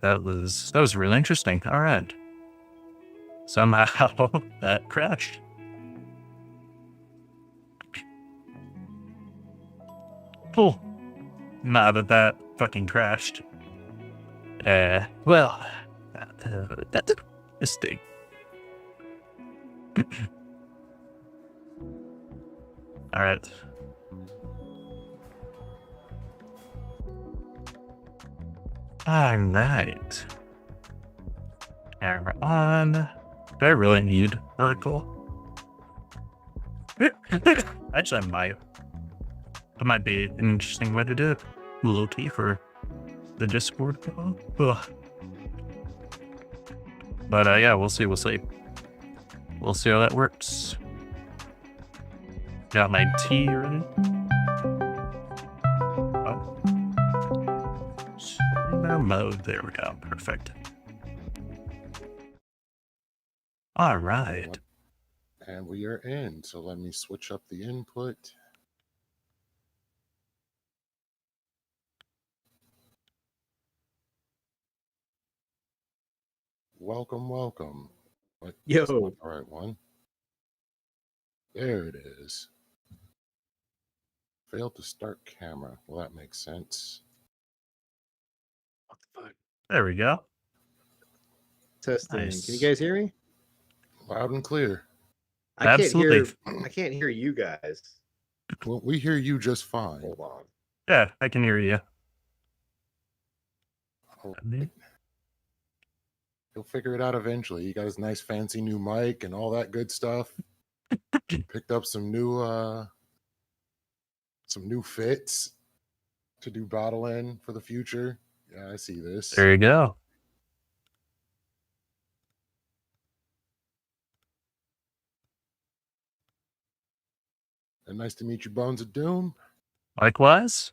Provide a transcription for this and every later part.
That was really interesting. All right. Somehow that crashed. Oh, now that fucking crashed. Well, that's interesting. All right. All right. Camera on. Do I really need vertical? Actually, I might. That might be an interesting way to do it. A little T for the Discord. Ugh. But yeah, we'll see. We'll see. We'll see how that works. Got my tea ready. Oh. Mode. There we go. Perfect. All right. And we are in. So let me switch up the input. Welcome, welcome. But Yo. that's not the right one. There it is. Failed to start camera. Well, that makes sense. What the fuck? There we go. Testing. Nice. Can you guys hear me? Loud and clear. Absolutely. I can't hear you guys. Well, we hear you just fine. Hold on. Yeah, I can hear you. Oh, he'll figure it out eventually. He got his nice fancy new mic and all that good stuff. Picked up some new fits to do battle in for the future. Yeah, I see this. There you go. And nice to meet you, Bones of Doom. Likewise.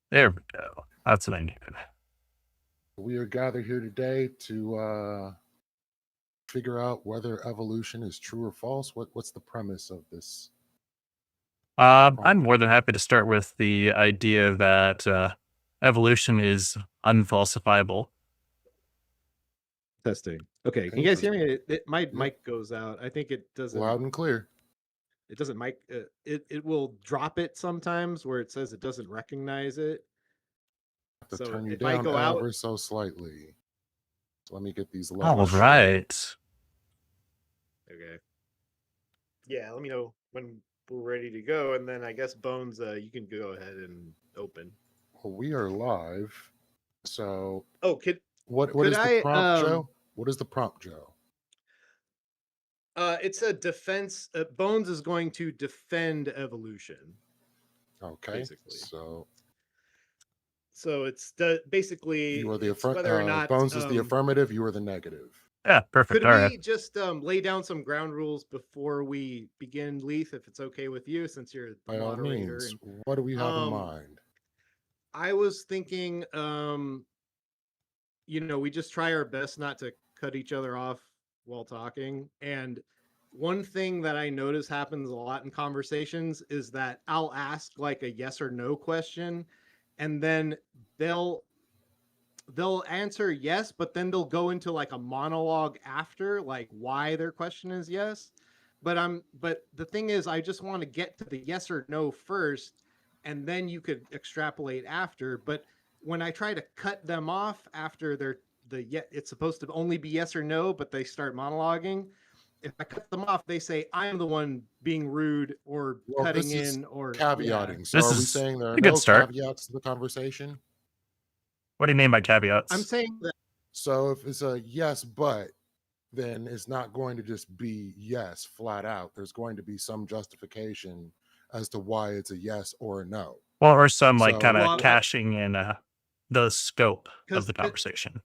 There we go. That's what I needed. We are gathered here today to figure out whether evolution is true or false. What's the premise of this? I'm more than happy to start with the idea that evolution is unfalsifiable. Testing. Okay, can you guys hear me? My mic goes out. I think it doesn't. Loud and clear. It doesn't mic. It will drop it sometimes where it says it doesn't recognize it. To So turn you if I down go out, ever so slightly. So let me get these levels. All right. okay. Yeah, let me know when we're ready to go, and then I guess Bones, you can go ahead and open. Well, we are live. So Oh, what is the prompt, Joe? What is the prompt, Joe? It's a defense. Bones is going to defend evolution. Okay. Basically. So it's basically you are the whether or not Bones is the affirmative. You are the negative. Yeah, perfect. Could we just lay down some ground rules before we begin, Leith, if it's okay with you, since you're the By all moderator? means. What do we have in mind? I was thinking, we just try our best not to cut each other off while talking. And one thing that I notice happens a lot in conversations is that I'll ask like a yes or no question, and then they'll answer yes, but then they'll go into like a monologue after, like why their question is yes. But the thing is, I just want to get to the yes or no first, and then you could extrapolate after. But when I try to cut them off after it's supposed to only be yes or no, but they start monologuing. If I cut them off, they say I'm the one being rude or cutting in or caveating. Yeah. So are we saying there are no caveats to the conversation? What do you mean by caveats? I'm saying that. So if it's a yes, but then it's not going to just be yes flat out. There's going to be some justification as to why it's a yes or a no. Well, or some kind of cashing in the scope of the conversation.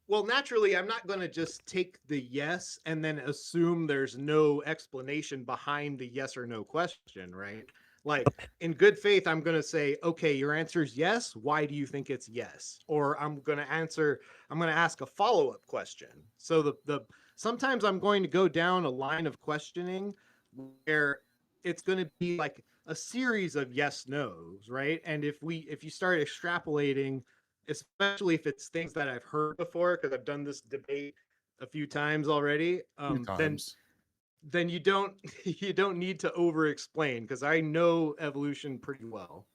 Well, naturally, I'm not going to just take the yes and then assume there's no explanation behind the yes or no question, right? Like in good faith, I'm going to say, okay, your answer is yes. Why do you think it's yes? Or I'm going to ask a follow-up question. So sometimes I'm going to go down a line of questioning where it's going to be like a series of yes, no's, right? And if you start extrapolating, especially if it's things that I've heard before, because I've done this debate a few times already. Few times. Then you don't you don't need to over explain, because I know evolution pretty well.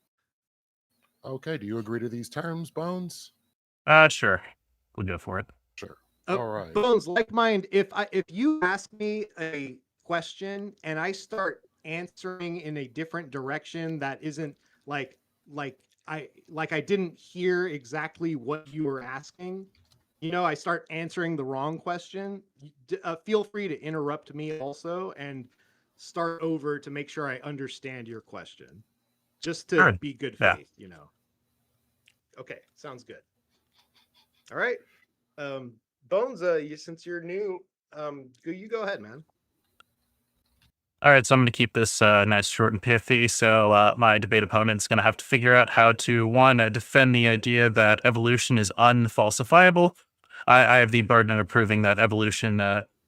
Okay, do you agree to these terms, Bones? Sure. We'll go for it. Sure. All right. Bones, like mind, if you ask me a question and I start answering in a different direction that isn't like I didn't hear exactly what you were asking, I start answering the wrong question, feel free to interrupt me also and start over to make sure I understand your question, just to Sure. be good Yeah. faith. Okay, sounds good. All right. Bones, since you're new, you go ahead, man. All right, so I'm going to keep this nice, short, and pithy. So my debate opponent's going to have to figure out how to, one, defend the idea that evolution is unfalsifiable. I have the burden of proving that evolution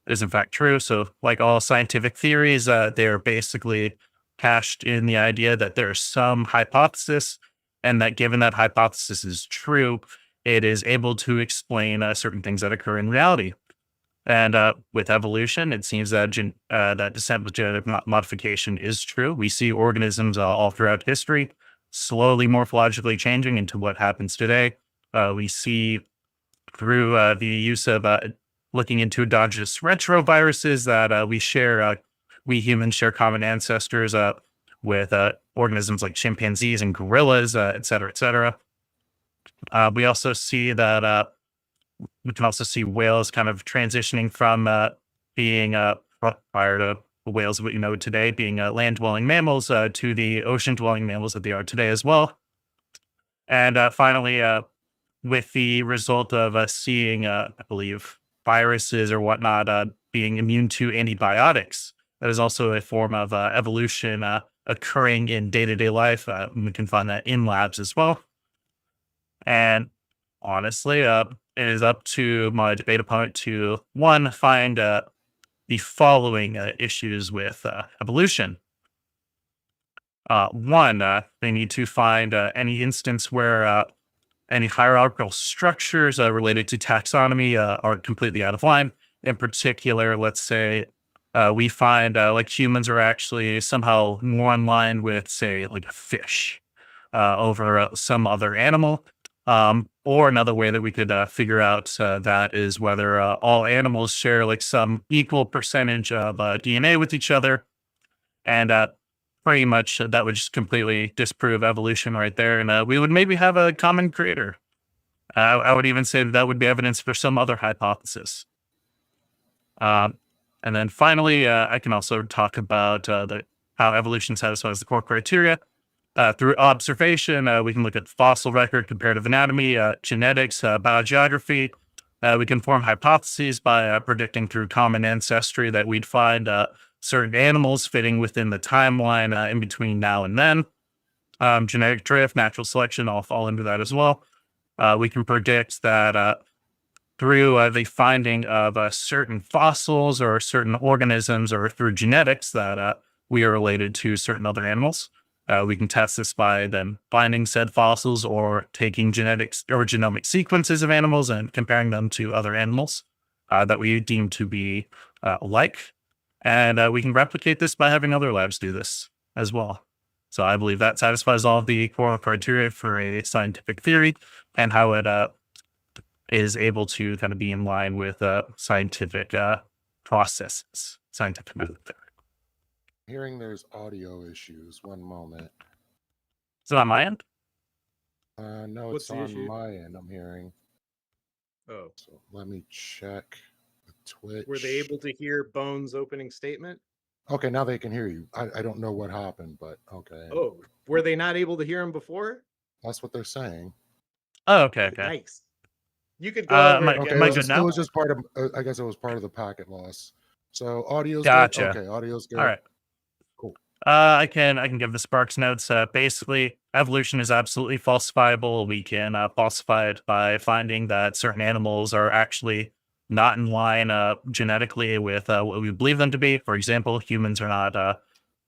is in fact true. So like all scientific theories, they're basically cached in the idea that there's some hypothesis, and that given that hypothesis is true, it is able to explain certain things that occur in reality. And with evolution, it seems that that descent with genetic modification is true. We see organisms all throughout history slowly morphologically changing into what happens today. We see through the use of looking into endogenous retroviruses that we humans share common ancestors with organisms like chimpanzees and gorillas, et cetera, et cetera. We also see that we can also see whales kind of transitioning from being prior to the whales that we know today being land-dwelling mammals to the ocean-dwelling mammals that they are today as well. And finally, with the result of us seeing, I believe, viruses or whatnot being immune to antibiotics, that is also a form of evolution occurring in day-to-day life. We can find that in labs as well. And honestly, it is up to my debate opponent to, one, find the following issues with evolution. One, they need to find any instance where any hierarchical structures related to taxonomy are completely out of line. In particular, let's say we find like humans are actually somehow more in line with, say, like a fish over some other animal. Or another way that we could figure out that is whether all animals share like some equal percentage of DNA with each other. And pretty much that would just completely disprove evolution right there. And we would maybe have a common creator. I would even say that would be evidence for some other hypothesis. And then finally, I can also talk about how evolution satisfies the core criteria. Through observation, we can look at fossil record, comparative anatomy, genetics, biogeography. We can form hypotheses by predicting through common ancestry that we'd find certain animals fitting within the timeline in between now and then. Genetic drift, natural selection all fall into that as well. We can predict that through the finding of certain fossils or certain organisms or through genetics that we are related to certain other animals. We can test this by then finding said fossils or taking genetics or genomic sequences of animals and comparing them to other animals that we deem to be alike. And we can replicate this by having other labs do this as well. So I believe that satisfies all of the core criteria for a scientific theory and how it is able to kind of be in line with scientific processes, scientific method theory. Hearing there's audio issues. One moment. Is it on my end? No, What's it's the on issue? my end. I'm hearing. Oh, So let me check the Twitch. were they able to hear Bones' opening statement? Okay, now they can hear you. I don't know what happened, but okay. Oh, were they not able to hear him before? That's what they're saying. Oh, okay, okay. Yikes. You could go over am I- it Okay, again. am I it was, good just, now? it was just part of. I guess it was part of the packet loss. So audio's Gotcha. good. Okay, audio's good. All right. Cool. I can give the Sparks notes. Basically, evolution is absolutely falsifiable. We can falsify it by finding that certain animals are actually not in line genetically with what we believe them to be. For example, humans are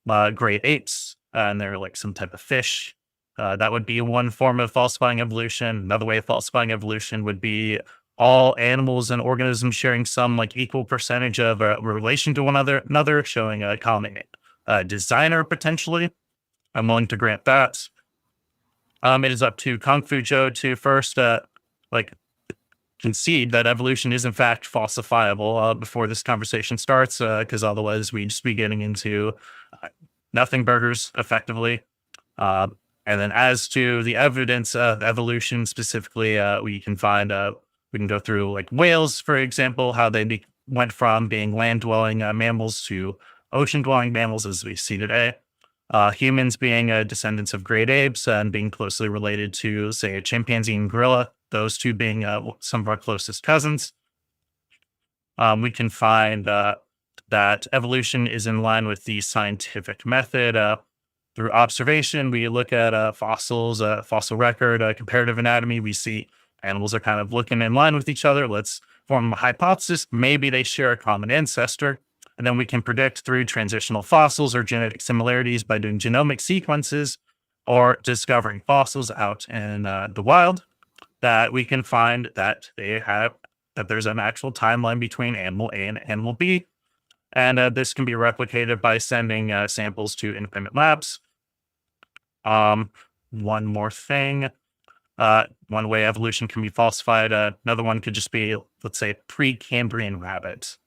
not great apes, and they're like some type of fish. That would be one form of falsifying evolution. Another way of falsifying evolution would be all animals and organisms sharing some like equal percentage of relation to one another, showing a common designer potentially. I'm willing to grant that. It is up to Kung Fu Joe to first like concede that evolution is in fact falsifiable before this conversation starts, because otherwise we'd just be getting into nothing burgers effectively. And then as to the evidence of evolution specifically, we can go through like whales, for example, how they went from being land-dwelling mammals to ocean-dwelling mammals as we see today. Humans being descendants of great apes and being closely related to, say, a chimpanzee and gorilla, those two being some of our closest cousins. We can find that evolution is in line with the scientific method. Through observation, we look at fossils, fossil record, comparative anatomy. We see animals are kind of looking in line with each other. Let's form a hypothesis. Maybe they share a common ancestor. And then we can predict through transitional fossils or genetic similarities by doing genomic sequences or discovering fossils out in the wild that we can find that there's an actual timeline between animal A and animal B. And this can be replicated by sending samples to independent labs. One more thing. One way evolution can be falsified. Another one could just be, let's say, Precambrian rabbit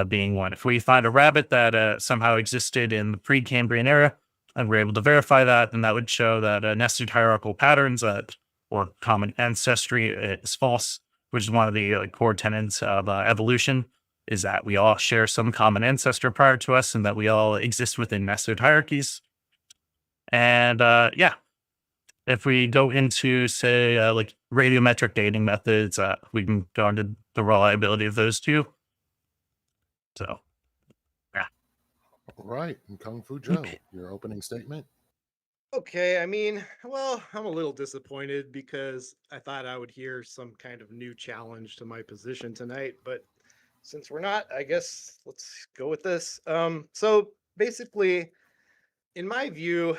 being one. If we find a rabbit that somehow existed in the Precambrian era and we're able to verify that, then that would show that nested hierarchical patterns or common ancestry is false, which is one of the core tenets of evolution, is that we all share some common ancestor prior to us and that we all exist within nested hierarchies. And if we go into, say, like radiometric dating methods, we can go into the reliability of those too. So, yeah. All right. And Kung Fu Joe, your opening statement. Okay, I mean, well, I'm a little disappointed because I thought I would hear some kind of new challenge to my position tonight, but since we're not, I guess let's go with this. So basically, in my view,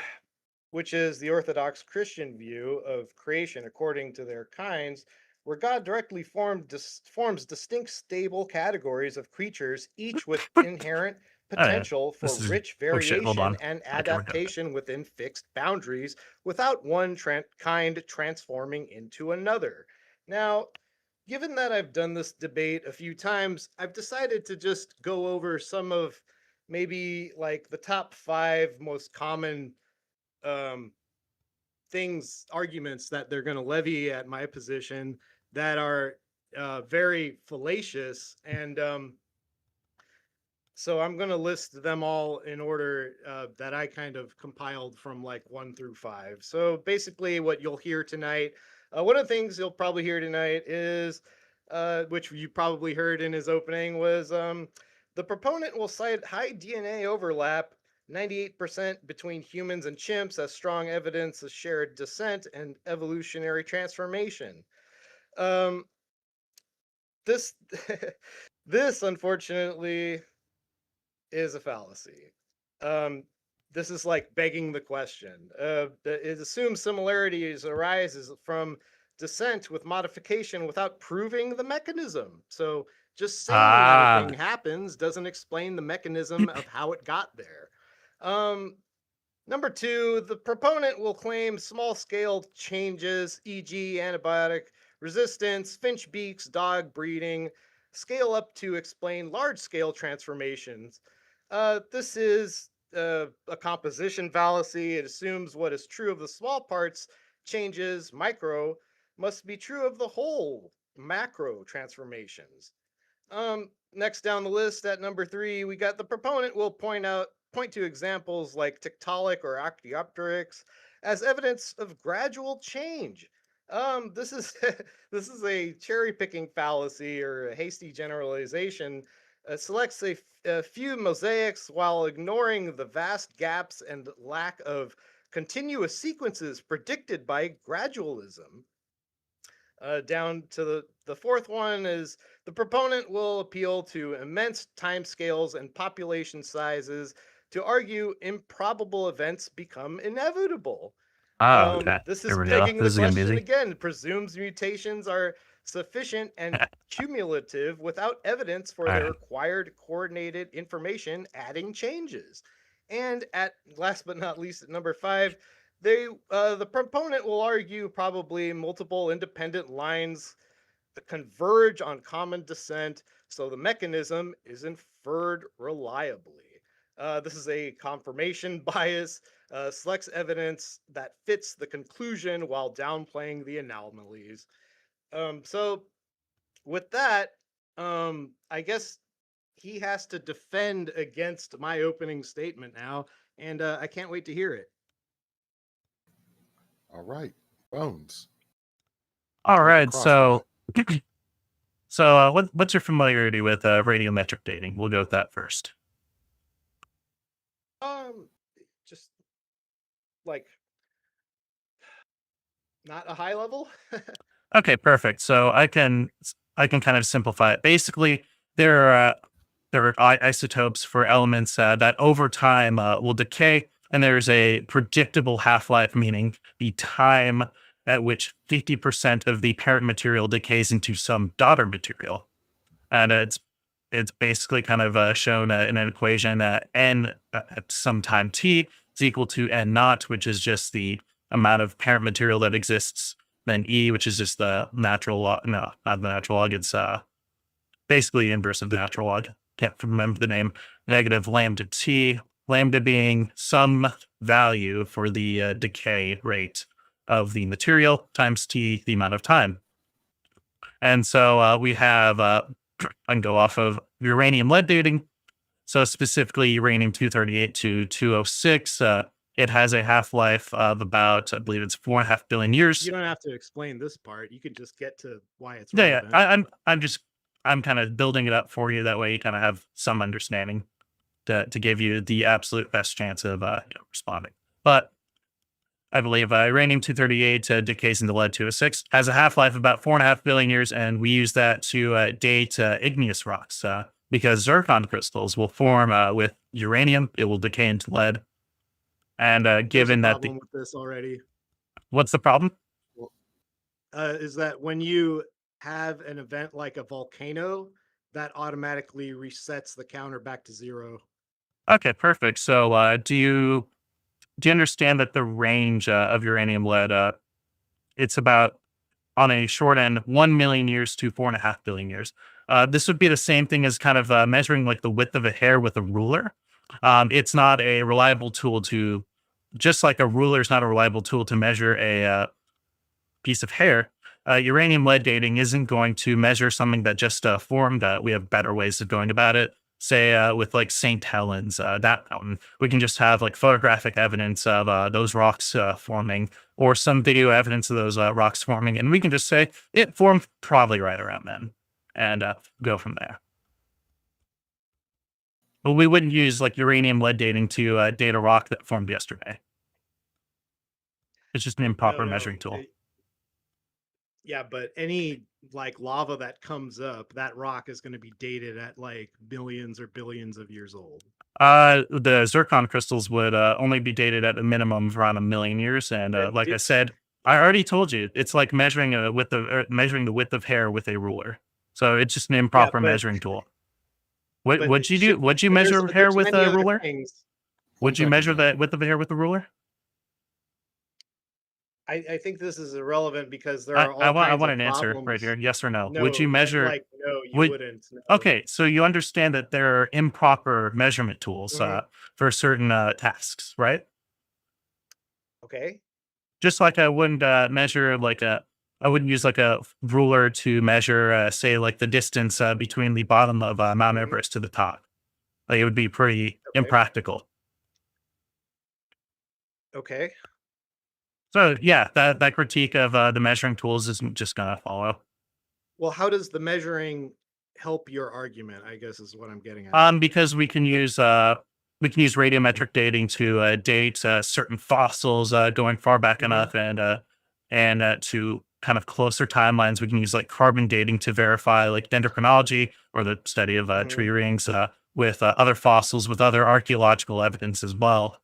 which is the Orthodox Christian view of creation according to their kinds, where God directly forms distinct stable categories of creatures, each with inherent potential for This is- rich oh shit, hold variation on. and I can work out. adaptation within fixed boundaries without one kind transforming into another. Now, given that I've done this debate a few times, I've decided to just go over some of maybe like the top 5 most common arguments that they're going to levy at my position that are very fallacious. And so I'm going to list them all in order that I kind of compiled from like 1 through 5. So basically what you'll hear tonight, one of the things you'll probably hear tonight is, which you probably heard in his opening, was the proponent will cite high DNA overlap, 98% between humans and chimps, as strong evidence of shared descent and evolutionary transformation. This this unfortunately is a fallacy. This is like begging the question. It assumes similarities arises from descent with modification without proving the mechanism. So just saying that a thing happens doesn't explain the mechanism of how it got there. Number 2, the proponent will claim small-scale changes, e.g. antibiotic resistance, finch beaks, dog breeding, scale up to explain large-scale transformations. This is a composition fallacy. It assumes what is true of the small parts changes, micro, must be true of the whole, macro transformations. Next down the list at number 3, we got the proponent will point to examples like Tiktaalik or Archaeopteryx as evidence of gradual change. This is this is a cherry picking fallacy or a hasty generalization. Selects a few mosaics while ignoring the vast gaps and lack of continuous sequences predicted by gradualism. Down to the 4th one is the proponent will appeal to immense timescales and population sizes to argue improbable events become inevitable. Oh, okay. This is Here we go. begging the This is gonna be question easy. again. Presumes mutations are sufficient and cumulative without evidence for All the right. required coordinated information adding changes. And at last but not least, at number 5, the proponent will argue probably multiple independent lines that converge on common descent, so the mechanism is inferred reliably. This is a confirmation bias, selects evidence that fits the conclusion while downplaying the anomalies. So, with that, I guess he has to defend against my opening statement now, and I can't wait to hear it. All right, Bones. All take the right. crossfire. So, what's your familiarity with radiometric dating? We'll go with that first. Just like not a high level. Okay, perfect. So I can kind of simplify it. Basically, there are isotopes for elements that over time will decay, and there's a predictable half life, meaning the time at which 50% of the parent material decays into some daughter material, and it's basically kind of shown in an equation that n at some time t is equal to n naught, which is just the amount of parent material that exists, then e, which is just the natural log. No, not the natural log. It's basically inverse of the natural log. Can't remember the name. Negative lambda t, lambda being some value for the decay rate of the material times t, the amount of time. And so we have, I can go off of uranium lead dating. So specifically uranium 238 to 206, it has a half-life of about, I believe it's 4.5 billion years. You don't have to explain this part. You can just get to why it's Yeah, relevant. I'm kind of building it up for you. That way you kind of have some understanding to give you the absolute best chance of responding. But I believe uranium 238 decays into lead 206, has a half-life of about 4.5 billion years, and we use that to date igneous rocks because zircon crystals will form with uranium. It will decay into lead. And There's a given that problem with this already what's the problem? is that when you have an event like a volcano, that automatically resets the counter back to 0. Okay, perfect. So do you understand that the range of uranium lead it's about on a short end 1 million years to 4.5 billion years. This would be the same thing as kind of measuring like the width of a hair with a ruler. It's not a reliable tool to, just like a ruler is not a reliable tool to measure a piece of hair. Uranium lead dating isn't going to measure something that just formed. We have better ways of going about it. Say with like St. Helens, that mountain, we can just have like photographic evidence of those rocks forming, or some video evidence of those rocks forming, and we can just say it formed probably right around then, and go from there. But we wouldn't use like uranium lead dating to date a rock that formed yesterday. It's just an improper measuring tool. Yeah, but any like lava that comes up, that rock is going to be dated at like millions or billions of years old. The zircon crystals would only be dated at a minimum of around 1 million years, and like I said, I already told you, it's like measuring measuring the width of hair with a ruler. So it's just an improper measuring tool. What'd you do? Would you measure hair with a ruler? Would you measure the width of hair with a ruler? I think this is irrelevant because there are all I kinds want of an answer problems. right here. Yes or no? No, Would you measure? like no, you would- wouldn't. No. Okay, so you understand that there are improper measurement tools Mhm. for certain tasks, right? Okay. Just like I wouldn't measure like I wouldn't use like a ruler to measure, say, like the distance between the bottom of Mount Mhm. Everest to the top. Like it would be pretty Okay. impractical. Okay. So yeah, that critique of the measuring tools isn't just gonna follow. Well, how does the measuring help your argument? I guess is what I'm getting at. Because we can use radiometric dating to date certain fossils going far back Mhm. enough, and to kind of closer timelines. We can use like carbon dating to verify like dendrochronology or the study of Mhm. tree rings with other fossils with other archaeological evidence as well.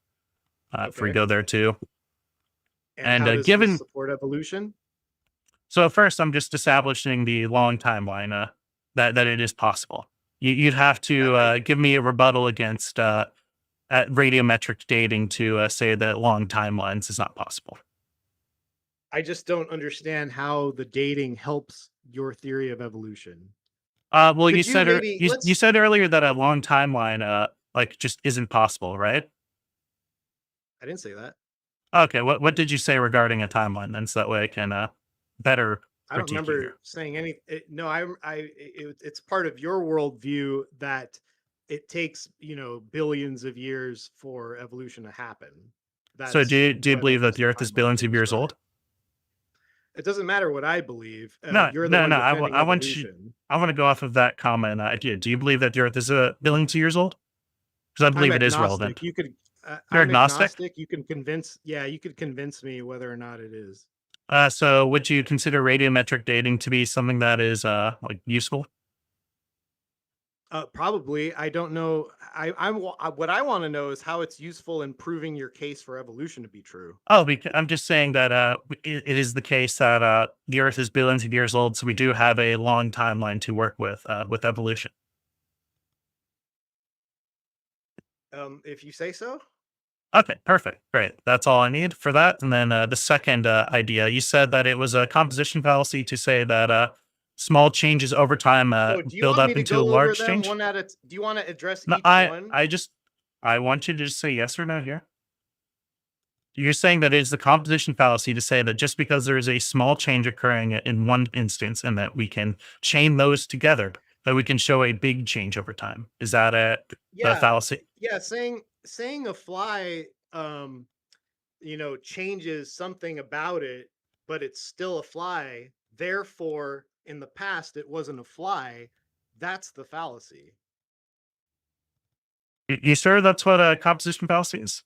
If we Okay. go there too. And And how does given this support evolution? so first, I'm just establishing the long timeline that it is possible. You'd have to give me a rebuttal against at radiometric dating to say that long timelines is not possible. I just don't understand how the dating helps your theory of evolution. Well, Could you maybe you let's said earlier that a long timeline like just isn't possible, right? I didn't say that. Okay, what did you say regarding a timeline then, so that way I can better I don't critique you here? remember saying no, it's part of your worldview that it takes, billions of years for evolution to happen. So That's do you what I believe that guess the the Earth is timeline billions thing of was years for. old? It doesn't matter what I believe. No, You're the no, one no. defending I want you. evolution. I want to go off of that comment idea. Do you believe that the Earth is billions of years old? Because I I'm believe it is agnostic. relevant. You could You're I'm agnostic. agnostic. You could convince me whether or not it is. So would you consider radiometric dating to be something that is like useful? Probably. I don't know. What I want to know is how it's useful in proving your case for evolution to be true. Oh, because I'm just saying that it is the case that the Earth is billions of years old, so we do have a long timeline to work with evolution. If you say so. Okay, perfect, great. That's all I need for that. And then the second idea, you said that it was a composition fallacy to say that small changes over time So do you build want me up to into a go over large them change. one at a do you want to address No, each one? I want you to just say yes or no here. You're saying that it is the composition fallacy to say that just because there is a small change occurring in one instance and that we can chain those together, that we can show a big change over time. Is that the Yeah. fallacy? Yeah, saying a fly changes something about it, but it's still a fly. Therefore, in the past it wasn't a fly. That's the fallacy. You sure that's what a composition fallacy is?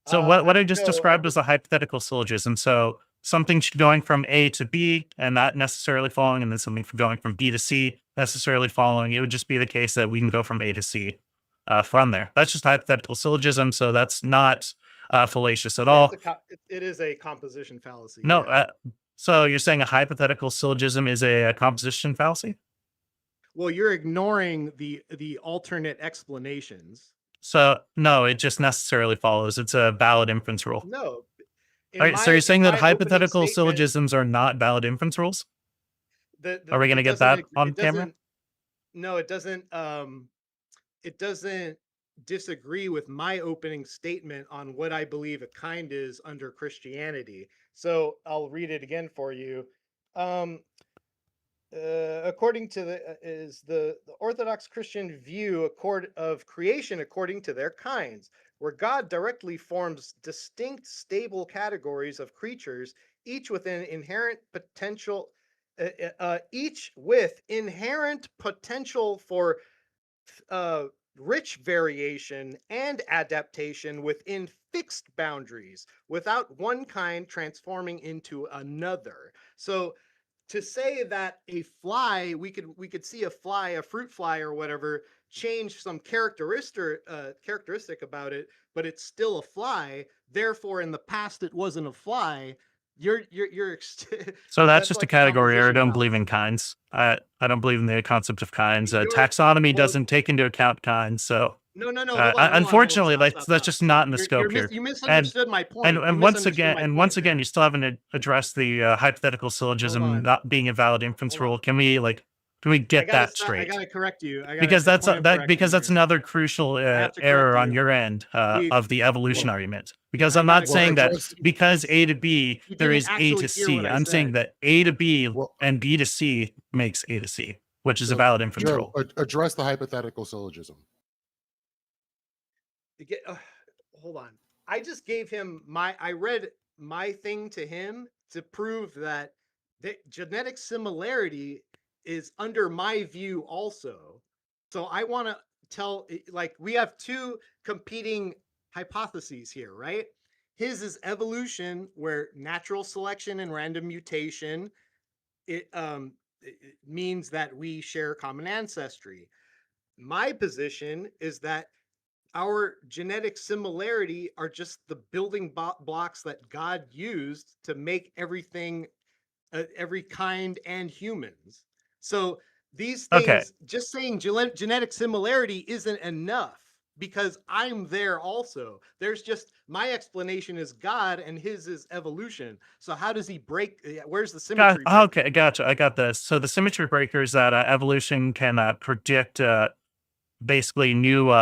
So what I just No, described was a hypothetical syllogism. So something going from A to B and not necessarily following, and then something from going from B to C necessarily following. It would just be the case that we can go from A to C from there. That's just a hypothetical syllogism. So that's not fallacious at yeah, all. it is a composition fallacy. No. Yeah. So you're saying a hypothetical syllogism is a composition fallacy? Well, you're ignoring the alternate explanations. So no, it just necessarily follows. It's a valid inference rule. No. All right. So you're saying that my opening hypothetical statement, syllogisms are not valid inference rules? Are we going to get that on camera? No, it doesn't disagree with my opening statement on what I believe a kind is under Christianity. So I'll read it again for you. According to the Orthodox Christian view of creation according to their kinds, where God directly forms distinct, stable categories of creatures, each with an inherent potential, each with inherent potential for rich variation and adaptation within fixed boundaries, without one kind transforming into another. So to say that a fly, we could see a fly, a fruit fly or whatever, change some characteristic about it, but it's still a fly. Therefore, in the past, it wasn't a fly. You're So that's that's just a like category error. I composition don't believe fallacy. in kinds. I don't believe in the concept of kinds. You're Taxonomy well, doesn't take into account kinds. So no. Hold on. unfortunately, Stop. that's just not in the scope here. You And misunderstood my point. You and once misunderstood again, my point there. you still haven't addressed the hypothetical Hold syllogism on. not being a valid inference Hold on. rule. Can we I get gotta that stop. I straight? gotta correct you. Because that's point of correction because that's here. another crucial I have to error correct on you. your end We of the evolution Well, argument. Because I I'm not gotta well, saying correct that address, because A to B you. there didn't is A actually to hear what C. I I'm saying said. that A to B well, and B to C makes A to C, which is a so valid inference Joe, rule. address the hypothetical syllogism. Hold on. I just gave him I read my thing to him to prove that the genetic similarity is under my view also. So I want to like we have two competing hypotheses here, right? His is evolution, where natural selection and random mutation it means that we share common ancestry. My position is that our genetic similarity are just the building blocks that God used to make everything, every kind and humans. So these Okay. things, just saying genetic similarity isn't enough because I'm there also. There's just my explanation is God and his is evolution. So how does he break? Where's the symmetry? break? Okay, gotcha. I got this. So the symmetry breaker is that evolution can predict basically new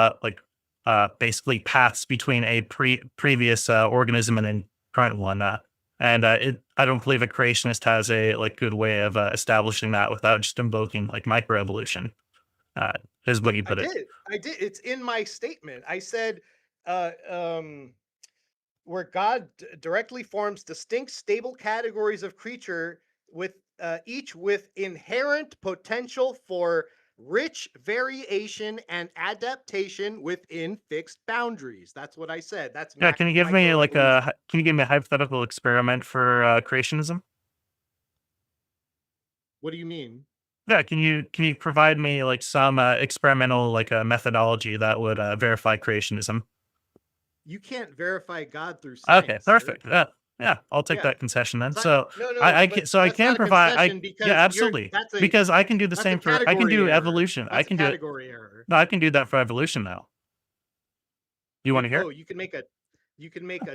basically paths between a previous organism and a current one. I don't believe a creationist has a like good way of establishing that without just invoking like microevolution. Is what you put it. I did. It's in my statement. I said, uh, where God directly forms distinct, stable categories of creature with each with inherent potential for rich variation and adaptation within fixed boundaries. That's what I said. That's Yeah, can you give me like microevolution. can you give me a hypothetical experiment for creationism? What do you mean? Yeah, can you provide me like some experimental like methodology that would verify creationism? You can't verify God through Okay, science, sir. perfect. Yeah, I'll take Yeah. that concession then. Sci- So no, no, I but can so I that's can not a provide concession because yeah, you're absolutely. that's a Because I can do the that's a same for I can category do error. evolution. I That's a can do it. category error. No, I can do that for evolution now. You want to hear? Oh, you can make a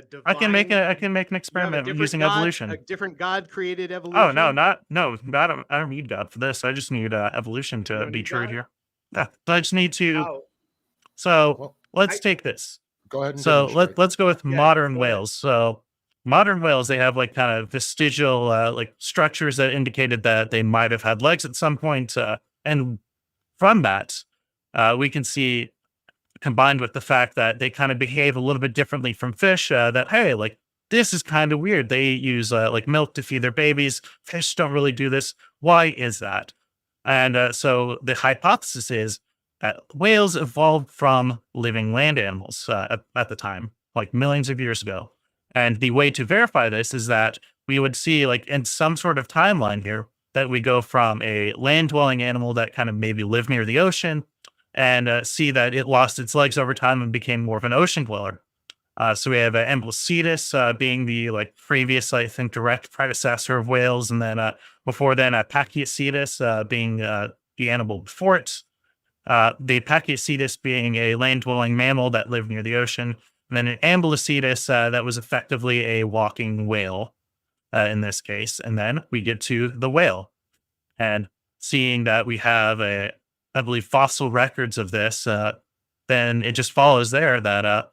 divine. I can make an You have a experiment different using God, evolution. a different God created Oh evolution. no, I don't need God for this. I just need evolution You to don't be need true God? here. Yeah, so I just need to. How? So Well, let's I take this. go ahead and So demonstrate. let's go with Yeah, modern go ahead. whales. So modern whales, they have like kind of vestigial like structures that indicated that they might have had legs at some point, and from that, we can see combined with the fact that they kind of behave a little bit differently from fish. That hey, like this is kind of weird. They use like milk to feed their babies. Fish don't really do this. Why is that? And so the hypothesis is that whales evolved from living land animals at the time, like millions of years ago. And the way to verify this is that we would see, like, in some sort of timeline here, that we go from a land dwelling animal that kind of maybe lived near the ocean and see that it lost its legs over time and became more of an ocean dweller. So we have Amblicitus being the like previous, I think, direct predecessor of whales, and then before then, Pachycetus being the animal before it. The Pachycetus being a land-dwelling mammal that lived near the ocean, and then an Amblicitus that was effectively a walking whale in this case. And then we get to the whale, and seeing that we have I believe, fossil records of this, then it just follows there that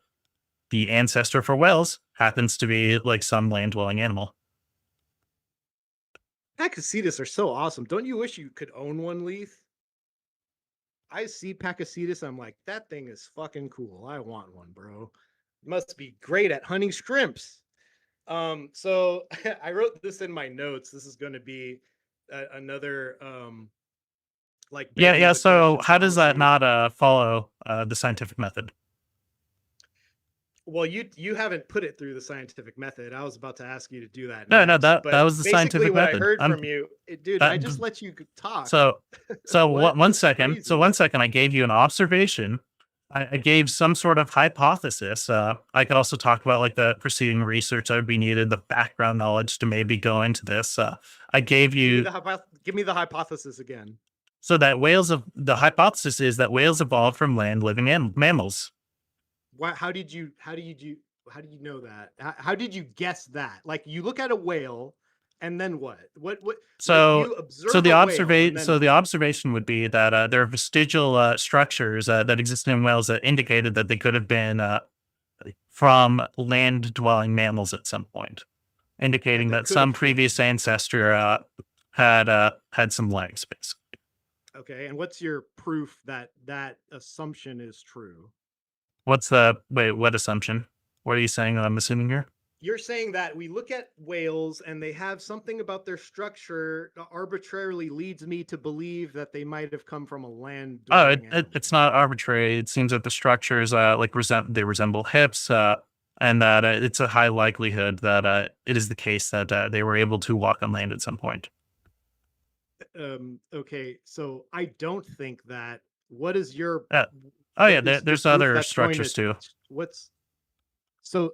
the ancestor for whales happens to be like some land dwelling animal. Pachycetus are so awesome. Don't you wish you could own one, Leith? I see Pachycetus, I'm like, that thing is fucking cool. I want one, bro. Must be great at hunting shrimps. So I wrote this in my notes. This is going to be another like Yeah, begging yeah. the So question how does that fallacy. not follow the scientific method? Well, you haven't put it through the scientific method. I was about to ask you to do that No, no, next. that But was the basically, scientific what I method. heard from you, dude, I That, just let you talk. so What? one This is second. So crazy. 1 second, I gave you an observation. I gave some sort of hypothesis. I could also talk about like the preceding research that would be needed, the background knowledge to maybe go into this. I gave you Give me the hypothesis again. so that the hypothesis is that whales evolved from land living mammals. How did you know that? How did you guess that? Like you look at a whale and then what? What like So you observe a whale and then the observation would be that there are vestigial structures that existed in whales that indicated that they could have been from land dwelling mammals at some point, indicating that could some have previous ancestor had some legs, basically. Okay, and what's your proof that that assumption is true? What assumption? What are you saying that I'm assuming here? You're saying that we look at whales and they have something about their structure arbitrarily leads me to believe that they might have come from a land Oh, dwelling animal. it's not arbitrary. It seems that the structures they resemble hips, and that it's a high likelihood that it is the case that they were able to walk on land at some point. Okay, so I don't think that. What is your Uh, Oh yeah, What is the there's proof other that's going to structures too. what's so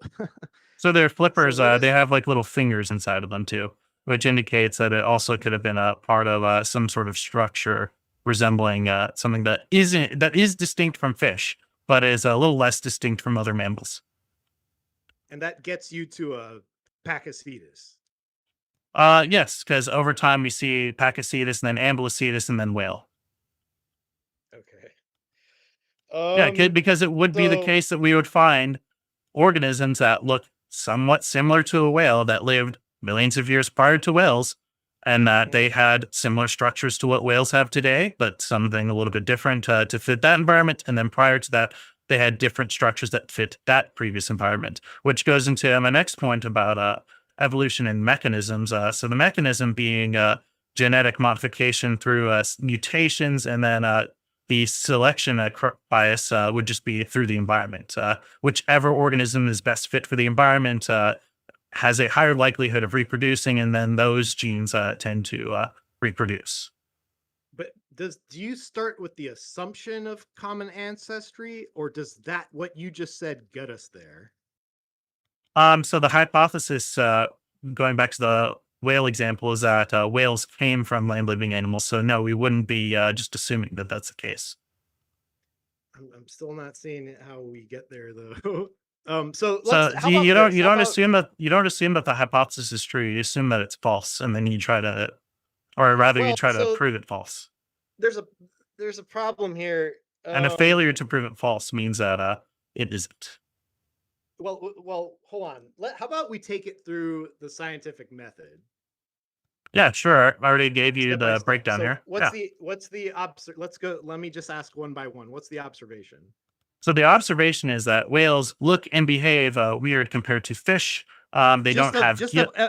So they're flippers. what They is have like little fingers inside of them too, which indicates that it also could have been a part of some sort of structure resembling something that is distinct from fish, but is a little less distinct from other mammals. and that gets you to a Pachycetus. Yes, because over time we see Pachycetus and then Ambulocetus and then whale. Okay. Yeah, because it would be the So case that we would find organisms that look somewhat similar to a whale that lived millions of years prior to whales, and that they had similar structures to what whales have today, but something a little bit different to fit that environment. And then prior to that, they had different structures that fit that previous environment, which goes into my next point about evolution and mechanisms. So the mechanism being genetic modification through mutations, and then the selection bias would just be through the environment. Whichever organism is best fit for the environment has a higher likelihood of reproducing, and then those genes tend to reproduce. but do you start with the assumption of common ancestry, or does that what you just said get us there? So the hypothesis, going back to the whale example, is that whales came from land-living animals. So no, we wouldn't be just assuming that that's the case. I'm still not seeing how we get there though. So So let's how you, about you don't this? you How don't about assume that the hypothesis is true. You assume that it's false, and then you try to, or rather, you well, try to so prove it false. there's a there's a problem here. And a failure to prove it false means that it isn't. Well, hold on. How about we take it through the scientific method, Yeah, sure. I already gave you step by the step. breakdown So here. what's Yeah. let's go. Let me just ask one by one. What's the observation? So the observation is that whales look and behave weird compared to fish. They don't have.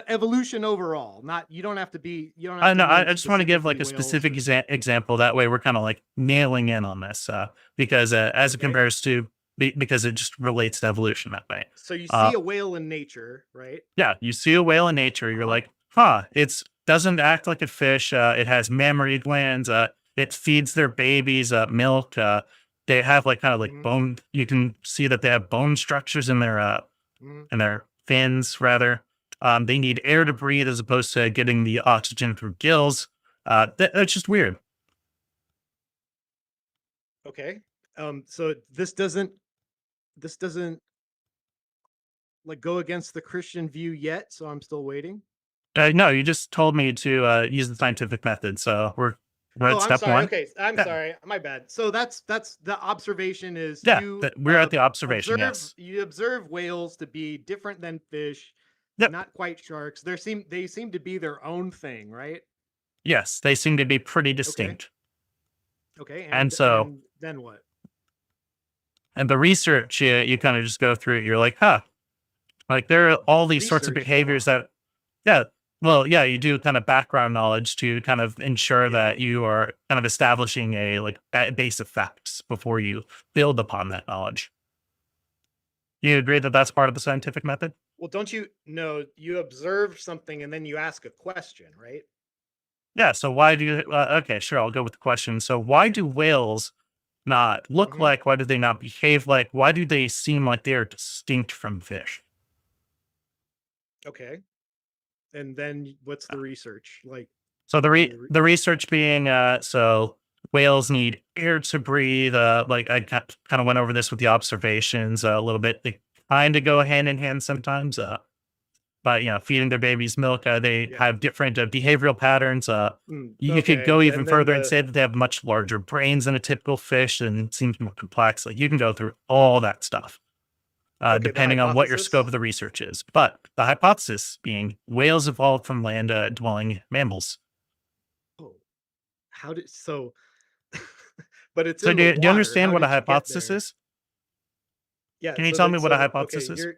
Evolution overall. Not you don't have to I know. mean I just want to give like specifically a whales specific or example. That way, we're kind of like nailing in on this because as it okay. compares to because it just relates to evolution that way. So you Uh, see a whale in nature, right? yeah, you see a whale in nature, you're like, huh, it's doesn't act like a fish. It has mammary glands. It feeds their babies milk. They have like kind of like Mhm, bone. You can see that they have bone structures mhm. in their fins. Rather, they need air to breathe as opposed to getting the oxygen through gills. That's just weird. Okay. So this doesn't like go against the Christian view yet, so I'm still waiting. No, you just told me to use the scientific method, so we're Oh, at I'm step sorry. one. Okay, I'm Yeah, sorry. My bad. So that's the observation is yeah. We're at the observation. Yes. you observe whales to be different than fish, Yep. not quite sharks. They seem to be their own thing, right? Yes, they seem to be pretty Okay. distinct. Okay. And so, And then what? and the research, you kind of just go through it. You're like, huh, like there are all these sorts of Research. behaviors Wow. that, yeah, well, yeah, you do kind of background knowledge to kind of ensure Yeah. that you are kind of establishing a like base of facts before you build upon that knowledge. You agree that that's part of the scientific method? Well, don't you know you observe something and then you ask a question, right? Yeah. So why do you? Okay, sure. I'll go with the question. So why do whales not look Hmm. like? Why do they not behave like? Why do they seem like they are distinct from fish? Okay. And then what's the research like? So The re- the research being so whales need air to breathe. Like I kind of went over this with the observations a little bit. They kind of go hand in hand sometimes. But feeding their babies milk, they yeah. have different behavioral patterns. You could Okay. go even And then further and say that they have much larger brains than a typical fish, and it seems more complex. Like you can go through all that stuff. okay, the Depending on what your scope hypothesis. of the research is. But the hypothesis being whales evolved from land dwelling mammals. Oh, how did so? But it's So in the do you water. understand How what a did you get hypothesis there? is? Yeah. Can you tell me what a Okay, hypothesis is?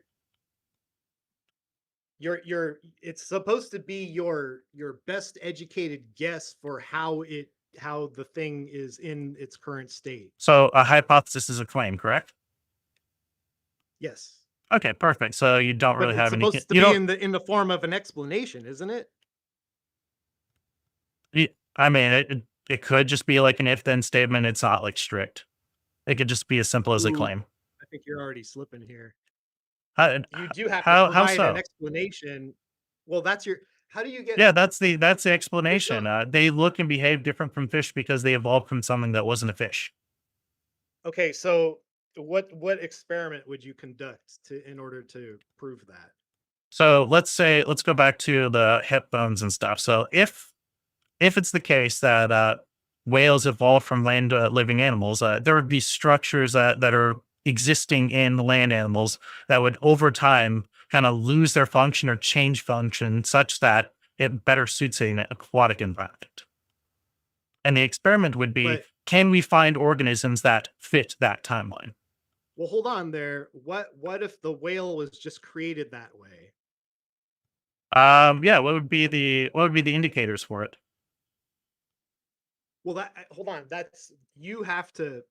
you're it's supposed to be your best educated guess for how the thing is in its current state. So a hypothesis is a claim, correct? Yes. Okay, perfect. So you don't But really it's have any. supposed to You be don't. in the form of an explanation, isn't it? I mean, it could just be like an if then statement. It's not like strict. It could just be as simple as a Ooh. claim. I think you're already slipping here. How, You do have to how provide so? an explanation. Well, that's your. How do you get? Yeah, that's the explanation. They look and behave different from fish because they evolved from something that wasn't a fish. Okay, so what experiment would you conduct in order to prove that? So let's go back to the hip bones and stuff. So if it's the case that whales evolved from land living animals, there would be structures that are existing in the land animals that would over time kind of lose their function or change function such that it better suits an aquatic environment. And the experiment would be, But can we find organisms that fit that timeline? well, hold on there. What if the whale was just created that way? Yeah, what would be the indicators for it? Well, hold on. That's you have to.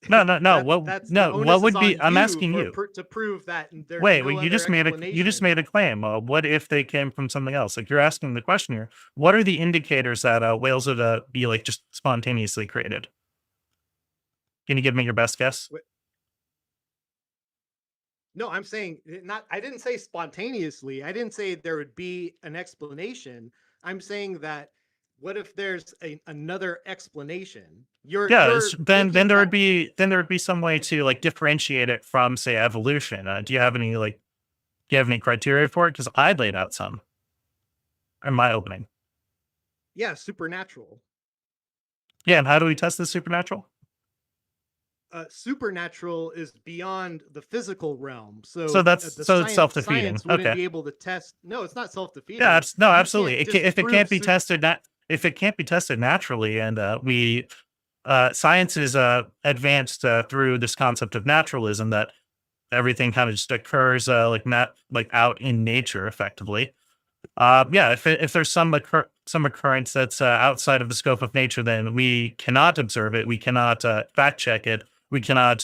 No. That's the What onus would is be? on I'm you asking for, you. to prove that there's Wait, no you other just made explanation. a claim. What if they came from something else? Like you're asking the question here. What are the indicators that whales would be like just spontaneously created? Can you give me your best guess? No, I'm saying not. I didn't say spontaneously. I didn't say there would be an explanation. I'm saying that what if there's another explanation? You're Then thinking there would that be some way to like differentiate it from say evolution. Do you have any criteria for it? Because I laid out some in my opening. yeah, supernatural. Yeah, and how do we test this supernatural? Supernatural is beyond the physical realm. So So that's the it's self-defeating. science wouldn't Okay. be able to test. No, it's not self-defeating. Yeah, no, You absolutely. can't If it disprove can't be tested, if it can't be tested naturally, and science is advanced through this concept of naturalism that everything kind of just occurs like out in nature, effectively. Yeah, if there's some occurrence that's outside of the scope of nature, then we cannot observe it. We cannot fact check it. We cannot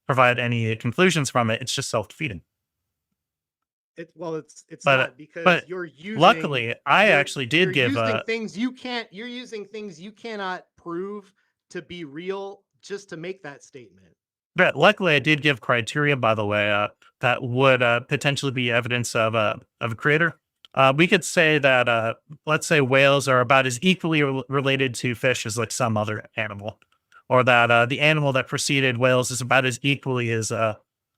provide any conclusions from it. It's just self defeating. It's But not because but you're using luckily, I actually you're did give using things you can't you're using things you cannot prove to be real just to make that statement. but luckily I did give criteria, by the way, that would potentially be evidence of a creator. We could say that let's say whales are about as equally related to fish as like some other animal, or that the animal that preceded whales is about as equally as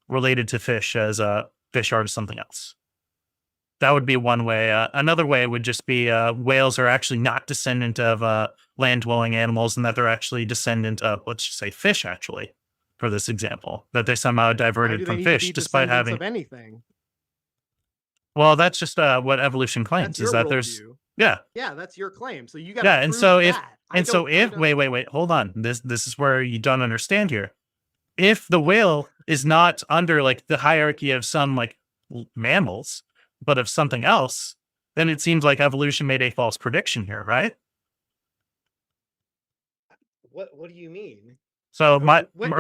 related to fish as fish are to something else. That would be one way. Another way would just be whales are actually not descendant of land dwelling animals, and that they're actually descendant of, let's just say, fish, actually, for this example, that they somehow Why diverted do they from need to fish be despite descendants having. of anything? Well, that's just what evolution That's claims your is that there's, worldview. yeah. Yeah, that's your claim. So you got Yeah. to And prove so if, that. I don't. wait, hold on. This is where you don't understand here. If the whale is not under like the hierarchy of some like mammals, but of something else, then it seems like evolution made a false prediction here, right? What do you mean? So my There's no.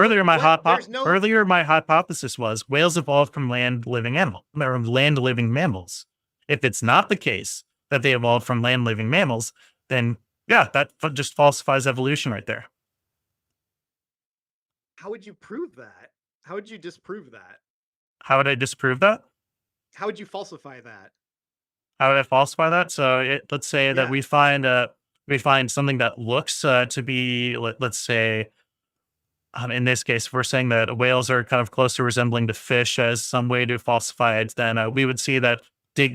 earlier my hypothesis was whales evolved from land living mammals. If it's not the case that they evolved from land living mammals, then yeah, that just falsifies evolution right there. How would you prove that? How would you disprove that? How would I disprove that? How would you falsify that? How would I falsify that? So let's say that Yeah. we find something that looks to be let's say in this case, if we're saying that whales are kind of close to resembling to fish as some way to falsify it, then we would see that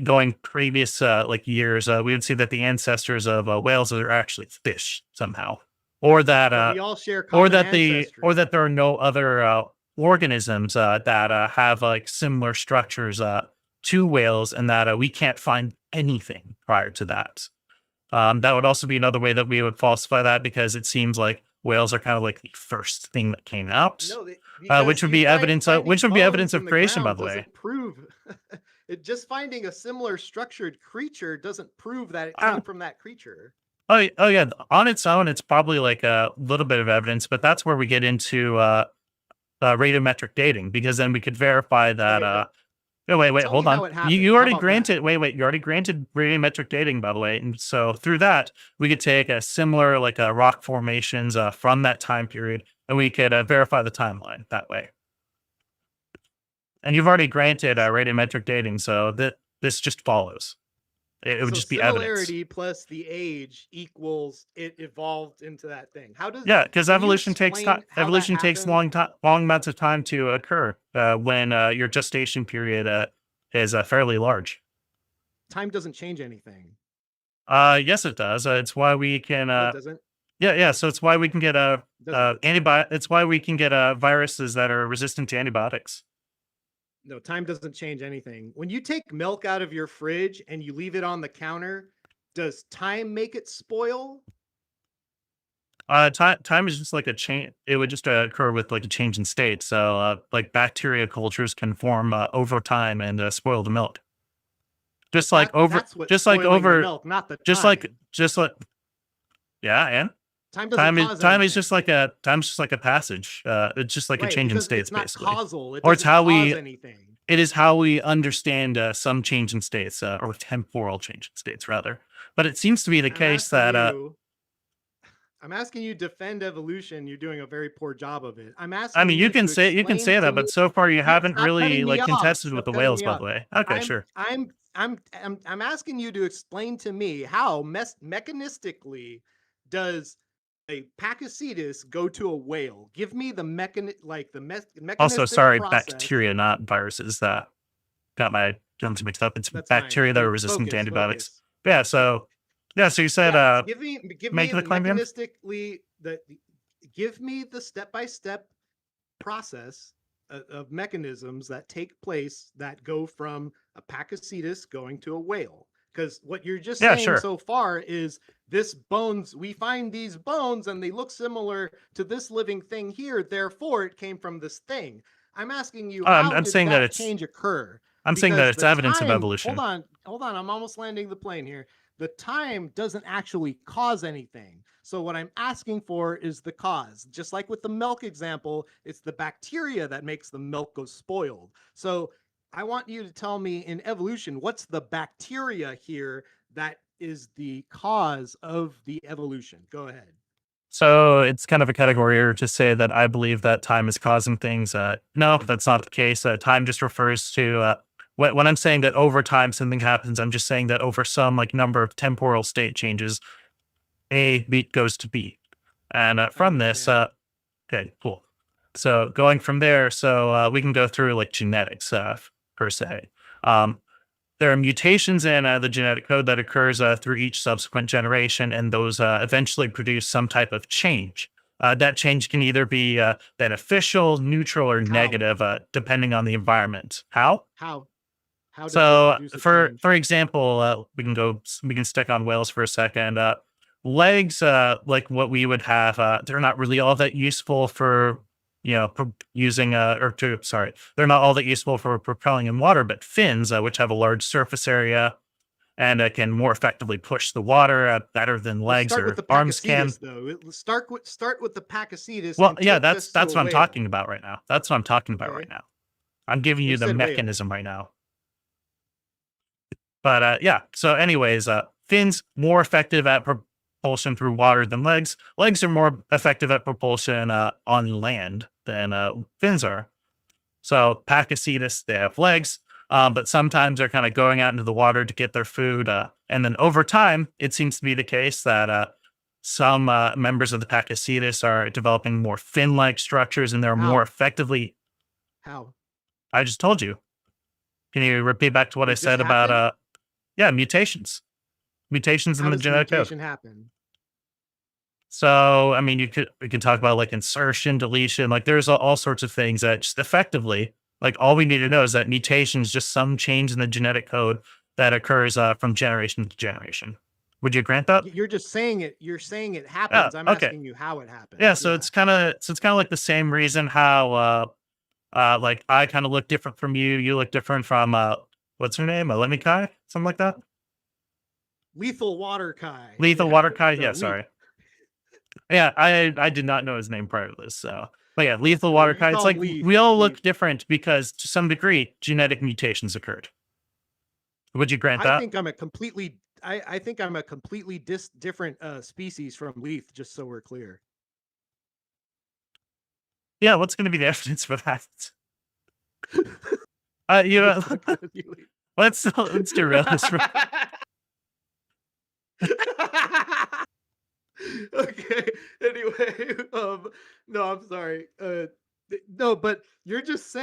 going previous like years, we would see that the ancestors of whales are actually fish somehow, or that But we all share common ancestry. or that there are no other organisms that have like similar structures to whales, and that we can't find anything prior to that. That would also be another way that we would falsify that, because it seems like whales are kind of like the first thing that came out, No, which would because be evidence of bones in the creation, by ground the way. doesn't prove just finding a similar structured creature doesn't prove that it Ah. came from that creature. Oh yeah, on its own, it's probably like a little bit of evidence, but that's where we get into radiometric dating, because then we could verify that. Okay, Wait, Tell hold me on. how it You happened. you How already about that? granted, you already granted radiometric dating, by the way. And so through that, we could take a similar, like rock formations from that time period, and we could verify the timeline that way. And you've already granted radiometric dating, so this just follows. It would So just be evidence. similarity plus the age equals it evolved into that thing. How does Yeah, because can you evolution takes explain time. how that Evolution takes happened? long amounts of time to occur when your gestation period is fairly large. Time doesn't change anything. Yes, it does. It's why we can. No, it doesn't. Yeah. So it's why we can get It doesn't. It's why we can get viruses that are resistant to antibiotics. No, time doesn't change anything. When you take milk out of your fridge and you leave it on the counter, does time make it spoil? Time is just like a change. It would just occur with like a change in state. So like bacteria cultures can form over time and spoil the milk. Just like That's what's spoiling the milk, not the just time. like yeah, and Time doesn't cause time is anything. just like a passage. It's just like a Right, change in because states, it's not basically. causal. It Or it's doesn't how cause anything. it is how we understand some change in states, or temporal change in states, rather. But it seems to be the I'm case asking that you, I'm asking you defend evolution. You're doing a very poor job of it. I'm I asking mean, you you can to say explain that, to me. but so far you haven't Stop really cutting me like off. contested with Stop the cutting whales, me by off. the way. Okay, sure. I'm asking you to explain to me how mechanistically does a Pachycetus go to a whale? Give me the mechanistic Also, sorry, process. bacteria, not viruses. That got my terms mixed up. It's That's fine. bacteria that are resistant to Focus, antibiotics. focus. Yeah. So you said Yes, give make me the claim again. mechanistically give me the step-by-step process of mechanisms that take place that go from a Pachycetus going to a whale. Because what you're just Yeah, saying sure. so far is we find these bones and they look similar to this living thing here, therefore it came from this thing. I'm asking you, how I'm did saying that that it's change occur? I'm saying that Because it's the evidence of time, evolution. hold on, I'm almost landing the plane here. The time doesn't actually cause anything. So what I'm asking for is the cause. Just like with the milk example, it's the bacteria that makes the milk go spoiled. So I want you to tell me in evolution, what's the bacteria here that is the cause of the evolution? Go ahead. So it's kind of a category error to say that I believe that time is causing things. No, that's not the case. Time just refers to when I'm saying that over time something happens. I'm just saying that over some like number of temporal state changes, B goes to B, and from this, okay, cool. So going from there, we can go through like genetics per se. There are mutations in the genetic code that occurs through each subsequent generation, and those eventually produce some type of change. That change can either be beneficial, neutral, or negative, depending on the environment. How? How does So, it produce a change? for example, we can stick on whales for a second. Legs, like what we would have, they're not really all that useful for using they're not all that useful for propelling in water, but fins, which have a large surface area and can more effectively push the water better than legs Start or with the arms can. Pachycetus, though. Start with the Pachycetus. Well, and yeah, take that's this to a what I'm whale. talking about right now. That's what I'm talking about Okay. right now. I'm giving you You the said whale. mechanism right now. But yeah, so anyways, fins more effective at propulsion through water than legs. Legs are more effective at propulsion on land than fins are. So Pachycetus, they have legs, but sometimes they're kind of going out into the water to get their food. And then over time, it seems to be the case that some members of the Pachycetus are developing more fin-like structures, and they're How? more effectively. How? I just told you. Can you repeat back to what I It just said about happened? mutations? Mutations in How the does the genetic code. mutation happen? So, I mean, we could talk about like insertion, deletion, like there's all sorts of things that just effectively, like all we need to know is that mutation is just some change in the genetic code that occurs from generation to generation. Would you grant that? You're just saying it. You're saying it happens. I'm okay. asking you how it happens. Yeah, so it's kind of like the same reason how like I kind of look different from you, you look different from what's her name? Lemmy Kai? Something like that? Lethal Water Kai. Lethal Water Kai? So Yeah, sorry. Yeah, I did not know his name prior to this, so But yeah, lethal So water you kite. It's call like leaf- we all look leaf. different because to some degree genetic mutations occurred. Would you grant I that? think I'm a completely I think I'm a completely different species from Leaf, just so we're clear. Yeah, what's going to be the evidence for that? You know, let's derail this. Okay. Anyway, no, I'm sorry. No, but you're just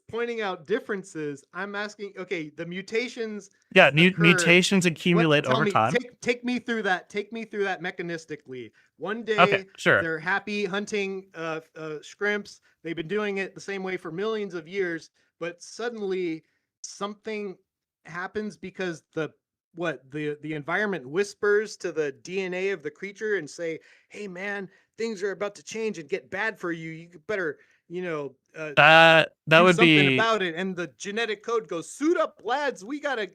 pointing out differences. I'm asking, okay, the mutations Yeah, occur. mutations accumulate Tell over me, time. take me through that. Take me through that mechanistically. One day, Okay, sure. they're happy hunting shrimps. They've been doing it the same way for millions of years, but suddenly something happens because the environment whispers to the DNA of the creature and say, "Hey, man, things are about to change and get bad for you. You better, That do would something be about it." And the genetic code goes, "Suit up, lads. We gotta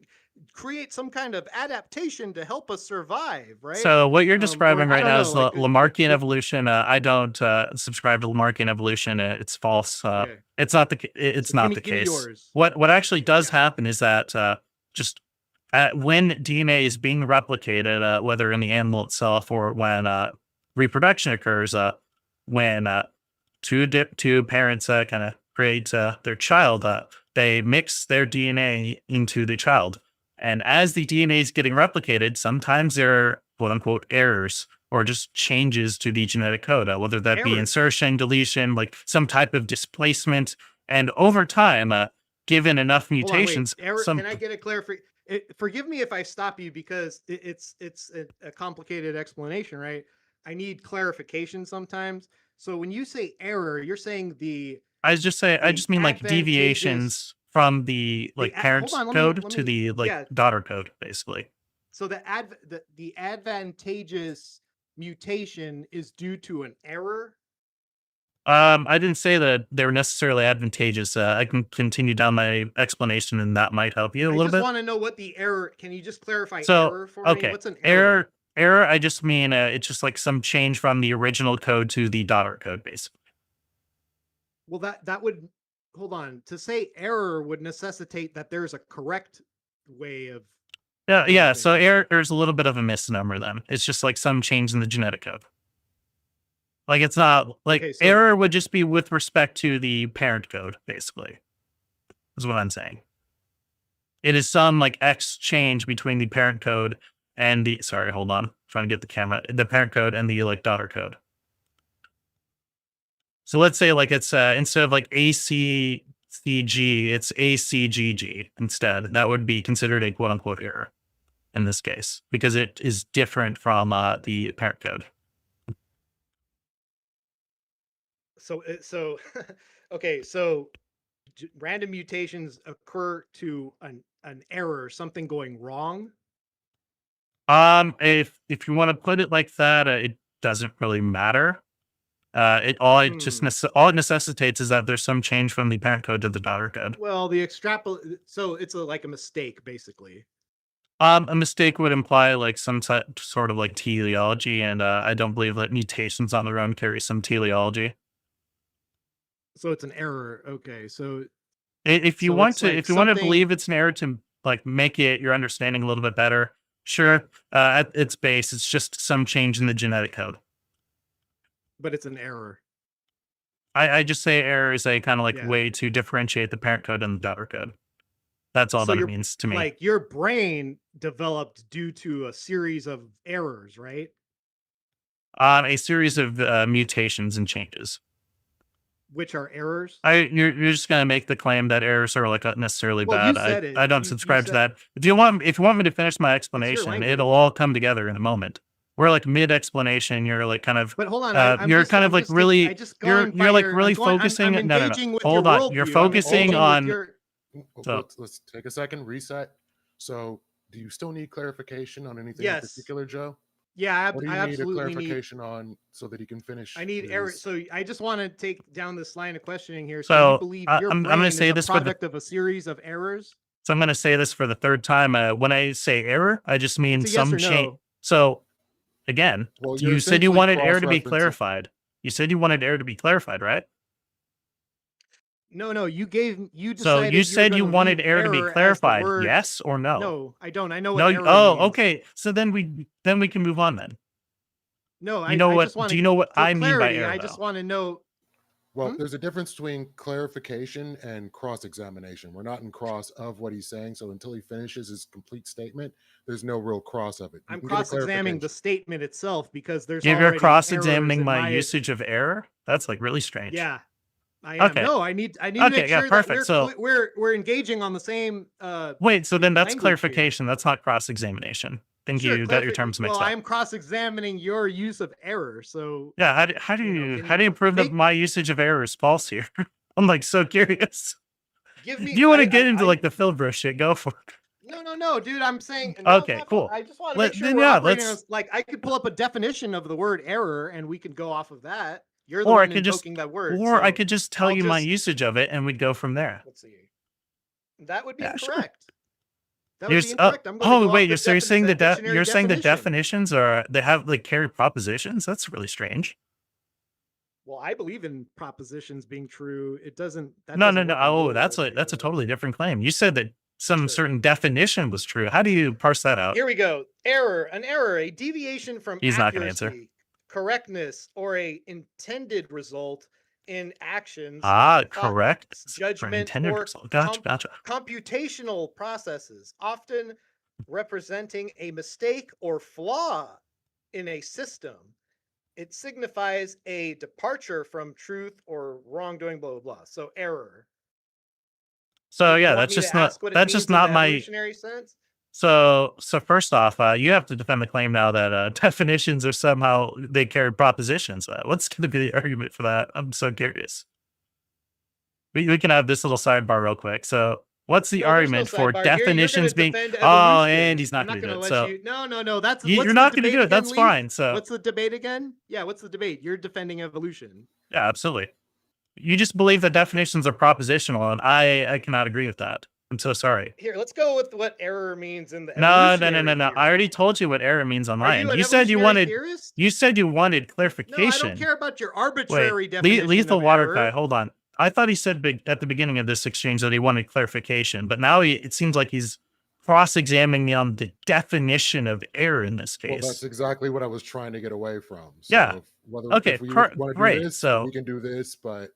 create some kind of adaptation to help us survive." Right? so. What you're Or describing I right don't now know, is like Lamarckian evolution. I don't subscribe to Lamarckian evolution. It's false. okay. It's not it's So not give the me case. yours. What actually does Yeah. happen is that just when DNA is being replicated, whether in the animal itself or when reproduction occurs, when two parents kind of create their child, they mix their DNA into the child. And as the DNA is getting replicated, sometimes there are quote unquote errors or just changes to the genetic code, whether that be Errors. insertion, deletion, like some type of displacement. And over time, given enough Hold on, wait. mutations, Error, some can I get a clarification? Forgive me if I stop you because it's a complicated explanation, right? I need clarification sometimes. So when you say error, you're saying I the just mean like advantageous deviations from the like hold parents on, code let to me the like yeah. daughter code, basically. So the advantageous mutation is due to an error. I didn't say that they were necessarily advantageous. I can continue down my explanation, and that might help you a I little just bit. want to know what the error. Can you just clarify So, error for me? okay, What's an error? error. I just mean it's just like some change from the original code to the daughter code, basically. Well, that would hold on. To say error would necessitate that there's a correct way of Yeah. So things. error is a little bit of a misnomer. Then it's just like some change in the genetic code. Like it's not like Okay, so error would just be with respect to the parent code, basically. Is what I'm saying. It is some like X change between the parent code and the hold on. Trying to get the parent code and the like daughter code. So let's say like it's instead of like ACCG, it's ACGG instead. That would be considered a quote unquote error in this case because it is different from the parent code. So okay, so random mutations occur to an error, something going wrong. If you want to put it like that, it doesn't really matter. All it necessitates is that there's some change from the parent code to the daughter code. Well, so it's like a mistake, basically. A mistake would imply like some sort of like teleology, and I don't believe that mutations on their own carry some teleology. So it's an error. Okay, so if you So want it's to, like if you want to something- believe it's an error to like make your understanding a little bit better, sure. At its base, it's just some change in the genetic code. but it's an error. I just say error is a kind of like Yeah. way to differentiate the parent code and the daughter code. That's all So that it you're means to me. Like your brain developed due to a series of errors, right? A series of mutations and changes. Which are errors. You're just gonna make the claim that errors are like not necessarily Well, you bad. said it. I don't You subscribe to said- that. If you want me to finish my explanation, language. it'll all come together in a moment. We're like mid explanation. You're like kind of But hold on, you're kind of like really you're like really focusing. I'm No. engaging with Hold your on. You're worldview. I'm focusing engaging with on. your- So- Let's take a second, reset. So, do you still need clarification on anything in Yes. particular, Joe? Yeah, What do you I need a absolutely need. clarification on so that he can finish? I need his- error. So I just want to take down this line of questioning here. So, you believe I'm your gonna brain say is this a for the- product of a series of errors? So I'm going to say this for the third time. When I say error, I just mean It's a yes some or change. no. So again, Well, you're you said you essentially wanted error to be cross-referencing- clarified. You said you wanted error to be clarified, right? No, you So decided you said you gonna wanted leave error to be error as the clarified. word. Yes or no? No, I don't. I know No. what error Oh, means. okay. So then we can move on then. No, You know I what? just want Do you know what for I mean by clarity, error? I just though? want to know. Well, there's a difference between clarification and cross-examination. We're not in cross of what he's saying, so until he finishes his complete statement, there's no real cross of it. You I'm can get a cross-examining the clarification. statement itself because there's You're already cross-examining errors in my usage of error. That's like really strange. Yeah, I am. Okay. No, I need to Okay, make yeah, sure that perfect. So- we're engaging on the same. Wait. So then that's language here. clarification. That's not cross-examination. Thank Sure, you. Got your clarifi- terms mixed Well, up. I'm cross-examining your use of error. So Yeah. How do you know, you can you prove that make- my usage of error is false here? I'm like so curious. give me. Do you want to I- get I- into I- like the Philbro shit? Go for it. No, dude. I'm saying. No, Okay, no, cool. I just want to Let- make sure then, we're yeah, operating let's- on, like I could pull up a definition of the word error and we could go off of that. You're the Or I one could just- invoking that word. Or I so could just tell I'll you my just- usage of it and we'd go from there. Let's see. That would be Yeah, sure. incorrect. That would You're be s- incorrect. I'm gonna oh go off wait, the so you're saying the dictionary you're saying the definition. definitions are they have like carry propositions? That's really strange. Well, I believe in propositions being true. It doesn't. That No. doesn't work in Oh, real that's world, a you know? totally different claim. You said that some Sure. certain definition was true. How do you parse that out? Here we go. Error. An error, a deviation from He's not gonna accuracy, answer. correctness, or a intended result in actions, Ah, thought, correct. For judgment, intended or result. Gotcha. computational processes, often representing a mistake or flaw in a system. It signifies a departure from truth or wrongdoing, blah, blah, blah. So error. So You yeah, want that's me to just not ask what it that's just means in not the my evolutionary sense? so first off, you have to defend the claim now that definitions are somehow they carry propositions. What's going to be the argument for that? I'm so curious. We can have this little sidebar real quick. So what's the No, there's no argument for sidebar. You're gonna definitions being? defend Oh, evolution. and he's not I'm going to do it. let So you. No. That's you're what's the not going to debate do it. again, That's Leaf? fine. So What's the debate again? Yeah, what's the debate? You're defending evolution. yeah, absolutely. You just believe that definitions are propositional, and I cannot agree with that. I'm so sorry. Here, let's go with what error means in the No. evolutionary I theory. already told you what error means on Are my you end. an You said you evolutionary wanted. theorist? You said you wanted No, I clarification. don't care about your Wait, arbitrary definition. lethal of water error. guy. Hold on. I thought he said at the beginning of this exchange that he wanted clarification, but now it seems like he's cross-examining me on the definition of error in this Well, case. that's exactly what I was trying to get away from. So Yeah. Okay, if we per- want to great. do this, So- we can do this, but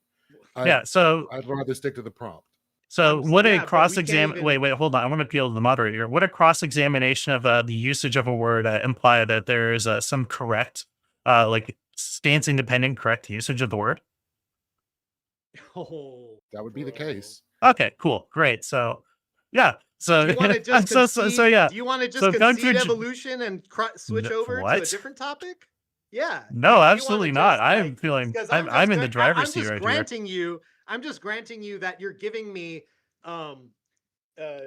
Yeah. So I'd rather stick to the prompt. So I'm- what yeah, a but we cross-examine? can't even- Wait, hold on. I want to appeal to the moderator. Would a cross-examination of the usage of a word imply that there is some correct, like stance independent correct usage of the word? Oh, That would be the bro. case. Okay, cool, great. So yeah, so Do you want to just so yeah. Do you want to just So concede Gunther evolution and switch No, over to a what? different topic? Yeah. No, You wanna absolutely not. just, I'm like- feeling 'cause I'm just in the gra- driver's seat I'm just right here. granting you. I'm just granting you that you're giving me.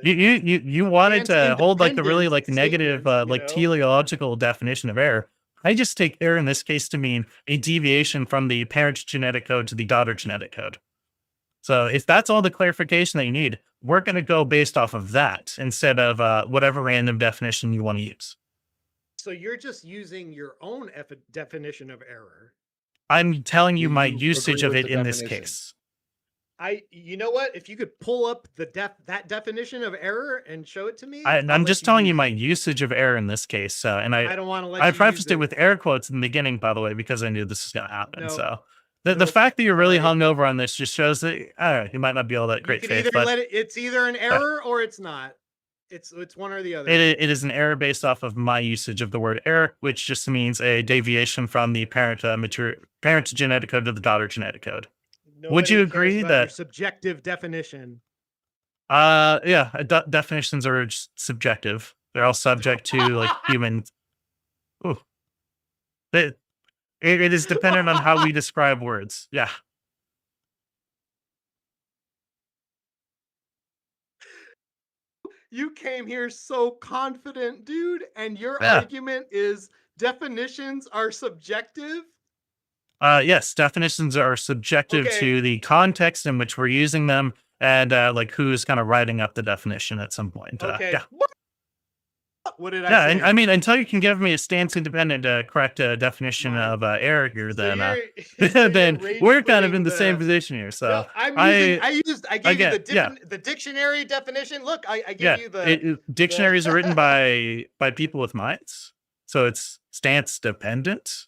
You wanted stance to hold like the really like independent negative statements, like you know? teleological definition of error. I just take error in this case to mean a deviation from the parent genetic code to the daughter genetic code. So if that's all the clarification that you need, we're going to go based off of that instead of whatever random definition you want to use. So you're just using your own definition of error. I'm telling you Do my you usage agree of with it the in this definition? case. You know what? If you could pull up that definition of error and show it to me, I'm I'll just let telling you use my it. usage of error in this case. And I don't want to let I you prefaced use it with air quotes in the beginning, by the way, because I knew this was going to happen. No. So the Nope. fact that you're really Sorry. hung over on this just shows that you might not be all that great You can faith, either but let it. It's either an error or it's not. It's one or the other. it is an error based off of my usage of the word error, which just means a deviation from the parent genetic code to the daughter genetic code. Would you Nobody cares agree about your that- subjective definition? Yeah, definitions are just subjective. They're all subject to like human. Ooh. It is dependent on how we describe words. Yeah. You came here so confident, dude, and your Yeah. argument is definitions are subjective. Yes, definitions are subjective Okay. to the context in which we're using them and like who's kind of writing up the definition at some point. Okay. Yeah. What did I Yeah, say? and I mean, until you can give me a stance-independent, correct definition Right. of error here, So then you're then rage we're kind of quitting in the same position here. So No, I gave you get yeah, the dictionary definition. Look, I yeah. gave you the Dictionaries are written by people with minds, so it's stance-dependent.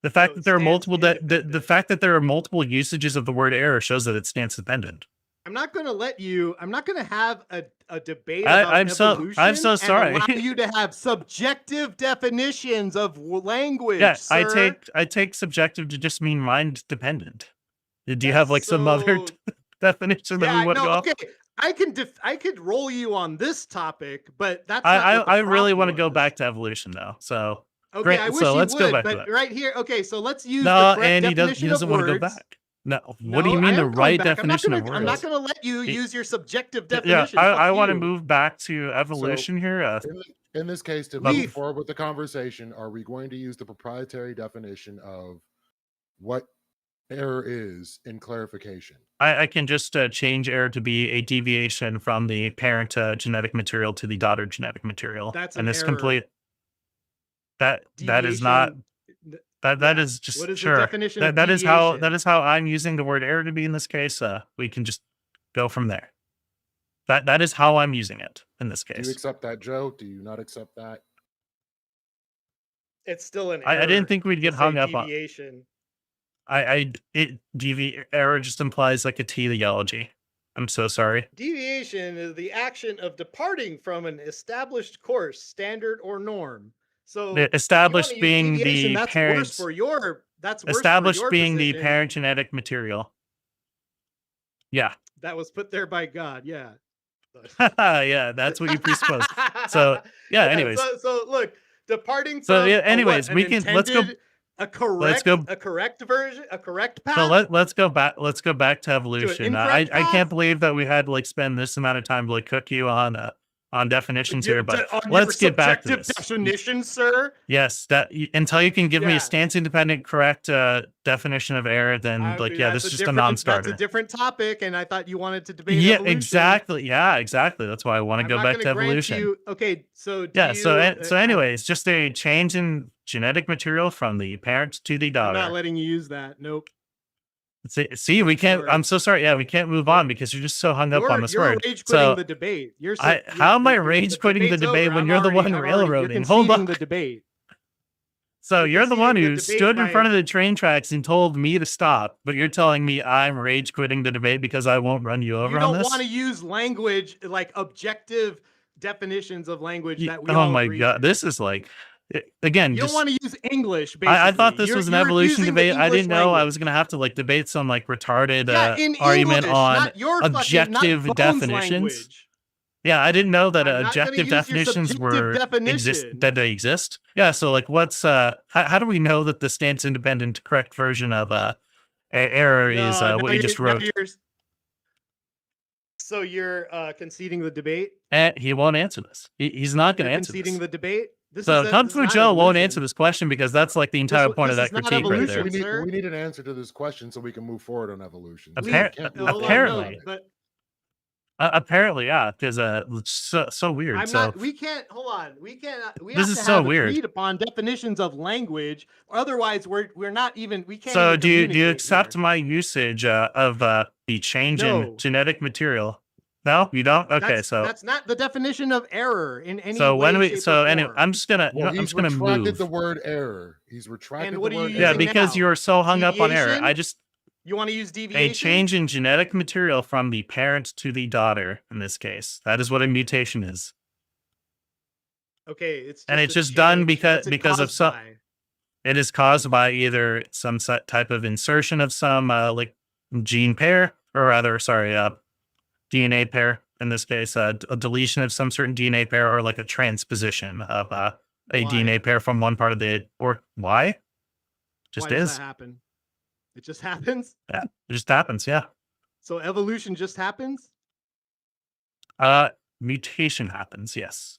The fact No, that there are multiple the stance-independent. fact that there are multiple usages of the word error shows that it's stance-dependent. I'm not going to have a debate about I'm so evolution sorry. and allow you to have subjective definitions of language, Yeah, sir. I take subjective to just mean mind dependent. Do you That's have like some other so definition that we yeah, want to no, go off? okay. I could roll you on this topic, but that's I not what the I really prompt want to go was. back to evolution though. So Okay, great. I wish So you let's would, go back to but that. right here, okay, so let's use No, the correct and he definition doesn't of want to go words. back. No, what do you No, mean I the am going right back. definition of I'm not words? gonna let you He- use your subjective Yeah, definition. I Fuck want to you. move back to evolution here. In this case, to Leaf. move forward with the conversation, are we going to use the proprietary definition of what error is in clarification? I can just change error to be a deviation from the parent genetic material to the daughter genetic material. That's and an this error. complete that is not Deviation- that yeah. is just What is the sure. definition of That is how deviation? I'm using the word error to be in this case. We can just go from there. That is how I'm using it in this Do you case. accept that, Joe? Do you not accept that? It's still an error. I didn't think we'd to get say hung up on. deviation. Error just implies like a teleology. I'm so sorry. Deviation is the action of departing from an established course, standard, or norm. So The established if you wanna use being deviation, the that's parents. worse for your Established being the position. parent genetic material. Yeah. That was put there by God. Yeah. Yeah, that's what you presupposed. So, yeah, anyways. So look, departing from So, yeah, anyways, an we can- let's go- intended- a correct go- a correct version, a correct path. So let's go back to evolution. incorrect I path? can't believe that we had to like spend this amount of time to like cook you on definitions here, but On your let's get back to subjective this. definition, sir. Yes, until you can give me Yeah. a stance independent correct definition of error, then I like mean, yeah, that's this is a just a different- non-starter. That's a different topic, and I thought you wanted to debate. Yeah, evolution. exactly. Yeah, exactly. That's why I want to I'm go not back to gonna grant evolution. you- okay, so Yeah. do So you, anyways, just a change in genetic material from the parent to the I'm daughter. not letting you use that. Nope. See, we can't. Sorry. I'm so sorry. Yeah, we can't move on because you're just so hung up on this you're word. rage quitting So the debate. how am I rage quitting the debate when you're the one railroading? Hold on. the debate. So You're you're the one conceding who the debate stood in by- front of the train tracks and told me to stop, but you're telling me I'm rage quitting the debate because I won't run you over You on don't this. want to use language like objective definitions of language that we Oh all my agree god, to. this is like again. You Just, don't want to use English. Basically, I thought this was an evolution abusing the debate. I English didn't know I language. was gonna have to like debate some like retarded Yeah, in argument English, on not your fucking- objective not Bones definitions. language. Yeah, I didn't know that I'm not gonna objective use your definitions subjective were definition. that they exist. Yeah, so like what's how do we know that the stance independent correct version of error is No, what now you just you're- now wrote? So you're conceding the debate. And he won't answer this. He's not going to You're answer conceding this. the debate. So Kung Fu Joe won't answer this question because that's like the entire point of this that is not critique right evolution. there. Sir? We need an answer to this question so we can move forward on evolution. Appar- We can't do Hold on, that. apparently. but Apparently, yeah, because it's so weird. I'm so not. We can't. Hold on. We can't. We This have is to so have weird. agreed upon definitions of language. Otherwise, we're not even. We can't. so even do you communicate accept here. my usage of the change No. in genetic material? No, you don't. Okay, That's not the definition of error in any. so way, when we shape, so or anyway, form. I'm just gonna Well, I'm he's just gonna retracted move. the word error. He's retracted what the are you word Yeah, using error. because now? you're so hung up on error. Deviation? I just You want to use deviation? a change in genetic material from the parent to the daughter in this case. That is what a mutation is. Okay, it's And a it's just done change. because- What's it because of caused some- by? It is caused by either some type of insertion of some like gene pair, or rather, sorry, DNA pair. In this case, a deletion of some certain DNA pair, or like a transposition of a Why? DNA pair from one part of the or why? Just Why does is. that happen? It just happens. It just happens. Yeah. So evolution just happens. Mutation happens. Yes.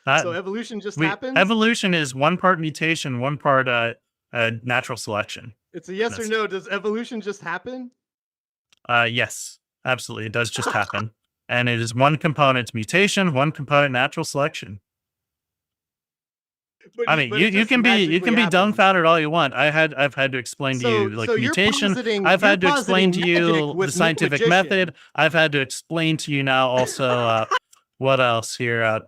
So evolution just happens. Evolution is one part mutation, one part natural selection. It's a yes or That's- no. Does evolution just happen? Yes, absolutely. It does just happen. And it is one component mutation, one component natural selection. I mean, But you, it you just can be magically happens. dumbfounded all you want. I've had to explain to you like So you're mutation. positing- I've you're had to explain to positing magic you with the no scientific magician. method. I've had to explain to you now also what else here?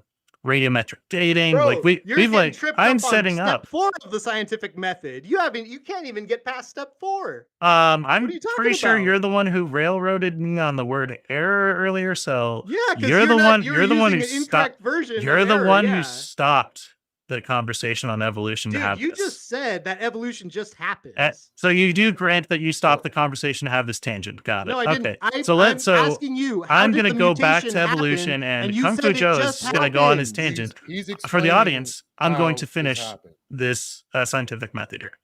Radiometric dating. Bro, like you're we've getting like tripped I'm up on setting step up. 4 of the scientific method. You can't even get past step 4. I'm are you talking pretty sure about? you're the one who railroaded me on the word error earlier. So Yeah, because you're the one. You're You're the one who using an stopped. incorrect version. You're of the error, one yeah. who stopped the conversation on evolution to Dude, have you this. just said that evolution just happens. So you do grant that you stopped the conversation to have this tangent. Got it. No, I okay. didn't. So I'm asking you. How I'm did gonna the go back mutation to evolution, happen? and you Kung Fu said it Joe is just just gonna go on his happened. tangent. He's For the explaining audience, I'm going how to this finish happened. this scientific method here.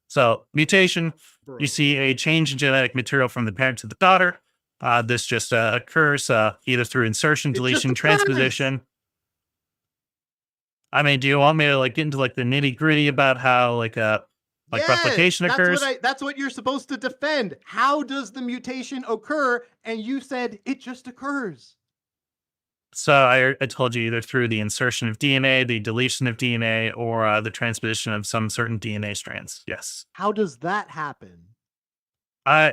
So mutation, Bro. you see a change in genetic material from the parent to the daughter. This just occurs either through insertion, It just deletion, occurs. transposition. I mean, do you want me to like get into like the nitty gritty about how like replication occurs? That's what you're supposed to defend. How does the mutation occur? And you said it just occurs. So I told you either through the insertion of DNA, the deletion of DNA, or the transposition of some certain DNA strands. Yes. How does that happen?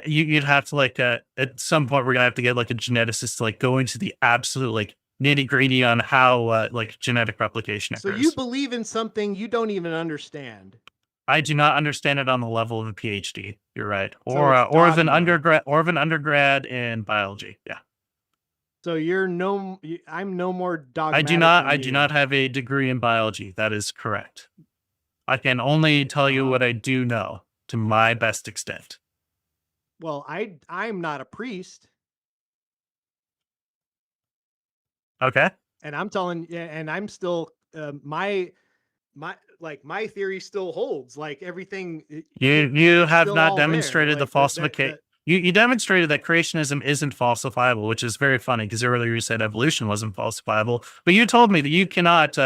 You'd have to like at some point we're gonna have to get like a geneticist to like go into the absolute like nitty gritty on how like genetic replication So occurs. you believe in something you don't even understand. I do not understand it on the level of a PhD. You're right, So or it's or of an dogma. undergrad in biology. Yeah. So I'm no more dogmatic. I than do you. not have a degree in biology. That is correct. I can only tell you what I do know to my best extent. Well, I'm not a priest, Okay. and I'm telling and I'm still my theory still holds. Like everything. You have still not all there. demonstrated the Like, falsification. You demonstrated that creationism isn't falsifiable, which is very funny because earlier you said evolution wasn't falsifiable, but you told me that you cannot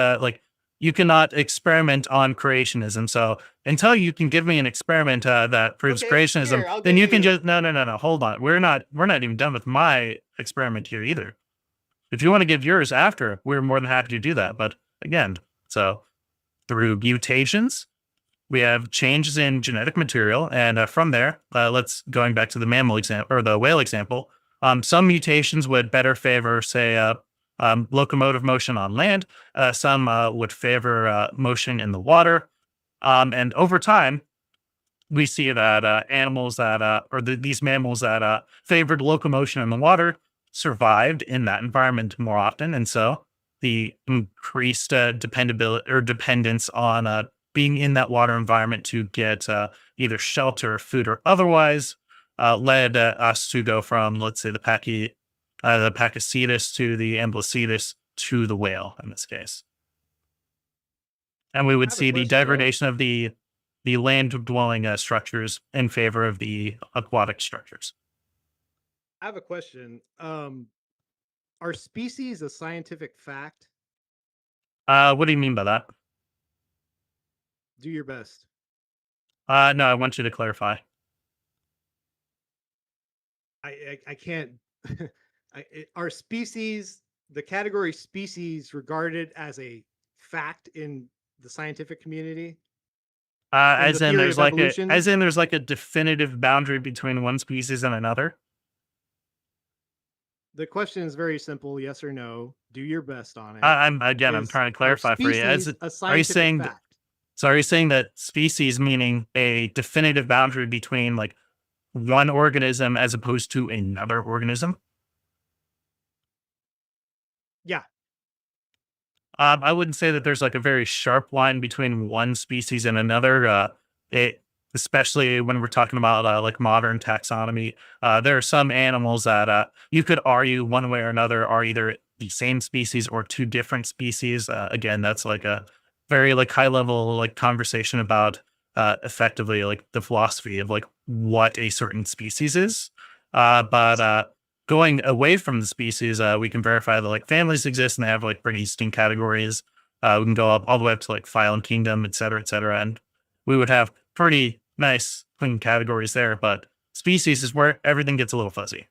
you cannot experiment on creationism. So until you can give me an experiment that proves Okay, creationism, here, I'll then give you can you- just no. Hold on, we're not even done with my experiment here either. If you want to give yours after, we're more than happy to do that. But again, so through mutations, we have changes in genetic material, and from there, let's going back to the mammal example or the whale example. Some mutations would better favor, say, locomotive motion on land. Some would favor motion in the water, and over time, we see that animals that these mammals that favored locomotion in the water survived in that environment more often, and so the increased dependability or dependence on being in that water environment to get either shelter, food, or otherwise led us to go from, let's say, the Pakicetus to the Amblycetus to the whale in this case. And we would have a see the question, Joe. degradation of the land-dwelling structures in favor of the aquatic structures. I have a question. Are species a scientific fact? What do you mean by that? Do your best. No, I want you to clarify. I can't. Are species, the category species, regarded as a fact in the scientific community? And As the in theory there's of like evolution? there's like a definitive boundary between one species and another. The question is very simple: yes or no. Do your best on it. I'm Is trying to are clarify for you. species a scientific saying fact? So are you saying that species meaning a definitive boundary between like one organism as opposed to another organism? Yeah. I wouldn't say that there's like a very sharp line between one species and another. Especially when we're talking about like modern taxonomy, there are some animals that you could argue one way or another are either the same species or two different species. Again, that's like a very like high level like conversation about effectively like the philosophy of like what a certain species is. But going away from the species, we can verify that like families exist and they have like pretty distinct categories. We can go up all the way up to like phylum, kingdom, et cetera, and we would have pretty nice clean categories there. But species is where everything gets a little fuzzy.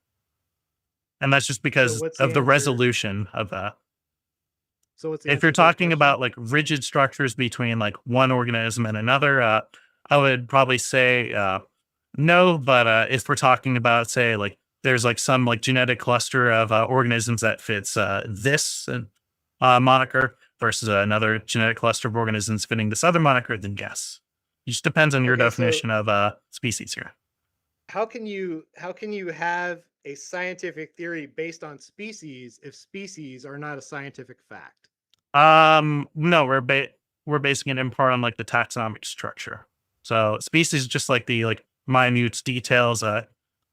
And that's just because what's the of the answer? resolution of that. So what's the If answer you're to that talking question? about like rigid structures between like one organism and another, I would probably say no. But if we're talking about, say, like there's like some like genetic cluster of organisms that fits this moniker versus another genetic cluster of organisms fitting this other moniker, then yes. It just depends on your Okay, so definition of species here. how can you have a scientific theory based on species if species are not a scientific fact? No, we're basing it in part on like the taxonomic structure. So species is just like the like minute details.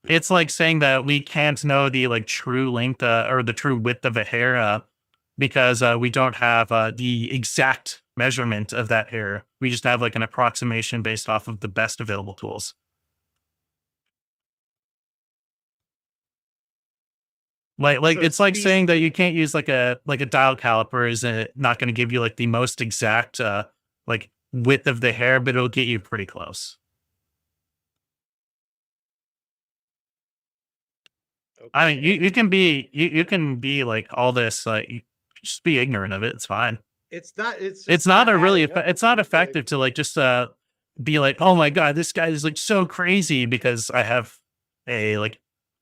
It's like saying that we can't know the like true length or the true width of a hair because we don't have the exact measurement of that hair. We just have like an approximation based off of the best available tools. Like So it's like spec- saying that you can't use like a dial caliper is not going to give you like the most exact like width of the hair, but it'll get you pretty close. I mean, you can be you can be like all this just be ignorant of it. It's fine. It's not. It's not a really adding up. it's not Like, effective to like just be like, oh my god, this guy is like so crazy because I have a like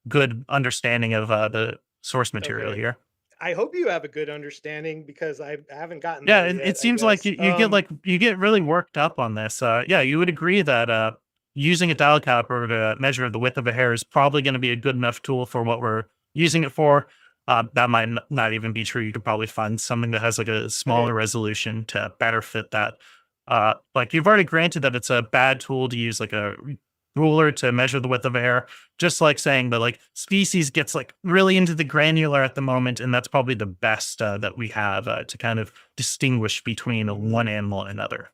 good understanding of the source material Okay. here. I hope you have a good understanding because I haven't gotten. Yeah, there it, yet, it I seems like guess. you get really worked up on this. Yeah, you would agree that using a dial caliper to measure the width of a hair is probably going to be a good enough tool for what we're using it for. That might not even be true. You could probably find something that has like a smaller resolution to better fit that. Like you've already granted that it's a bad tool to use like a ruler to measure the width of a hair, just like saying that like species gets like really into the granular at the moment, and that's probably the best that we have to kind of distinguish between one animal and another,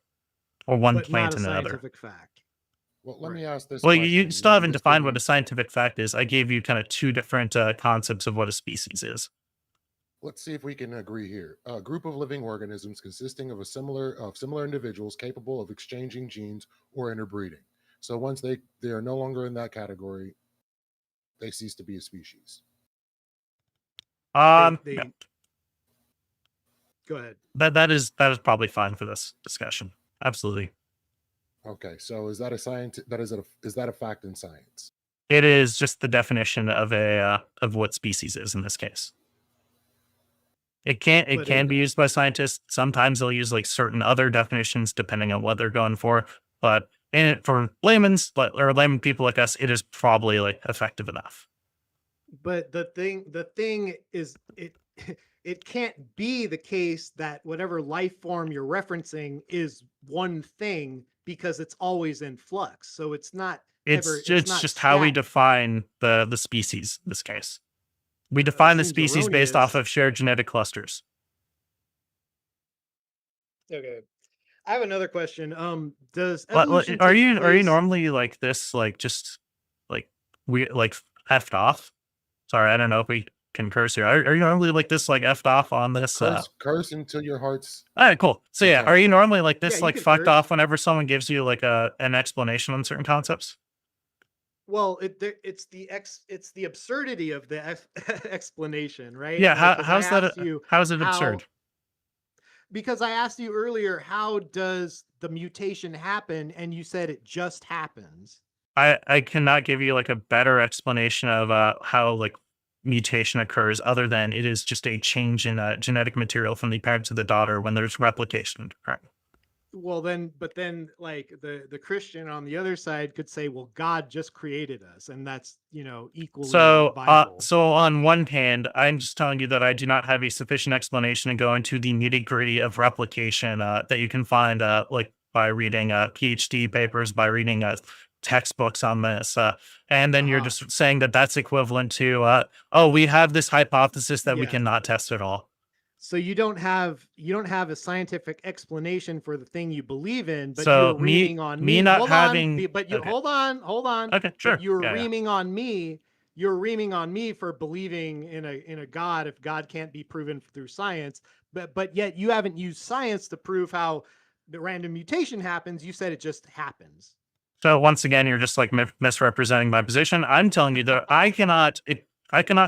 or one But plant not a and another. scientific fact. Well, let Right. me ask this Well, question. you still haven't just defined given- what a scientific fact is. I gave you kind of two different concepts of what a species is. Let's see if we can agree here. A group of living organisms consisting of similar individuals capable of exchanging genes or interbreeding. So once they are no longer in that category, they cease to be a species. They- Yeah, Go ahead. that is probably fine for this discussion. Absolutely. Okay, so is that a fact in science? It is just the definition of of what species is in this case. It But can be used by scientists. Sometimes they'll use like certain other definitions depending on what they're going for. But for layman people like us, it is probably like effective enough. But the thing is, it can't be the case that whatever life form you're referencing is one thing because it's always in flux. So it's not. It's not just how we static. define the species in this case. We define the seems species based off erroneous. of shared genetic clusters. Okay. I have another question. Does But, evolution are take you place- normally like this, like just like we like effed off? Sorry, I don't know if we can curse here. Are you normally like this, like effed off on this? Curse until your heart's. All right, cool. So yeah, are you normally like this, Yeah, you like can fucked curse. off whenever someone gives you like an explanation on certain concepts? Well, it's the absurdity of the explanation, right? Yeah, Like, 'cause I how's that? asked you How's it how- absurd? Because I asked you earlier, how does the mutation happen? And you said it just happens. I cannot give you like a better explanation of how like mutation occurs other than it is just a change in genetic material from the parent to the daughter when there's replication occurring. Well, then like the Christian on the other side could say, well, God just created us, and that's equally So, viable. so on one hand, I'm just telling you that I do not have a sufficient explanation to go into the nitty gritty of replication that you can find like by reading PhD papers, by reading textbooks on this, and then you're just saying that that's equivalent to, oh, we have this hypothesis that we Yeah. cannot test at all. So you don't have a scientific explanation for the thing you believe in, but So you're reaming on me me. not Hold having- on, but you okay. hold on. Okay, sure. But you're Yeah, yeah. reaming on me. You're reaming on me for believing in a God if God can't be proven through science. But yet you haven't used science to prove how the random mutation happens. You said it just happens. So once again, you're just like misrepresenting my position. I'm telling you that I cannot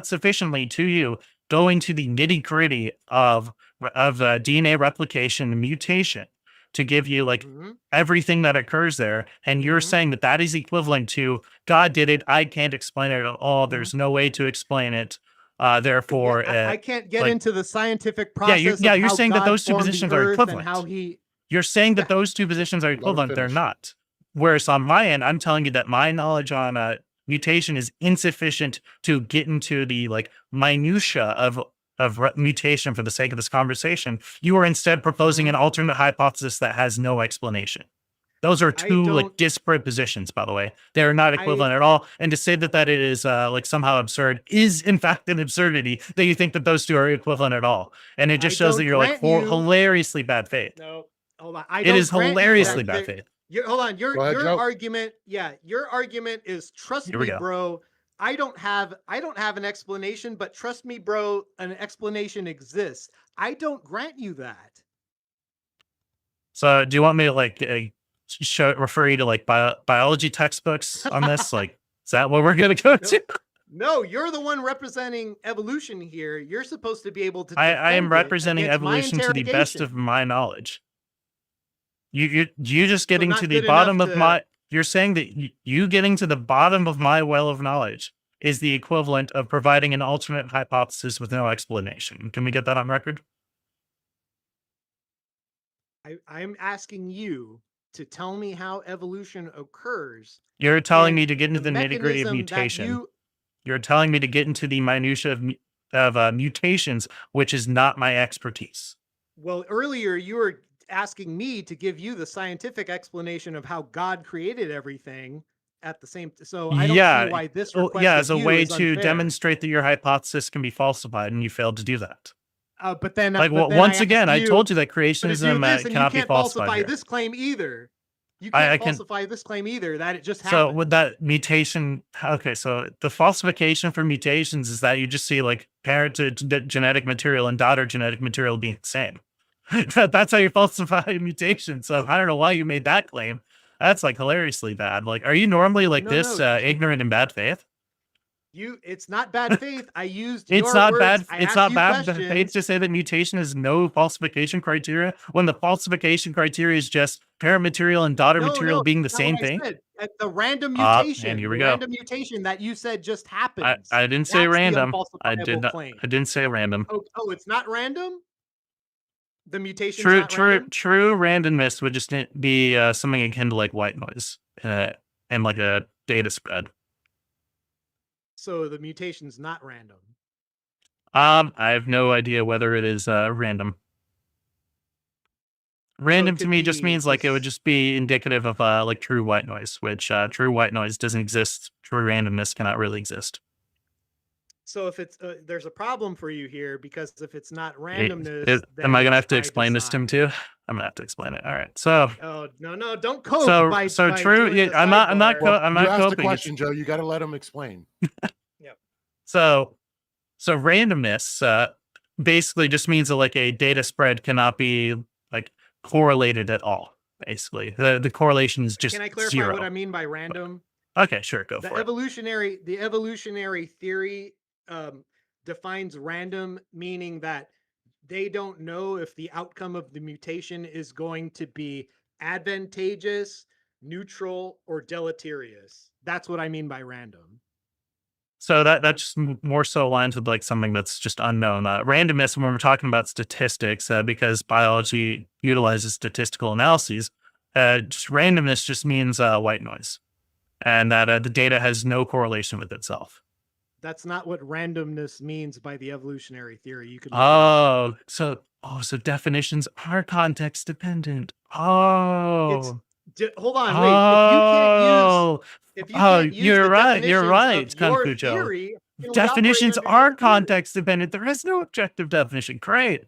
sufficiently to you go into the nitty gritty of DNA replication and mutation to give you like Mhm, everything that occurs there. And you're mhm, saying that that is equivalent to God did it. I can't explain it at all. mhm. There's no way to explain it. Yeah, Therefore, I can't get like, into the scientific yeah, you're, process yeah, of you're how saying that God those two formed the positions are earth and equivalent. how he. You're saying that Yeah. those two positions are Let him equivalent. They're finish. not. Whereas on my end, I'm telling you that my knowledge on mutation is insufficient to get into the like minutia of mutation for the sake of this conversation. You are instead proposing Mhm. an alternate hypothesis that has no explanation. Those are I two like don't. disparate positions, by the way. They are not I equivalent at all. And to say that that it is like somehow absurd is in fact an absurdity that you think that those two are equivalent at all. And it I just shows that don't you're like grant you. hilariously bad faith. No, hold on. I It don't is grant you hilariously that. bad faith. Hold on. Go ahead, Your Joe. argument. Yeah, your argument is trust Here we me, go. bro. I don't have an explanation, but trust me, bro. An explanation exists. I don't grant you that. So do you want me to like refer you to like biology textbooks on this? Like, is that what we're gonna go No, to? no, you're the one representing evolution here. You're supposed to be able to I am defend it representing against my evolution to the best interrogation. of my knowledge. You just So getting not to the good enough bottom of to. my. You're saying that you getting to the bottom of my well of knowledge is the equivalent of providing an alternate hypothesis with no explanation. Can we get that on record? I'm asking you to tell me how evolution occurs You're telling and me to get into the the nitty gritty of mechanism that mutation. you. You're telling me to get into the minutia of mutations, which is not my expertise. Well, earlier you were asking me to give you the scientific explanation of how God created everything at the same. So I don't see Yeah, why this oh, request yeah, of as a you way is to unfair. demonstrate that your hypothesis can be falsified, and you failed to do that. But then, Like, but then once I again, asked I you, told you that but to do creationism this, and you cannot be can't falsified falsify here. this claim either. You I can't can. falsify this claim either. That it just So happened. with that mutation, okay, so the falsification for mutations is that you just see like parent to genetic material and daughter genetic material being the same. That's how you falsify a mutation. So I don't know why you made that claim. That's like hilariously bad. Like, are you normally like No, this no, ignorant and bad faith? it's not bad faith. I used It's your not words. bad. I It's asked not you bad faith questions. to say that mutation is no falsification criteria when the falsification criteria is just parent material and daughter No, material no, being the that's not same what I thing. said. The random And mutation, here the we go. random mutation that you said just happens. I didn't say That's the random. I did unfalsifiable not. claim. I didn't say random. Oh, it's not random? The mutation's True, not true, random? true. Randomness would just be something akin to like white noise and like a data spread. So the mutation's not random. I have no idea whether it is random. Random to could me just be means like it would just- just be indicative of like true white noise, which true white noise doesn't exist. True randomness cannot really exist. So if it's there's a problem for you here because if it's not It- randomness, am then I gonna it's have to by explain this to him design. too? I'm gonna have to explain it. All right. So Oh no, don't cope so by so by true. doing Yeah, the I'm not. sidebar. Well, I'm you not asked the coping. It's- question, Joe. You got to let him explain. So randomness basically just means that like a data spread cannot be like correlated at all. Basically, the correlation is just Can I clarify zero. what I mean by random? Okay, sure, go The for it. evolutionary theory defines random, meaning that they don't know if the outcome of the mutation is going to be advantageous, neutral, or deleterious. That's what I mean by random. So that just more so aligns with like something that's just unknown. Randomness, when we're talking about statistics, because biology utilizes statistical analyses, just randomness just means white noise, and that the data has no correlation with itself. That's not what randomness means by the evolutionary theory. You could look it up. So definitions are context dependent. Oh, Hold on, wait. If you can't use oh, if you oh, can't use you're the right. You're definitions right, of your Kung Fu Joe. theory, then we operate Definitions under are your theory. context dependent. There is no objective definition. Great.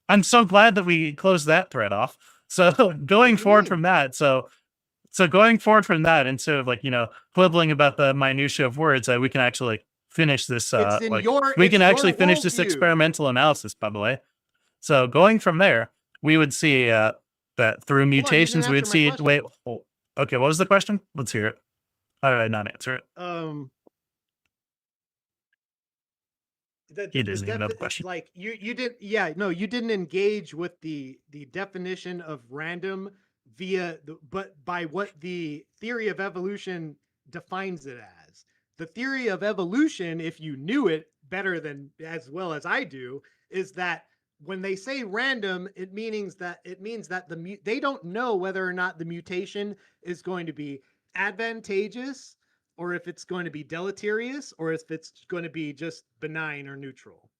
I'm so glad that we closed that thread off. So going What do you forward mean? from that, so going forward from that, instead of like quibbling about the minutia of words, we can actually finish this. It's in Like your we can it's actually your finish this worldview. experimental analysis. By the way, so going from there, we would see that through you didn't mutations, we would answer my see. question. Wait, okay. What was the question? Let's hear it. How did I not answer it? He doesn't even know the question. Like you did, yeah, no, you didn't engage with the definition of random but by what the theory of evolution defines it as. The theory of evolution, if you knew it better than as well as I do, is that when they say random, it means that they don't know whether or not the mutation is going to be advantageous, or if it's going to be deleterious, or if it's going to be just benign or neutral.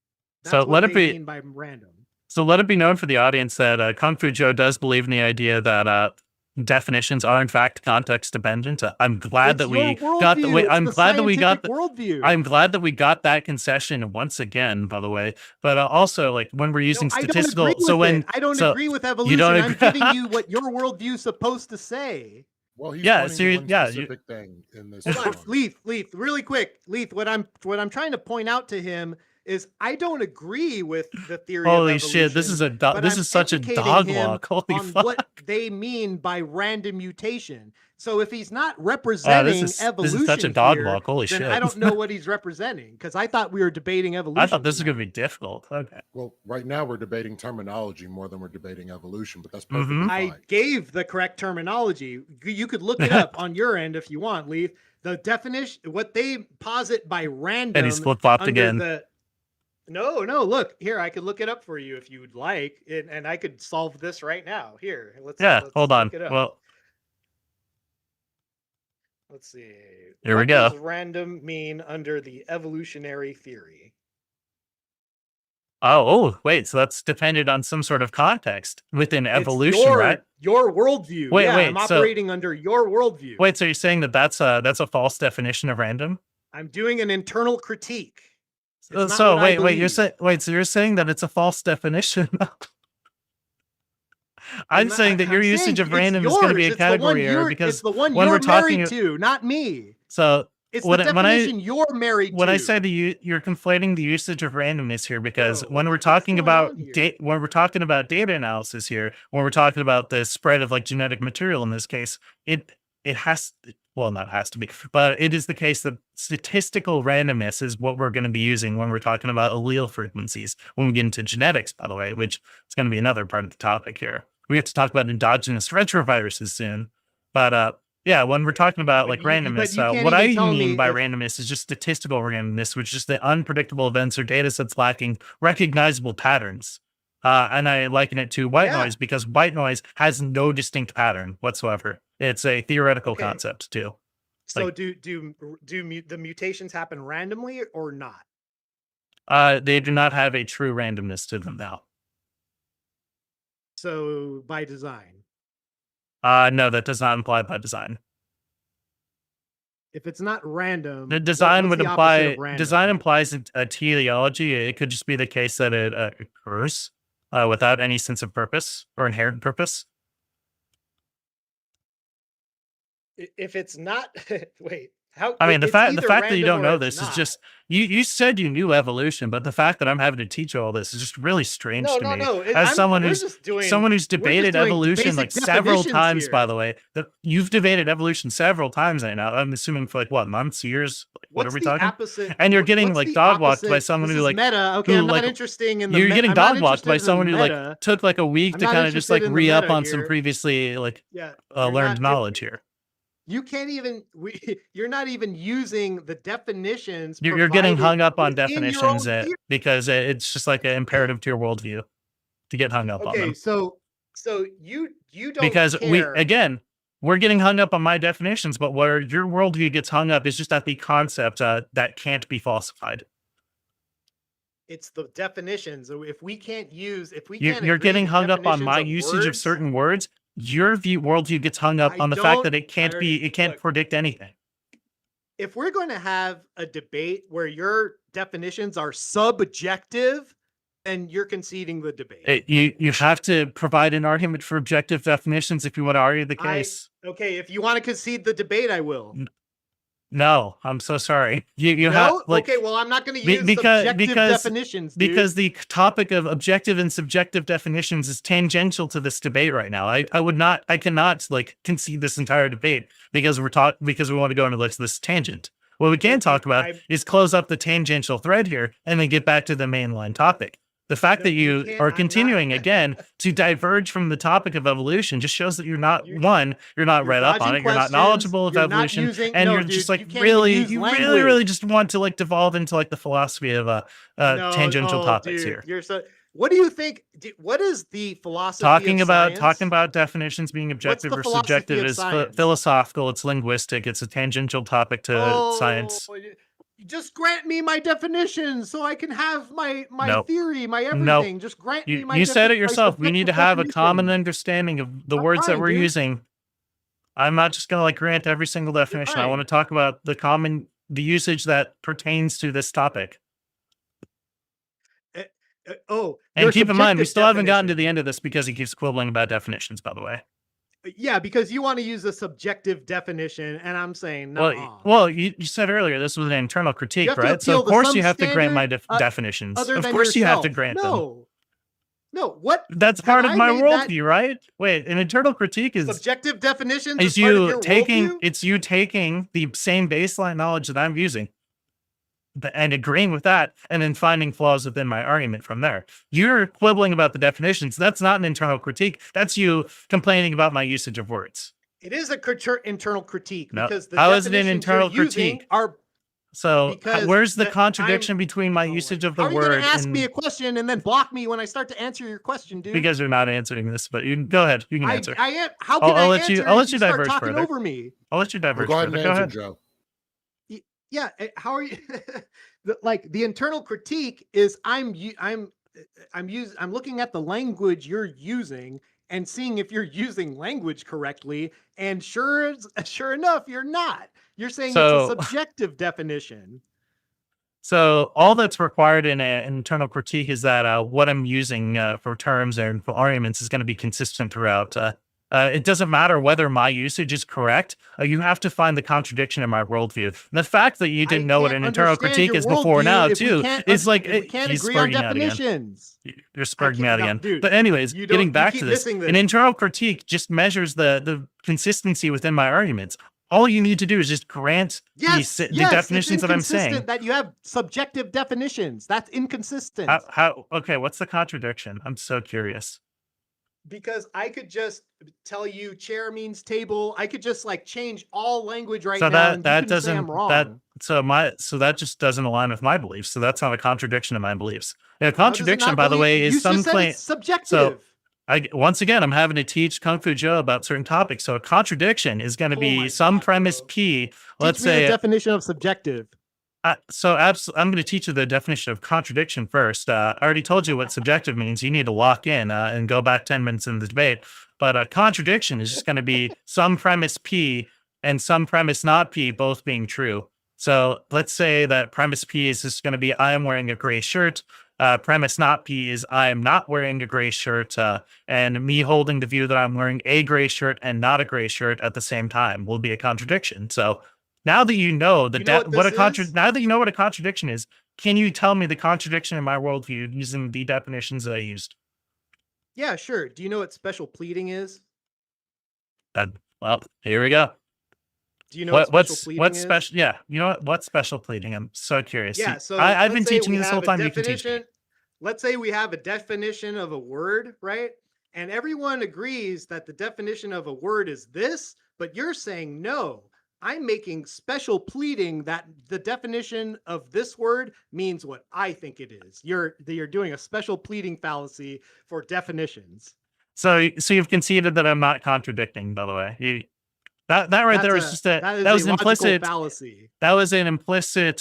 That's So what let it they be. mean by random. So let it be known for the audience that Kung Fu Joe does believe in the idea that definitions are in fact context dependent. I'm glad that we got the. Wait, I'm glad that we got the worldview. I'm glad that we got that concession once again, by the way. But also, like when we're using statistical, I don't agree with evolution. I'm giving you what your worldview is supposed to say. Well, he's Yeah, pointing so to you- one yeah, you- specific thing in this. Hold on, song. Leith, really quick, Leith. What I'm trying to point out to him is I don't agree with the theory. Holy of shit! This is evolution, a but this I'm is such a educating dog him walk. Holy on fuck! what they mean by random mutation. So if he's not representing evolution, this is such a dog here, walk. Holy then shit! I don't know what he's representing, because I thought we were debating evolution. I thought this was tonight. gonna be difficult. Okay. Well, right now we're debating terminology more than we're debating evolution, but that's Mhm. perfectly I fine. gave the correct terminology. You could look it up on your end if you want, Leith. The definition, what they posit by random, And he's flip flopped under again. No, look here. I could look it up for you if you would like, and I could solve this right now. Here, let's Hold on. look it up. Well, let's see. Here we What go. does random mean under the evolutionary theory? wait. So that's dependent on some sort of context within It's evolution, right? Your worldview. Wait, yeah, wait, I'm so- operating under your worldview. Wait. So you're saying that that's a false definition of random? I'm doing an internal critique. It's not So what I wait. You're believe. saying So you're saying that it's a false definition? I'm not- saying that your I'm usage saying of it's random is going to be yours. a It's the one category error you're- because it's the one when you're we're talking- married to, not me. so It's when- the when I- definition you're married when to. I say you're conflating the usage of randomness here because Whoa, when we're what's talking going about on here? when we're talking about data analysis here, when we're talking about the spread of like genetic material in this case, it has not has to be, but it is the case that statistical randomness is what we're going to be using when we're talking about allele frequencies when we get into genetics, by the way, which is going to be another part of the topic here. We have to talk about endogenous retroviruses soon, but yeah, when we're talking about like But you randomness, can't what I even tell mean me by if- randomness is just statistical randomness, which is the unpredictable events or data sets lacking recognizable patterns. And I liken it to white Yeah. noise because white noise has no distinct pattern whatsoever. It's a theoretical Okay. concept too. So like- the mutations happen randomly or not? They do not have a true randomness to them now. So by design. No, that does not imply by design. If it's not random, The design what's would the opposite of imply random? design implies a teleology. It could just be the case that it occurs without any sense of purpose or inherent purpose. If it's not, wait. How? I mean, the it's fact either that you random don't or know it's this is not. just you said you knew evolution, but the fact that I'm having to teach you all this is just really strange to me. As someone who's debated doing evolution like basic several definitions times, here. by the way, that you've debated evolution several times right now. I'm assuming for like what months, years, like, what are we talking? Opposite, And you're getting, what's like, the dog walked by opposite- someone this who, is like- meta. Okay, who, I'm not like, interested in the. You're getting I'm not dog walked by interested in someone the who like meta. took like a week I'm to not kind of just interested like in the re-up meta on some here. previously like Yeah, you're learned not- knowledge here. You can't even. You're not even using the definitions. You're getting hung provided up on within your own definitions theory. because it's just like an imperative to your worldview to get hung up on Okay, them. so you don't Because care. we're getting hung up on my definitions, but where your worldview gets hung up is just at the concept that can't be falsified. It's the definitions. So if we can't use, if we You're, can't, you're agree getting the hung up on definitions my of usage of words, certain words. Your worldview gets hung up I on the fact don't- that it can't I be, already- it can't look. predict anything. If we're going to have a debate where your definitions are subjective, then you're conceding the debate. You have to provide an argument for objective definitions if you want to argue the case. Okay, if you want to concede the debate, I will. No, I'm so sorry. You No? have like Okay, well, I'm not going to Be- use because- subjective because- definitions, dude. because the topic of objective and subjective definitions is tangential to this debate right now. I cannot like concede this entire debate because we want to go into this tangent. What we can It- talk about I- is close up the tangential thread here and then get back to the mainline topic. The fact No, that you you can't- are I'm not- continuing again to diverge from the topic of evolution just shows that you're not You're- you're not you're read up on dodging it, you're not questions, knowledgeable of you're not evolution, using- and no, you're dude, just like you can't even really, use you really, language. really just want to like devolve into like the philosophy of No, tangential oh, topics dude, here. You're so. What do you think? What is the philosophy? Talking of about science? talking about definitions being objective the or philosophy subjective of is science? philosophical, it's linguistic, it's a tangential topic to science. Just grant me my definition so I can have my Nope. theory, my Nope. everything. Just grant me You, my. you said it my yourself. We need to subjective have a definition. common understanding of the I'm words that fine, we're dude. using. I'm not just gonna like grant every single definition. I fine. want to talk about the usage that pertains to this topic. Oh, And your keep in mind, we subjective still haven't gotten to definition. the end of this because he keeps quibbling about definitions, by the way. Yeah, because you want to use a subjective definition, and I'm saying no. Well, you said earlier this was an internal critique, have to right? So appeal of to course some you have to grant my standard, definitions. other Of than course you have to yourself. grant them. No, what That's part of I my made that- worldview, right? Wait, an internal critique is subjective definitions is is part of you your taking worldview? it's you taking the same baseline knowledge that I'm using and agreeing with that and then finding flaws within my argument from there. You're quibbling about the definitions. That's not an internal critique. That's you complaining about my usage of words. It is a internal critique No, because the how is it an definitions you're internal using critique? are. So Because where's the the- contradiction between my Oh my- usage of How the are you word gonna ask and me a question and then block me when I start to answer your question, dude? because you're not answering this, but you go ahead. You can answer. I am. How can I'll I let you- answer I'll if let you start diverge talking further. over me? I'll let you Well, diverge go ahead and further. Go answer, ahead. Joe. Yeah. How are you? Like the internal critique is I'm looking at the language you're using and seeing if you're using language correctly. And sure enough, you're not. You're saying So- it's a subjective definition. So all that's required in an internal critique is that what I'm using for terms and for arguments is going to be consistent throughout. It doesn't matter whether my usage is correct. You have to find the contradiction in my worldview. And the fact that you didn't know what an internal critique is before now, too, is like we can't he's agree on spurting me out again. definitions. You're spurting me out no, again. dude, But anyways, you getting don't- back you to keep this, missing an this. internal critique just measures the consistency within my arguments. All you need to do is just grant Yes, the yes, definitions it's that I'm saying. inconsistent that you have subjective definitions. That's inconsistent. Okay, what's the contradiction? I'm so curious. Because I could just tell you chair means table. I could just like change all language right So now. and you that couldn't say doesn't I'm wrong. that just doesn't align with my beliefs. So that's not a contradiction of my beliefs. A How does it contradiction, not by the believe- way, you is just some said claim. it's subjective. Once again, I'm having to teach Kung Fu Joe about certain topics. So a contradiction is going to Oh be my some God, premise bro. P. Teach Let's me the say definition of subjective. I'm going to teach you the definition of contradiction first. I already told you what subjective means. You need to lock in and go back 10 minutes in the debate. But a contradiction is just going to be some premise P and some premise not P, both being true. So let's say that premise P is just going to be I am wearing a gray shirt. Premise not P is I am not wearing a gray shirt. And me holding the view that I'm wearing a gray shirt and not a gray shirt at the same time will be a contradiction. So now that you know You know what this is? now that you know what a contradiction is, can you tell me the contradiction in my worldview using the definitions that I used? Yeah, sure. Do you know what special pleading is? Well, here we go. Do you know what special pleading what's is? special? Yeah, you know what's special pleading? I'm so curious. Yeah, See, so I've been let's say teaching we this have whole a time. You can teach me. definition- Let's say we have a definition of a word, right? And everyone agrees that the definition of a word is this, but you're saying no. I'm making special pleading that the definition of this word means what I think it is. You're doing a special pleading fallacy for definitions. So you've conceded that I'm not contradicting. By the way, that right there was just that is was a an logical implicit. fallacy. That was an implicit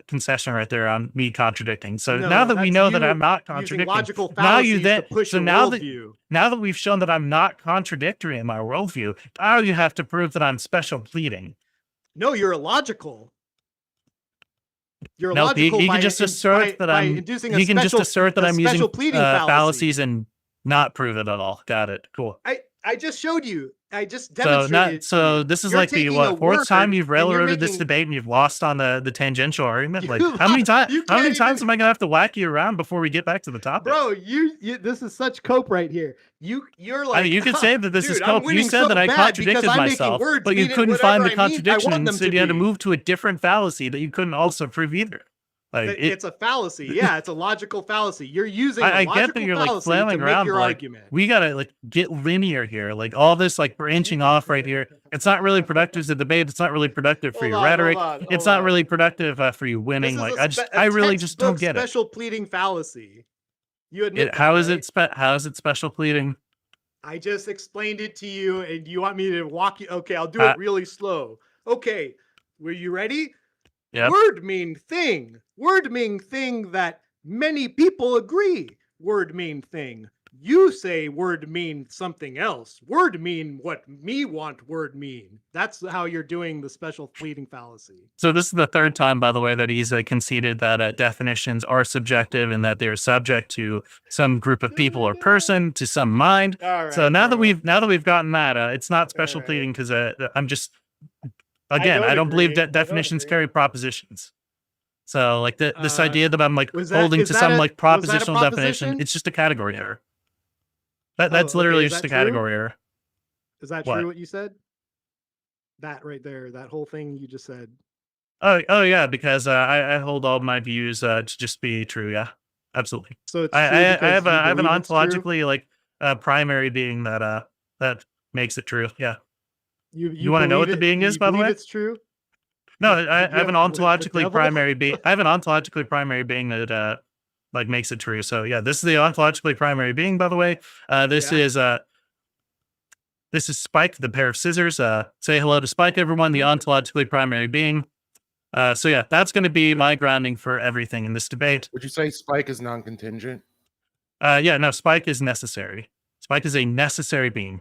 concession right there on me contradicting. So No, now that we that's know that you I'm not using contradicting, logical now you fallacies then to push so your now that worldview. now that we've shown that I'm not contradictory in my worldview, now you have to prove that I'm special pleading. No, you're illogical. You're No, illogical he by can just in- assert by- that by I'm. inducing a He can just special- assert that a I'm using special pleading fallacy. fallacies and not prove it at all. Got it. Cool. I just showed you. I just So demonstrated. not it to so you. this is You're like the taking what a fourth time word you've and you're railroaded this making- debate and you've lost on the tangential argument. Like You how many lost. You times how many can't times even- am I gonna have to whack you around before we get back to the topic? Bro, you this is such cope right here. You're like I mean, you could say that this is dude, I'm cope. You winning said so that I bad because contradicted I'm making myself, words but you mean couldn't whatever find the I mean, I contradiction, want them so to you had to be. move to a different fallacy that you couldn't also prove either. Like It's a fallacy. Yeah, it's a logical fallacy. You're using I a get that logical you're like fallacy flailing to around, make your but like argument. we gotta like get linear here. Like all this like branching off right here. It's not really productive to debate. It's not really productive for Hold your on, rhetoric. hold on, It's hold not on. really productive for you winning. This is Like a I really just don't textbook get it. special pleading fallacy. You admit How that, is right? how is it special pleading? I just explained it to you, and you want me to walk you. Okay, I'll do Uh, it really slow. Okay, were you ready? Yep. Word mean thing. Word mean thing that many people agree. Word mean thing. You say word mean something else. Word mean what me want word mean. That's how you're doing the special pleading fallacy. So this is the third time, by the way, that he's conceded that definitions are subjective and that they're subject to some group of people or person, to some mind. All right. So now that bro. we've gotten that, it's not special All right. pleading because I'm just again I don't believe agree. I that don't definitions agree. carry propositions. So like this Uh, idea that I'm like was that- holding is to that some a- like was that a propositional definition, proposition? it's just a category error. That's okay, literally is just that a true? category error. Is that What? true what you said? That right there, that whole thing you just said. Oh yeah, because I hold all my views to just be true. Yeah, absolutely. So it's I true I because have you I have an believe it's true? ontologically like primary being that makes it true. Yeah. You wanna know what the believe it- being is, you by the believe way? It's true. No, Did I you have an have- with the ontologically devil? primary being. I have an ontologically primary being that like makes it true. So yeah, this is the ontologically primary being. By the way, this Yeah. is Spike, the pair of scissors. Say hello to Spike, everyone. The ontologically primary being. So yeah, that's going to be my grounding for everything in this debate. Would you say Spike is non-contingent? Yeah, no, Spike is necessary. Spike is a necessary being.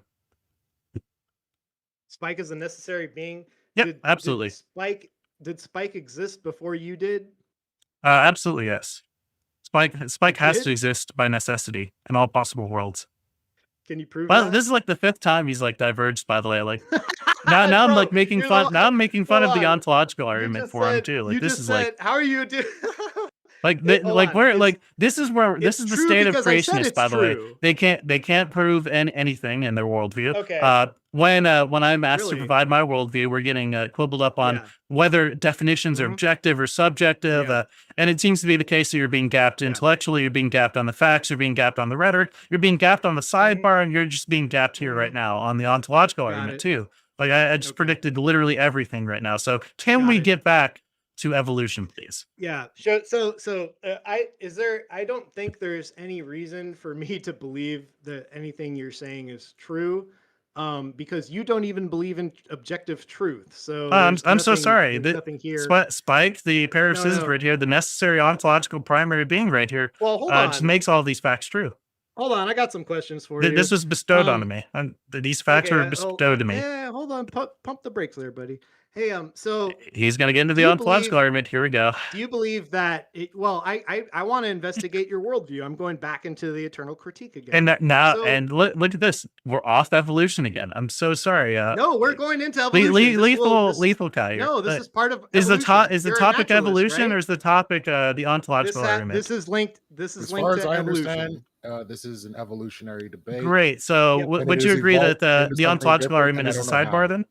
Spike is a necessary being. Yep, absolutely. Did Spike exist before you did? Absolutely, yes. Spike has did? to exist by necessity in all possible worlds. Can you prove Well, that? this is like the fifth time he's like diverged, by the way. Like now I'm Bro, like making you're fun. the- Now I'm making fun of hold the on. ontological You argument just for him said- too. Like you this just is said, how are you doing? like hold like on, we're it's- like this is where this it's is the true state of because I said creationists. it's By the way, true. they can't prove anything in their worldview. Okay. When I'm asked to Really? provide my worldview, we're getting quibbled up on Yeah. whether definitions are Mhm. objective or subjective. Yeah. And it seems to be the case that you're being gapped intellectually, you're being gapped on the facts, you're being gapped on the rhetoric, you're being gapped on the sidebar, and you're just being gapped here right now on the ontological Got argument it. too. Like I just Okay. predicted literally everything right now. So can Got we it. get back to evolution, please? Yeah. I don't think there's any reason for me to believe that anything you're saying is true. Because you don't even believe in objective truth. So I'm there's so nothing- sorry. there's The- nothing here. Spike, the pair of No, scissors no. right here, the necessary ontological primary being right here, Well, hold just on. makes all these facts true. Hold on. I got some questions for you. This was bestowed Um, onto me. These facts were bestowed to me. Yeah, hold on. Pump the brakes there, buddy. Hey, so He's going to get into the Do you ontological believe- argument. Here we go. do you believe that I want to investigate your worldview. I'm going back into the eternal critique again. And now, So- and look at this. We're off evolution again. I'm so sorry. no, we're going into evolution. Lethal Kai. here. No, this is part of Is the evolution. is the You're a topic naturalist, evolution right? or is the topic the ontological argument? This is linked. This is As linked far as to I evolution. understand, this is an evolutionary debate. Great. So Yep. And would it you is agree that evolved into the something ontological different, argument and is I a don't know sidebar how. then?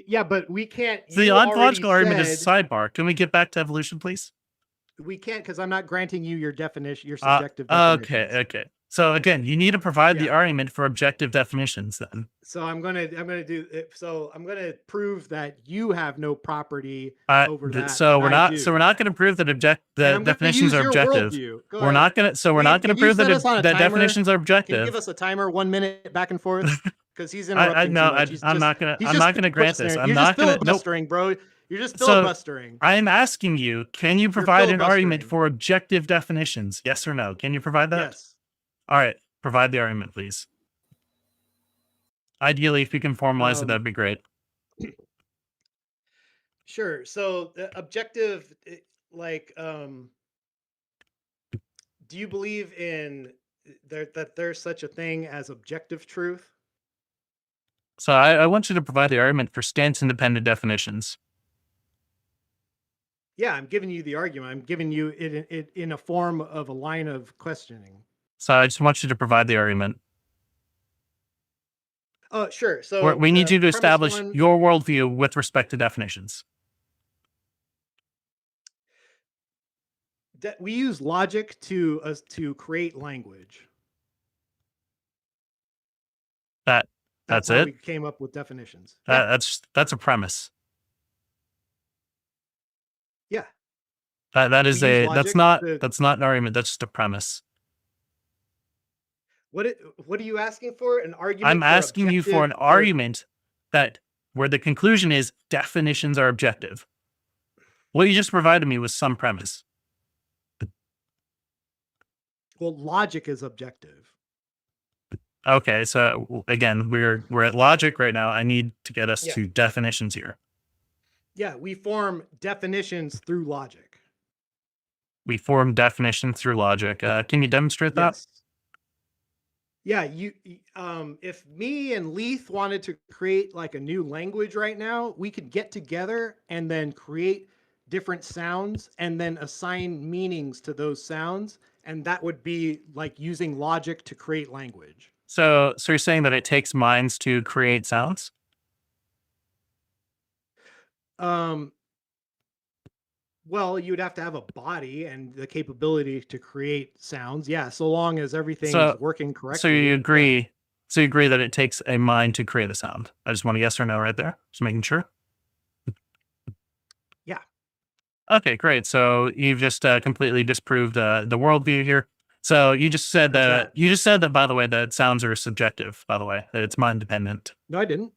Yeah, but we can't. So the you already ontological argument is a said- sidebar. Can we get back to evolution, please? We can't because I'm not granting you your definition, your Uh, subjective okay, definitions. okay. So again, you need to provide the Yeah. argument for objective definitions then. So I'm gonna do it. So I'm gonna prove that you have no property Uh, over th- that. so and we're I not do. so we're not going to prove that And the I'm gonna definitions use are your objective. worldview. Go We're ahead. not going to so we're Wait, not going can to you prove set that us on a that timer? definitions are Can you objective. give us a timer 1 minute back and forth? Because he's I interrupting. no, too much. He's I'm just- not gonna he's I'm just not gonna grant this. filibustering. I'm You're not just gonna nope. filibustering, bro. You're just So, filibustering. I'm asking you, can you provide an argument filibustering. for objective definitions? Yes or no? Can you provide that? Yes. All right, provide the argument, please. Ideally, if you can formalize it, that'd be great. Sure. So objective, do you believe in that there's such a thing as objective truth? So I want you to provide the argument for stance-independent definitions. Yeah, I'm giving you the argument. I'm giving you it in a form of a line of questioning. So I just want you to provide the argument. Oh, sure. So We need you to premise establish one- your worldview with respect to definitions. we use logic to create language. That's how it. we came up with definitions. That's a premise. Yeah. That is We use that's logic to- not an argument. That's just a premise. What are you asking for? An argument? I'm asking you for an objective argument that where the conclusion is definitions are objective. What you just provided me was some premise. Well, logic is objective. Okay, so again, we're at logic right now. I need to get us Yeah. to definitions here. Yeah, we form definitions through logic. We form definitions through logic. Can you demonstrate that? Yes. Yeah, if me and Leith wanted to create like a new language right now, we could get together and then create different sounds and then assign meanings to those sounds, and that would be like using logic to create language. So you're saying that it takes minds to create sounds? Well, you'd have to have a body and the capability to create sounds. Yeah, so long as everything's So- working correctly. So you yeah. agree? So you agree that it takes a mind to create a sound? I just want a yes or no right there. Just making sure. Yeah. Okay, great. So you've just completely disproved the worldview here. So you just said How's that by the way that sounds are subjective. By the way, that it's mind dependent. No, I didn't.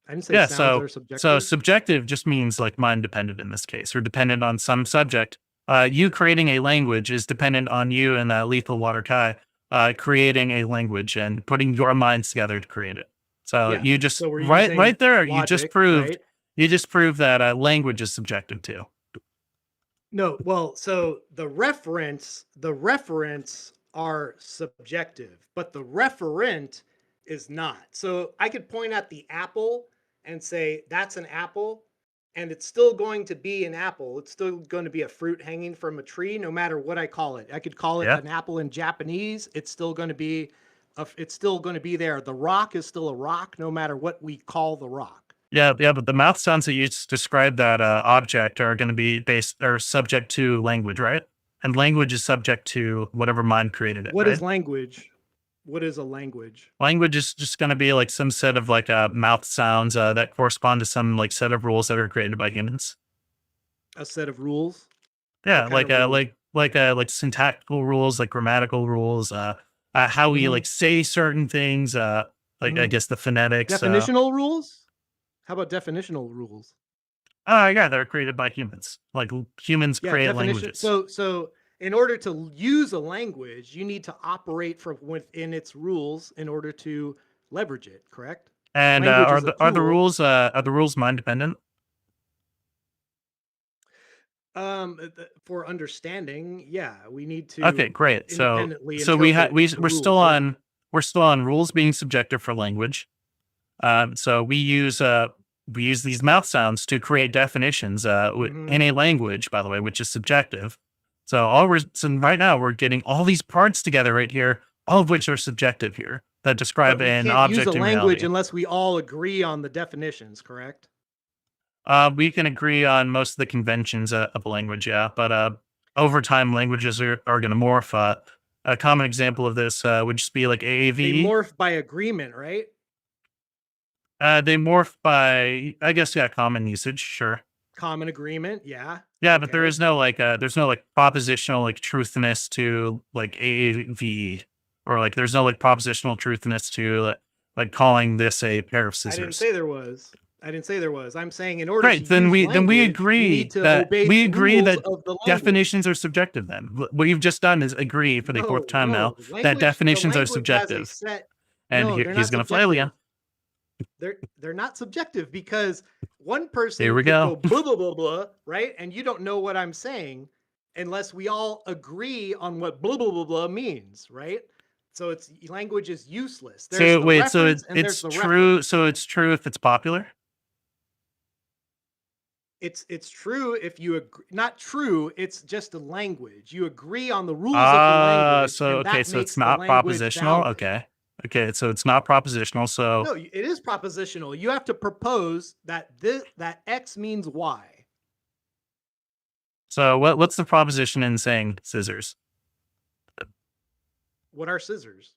I didn't say Yeah. sounds are subjective. So subjective just means like mind dependent in this case, or dependent on some subject. You creating a language is dependent on you and Lethal Water Kai creating a language and putting your minds together to create it. So Yeah, you just so we're right using there. You just logic, proved right? you just proved that language is subjective too. No, well, so the reference are subjective, but the referent is not. So I could point at the apple and say that's an apple, and it's still going to be an apple. It's still going to be a fruit hanging from a tree, no matter what I call it. I could call it Yeah. an apple in Japanese. It's still going to be there. The rock is still a rock, no matter what we call the rock. Yeah, but the mouth sounds that you just described that object are going to be subject to language, right? And language is subject to whatever mind created it. What right? is language? What is a language? Language is just going to be like some set of like mouth sounds that correspond to some like set of rules that are created by humans. A set of rules? Yeah, What kind of rules? like syntactical rules, like grammatical rules, how we Mhm. like say certain things, I Mhm. guess the phonetics. Definitional rules? How about definitional rules? Yeah, they're created by humans. Like humans Yeah, create definition. languages. So in order to use a language, you need to operate from within its rules in order to leverage it, correct? and language are is a the rules mind dependent? For understanding, yeah, we need to Okay, great. So independently we interpret we're the still rules, yeah. on rules being subjective for language. So we use these mouth sounds to create definitions Mhm. in a language, by the way, which is subjective. So right now we're getting all these parts together right here, all of which are subjective here that describe But we an can't object use a in language reality. unless we all agree on the definitions, correct? We can agree on most of the conventions of a language, yeah, but over time languages are going to morph. A common example of this would just be like They AAV. morph by agreement, right? They morph by, I guess, yeah, common usage, sure. Common agreement, yeah. Yeah, but there Okay. is no there's no like propositional like truthiness to like AAV, or like there's no like propositional truthiness to like calling this a pair of I didn't scissors. say there was. I'm saying in order Great, to then use we language, you agree need to that obey we the agree rules that of the language. definitions are subjective. Then what you've just done is agree for the fourth time now Language- that the definitions are language has a subjective, set- and No, they're he's not going to flail you. They're not subjective because one person Here we could go. blah blah blah blah, right? And you don't know what I'm saying unless we all agree on what blah blah blah blah means, right? So it's language is useless. There's So the wait, so reference and it's there's the true. reference. So it's true if it's popular. It's true if you agree, not true. It's just a language. You agree on the rules of the language, So and okay, that so makes it's the not language propositional. valid. Okay, okay, so it's not propositional. So No, it is propositional. You have to propose that that X means Y. so what's the proposition in saying scissors? What are scissors?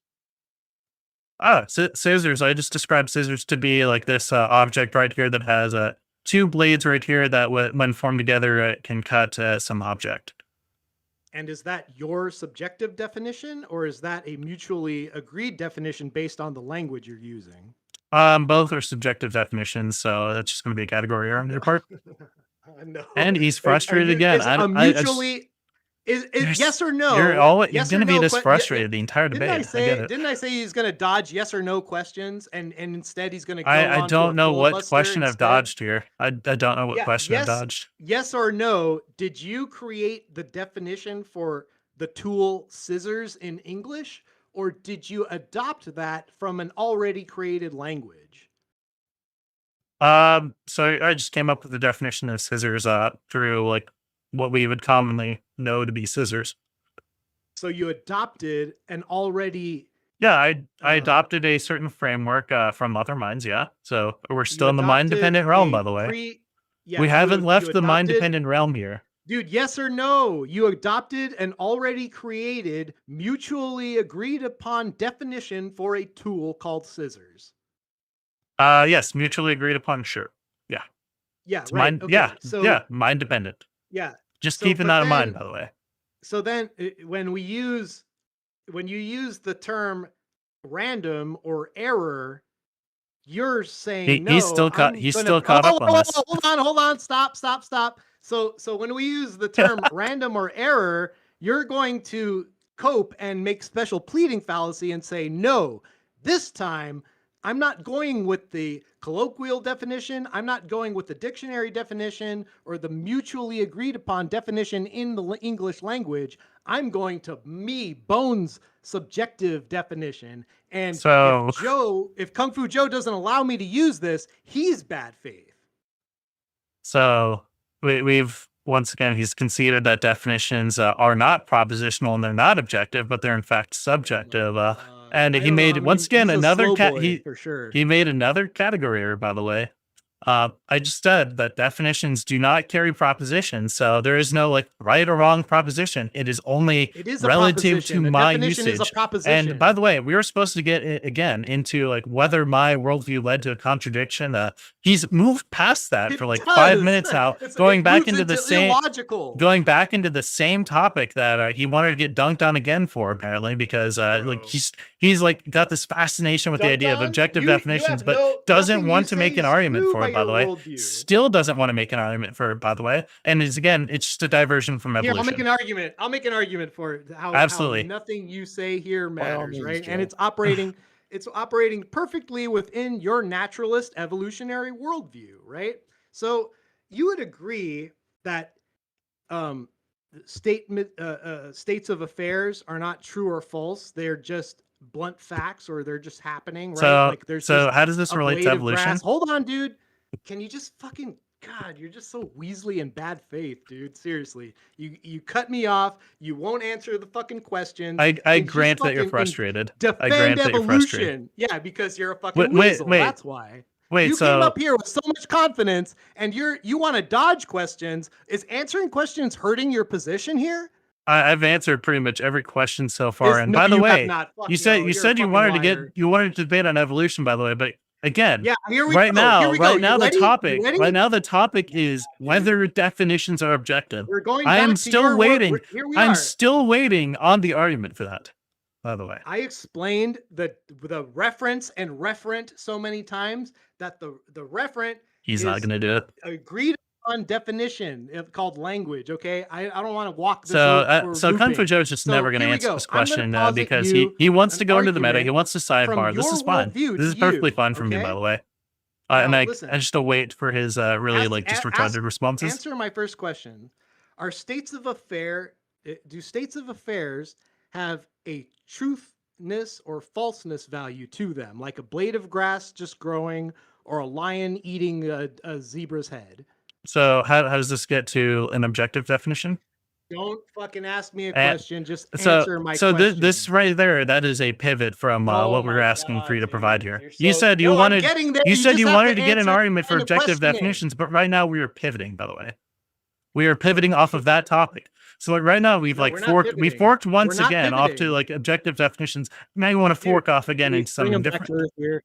Scissors. I just described scissors to be like this object right here that has two blades right here that when formed together can cut some object. And is that your subjective definition, or is that a mutually agreed definition based on the language you're using? Both are subjective definitions, so that's just going to be a category error on your part. No. And he's frustrated again. Is I just- mutually is There's- yes or no? You're always yes going to or be no this que- frustrated the entire Didn't debate. I I get it. Didn't I say he's going to dodge yes or no questions, and instead he's going to go I on to don't a know what filibuster question I've instead? dodged here. I don't know what Yeah, question I've yes. dodged. Yes or no? Did you create the definition for the tool scissors in English, or did you adopt that from an already created language? So I just came up with the definition of scissors through like what we would commonly know to be scissors. So you adopted an already Yeah, I Uh, adopted a certain framework from Other Minds. Yeah, so we're you still in the mind adopted dependent realm, a by the way. yeah, We haven't you left the mind adopted- dependent realm here. Dude, yes or no? You adopted an already created, mutually agreed upon definition for a tool called scissors. Yes, mutually agreed upon. Sure. Yeah, It's right. mind. Okay. Yeah, So yeah, mind dependent. yeah. Just So, keeping but that in mind, then- by the way. So then when you use the term random or error, you're saying no. He's still caught. I'm He's gonna- still caught up on this. Hold on, stop. So when we use the term random or error, you're going to cope and make special pleading fallacy and say, no, this time I'm not going with the colloquial definition. I'm not going with the dictionary definition or the mutually agreed upon definition in the English language. I'm going to Bones' subjective definition. And So- if Kung Fu Joe doesn't allow me to use this, he's bad faith. So we've once again he's conceded that definitions are not propositional and they're not objective, but they're in fact subjective. And I he don't know made how many- once again he's a another slow cat. boy, for sure. He made another category error, by the way. I just said that definitions do not carry propositions, so there is no like right or wrong proposition. It is only It is a relative to proposition. A my definition usage. is a proposition. And by the way, we were supposed to get again into like whether my worldview led to a contradiction. He's moved past that It for like does. 5 minutes now, It going back moves into the same illogical. going back into the same topic that he wanted to get dunked on again for, apparently, because like Bro. he's like got this fascination with the Dunked idea of on? objective You definitions, have but doesn't nothing want you to say make an is argument true for it, by by the your way. worldview. Still doesn't want to make an argument for it, by the way. And it's just a diversion from Here, evolution. I'll make an argument for it, how Absolutely. nothing you say here By all matters, means, right? Joe. And it's operating perfectly within your naturalist evolutionary worldview, right? So you would agree that states of affairs are not true or false; they're just blunt facts, or they're just happening, right? So, like there's so just how does this a relate blade to of evolution? grass. Hold on, dude. Can you just fucking God? You're just so Weasley in bad faith, dude. Seriously, you cut me off. You won't answer the fucking questions. I Can you just grant that you're fucking frustrated. I Defend grant that you're frustrated. evolution. Yeah, because you're a fucking Wait, weasel. wait. That's why. Wait, You so came up here with so much confidence, and you want to dodge questions. Is answering questions hurting your position here? I've answered pretty much every question so far. Is- and no, by the you have way, not. Fuck you no, said you're you a said you fucking wanted liar. to debate on evolution, by the way, but again, Yeah, here we right go. now, Here we go. right You now ready? the topic, You ready? right now the topic is whether definitions are objective. We're going. I am back to still your wor- waiting. Here we I'm are. still waiting on the argument for that. By the way, I explained the reference and referent so many times that the referent he's not is- going to do it. agreed on definition called language. Okay, I don't want to walk this. So, over so Kung Fu looping. Joe's just So never going to here we answer go. this I'm gonna question posit because you he wants to an go into the meta. He argument wants to from sidebar. This your is fine. worldview This is to perfectly you, fine for me, okay? by the way. Now, And I listen. just await for his really Ask- like just a- retarded ask- responses. Answer my first question: do states of affairs have a truth truthfulness or falseness value to them, like a blade of grass just growing or a lion eating a zebra's head. So how does this get to an objective definition? Don't fucking ask me a And question. Just So, answer my so question. this right there, that is a pivot from Oh what we were my asking for you to God, provide dude. here. You're You so- said you No, I'm wanted, getting there. you said just you have wanted to get an answer argument for the objective questioning. definitions, but right now we are pivoting. By the way, we are pivoting off of that topic. So like right now we've No, like we're not forked, we pivoting. forked once We're not again off to pivoting. like objective definitions. Now you want to Dude, fork off again into Bring something him back different. to earth here.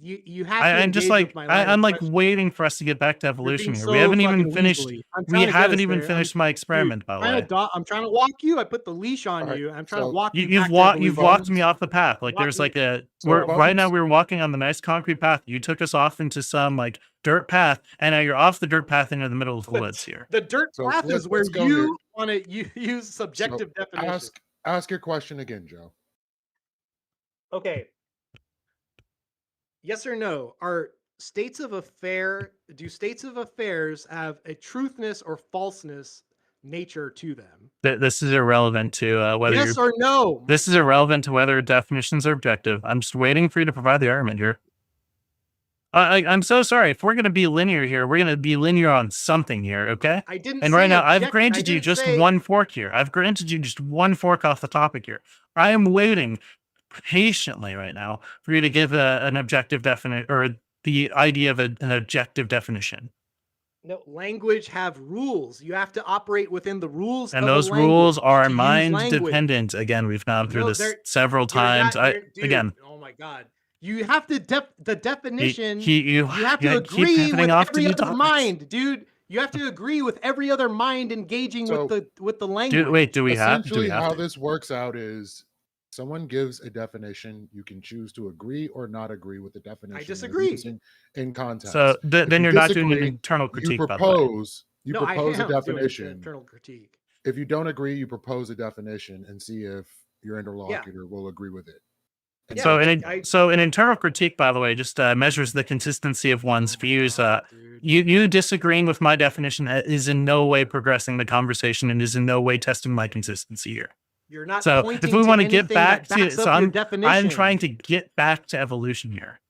You have to. I'm just engage with like my line of I'm like questioning. waiting for us to get back to You're evolution being here. We so haven't even fucking finished. weaselly. I'm We trying to get haven't us even there. finished my experiment, by the way. I'm trying to walk you. I put the leash on All right, you. I'm trying to so walk you. You've back to walked evolution. me off the path. Like there's like a So we're right now Bones- we're walking on the nice concrete path. You took us off into some like dirt path, and now you're off the dirt path into the middle of the But- woods here. The dirt So path let's- is where let's go here. you want to use subjective definition. Ask your question again, Joe. Okay. Yes or no? Do states of affairs have a truthness or falseness nature to them? This is irrelevant to whether Yes you're, or no? this is irrelevant to whether definitions are objective. I'm just waiting for you to provide the argument here. I'm so sorry. If we're going to be linear here, we're going to be linear on something here, okay? I didn't. And say right now, I've I granted you didn't just say- one fork here. I've granted you just one fork off the topic here. I am waiting patiently right now for you to give an objective definition or the idea of an objective definition. No, language have rules. You have to operate within the rules. And of a those language rules to are use mind language. dependent. Again, we've gone through No, this they're- several You're not- times. dude, Again, oh my god, you have to the definition. you you have to keep agree pivoting with off to every new other topics. mind, dude. You have to agree with every other mind engaging So- with the language. Do we have Essentially, to? how this works out is someone gives a definition. You can choose to agree or not agree with the definition. they're disagree. using in context. So then you you're not doing an disagree, internal you critique, by the way. propose. You No, I propose a am doing definition. internal critique. If you don't agree, you propose a definition and see if your interlocutor will agree with it. And Yeah, So I- so an internal critique, by the way, just measures the consistency of one's Oh my views. God, dude. You disagreeing with my definition is in no way progressing the conversation and is in no way testing my consistency here. You're not. So, if pointing we to wanna get anything back that to- backs so up your I'm definition. trying to get back to evolution here.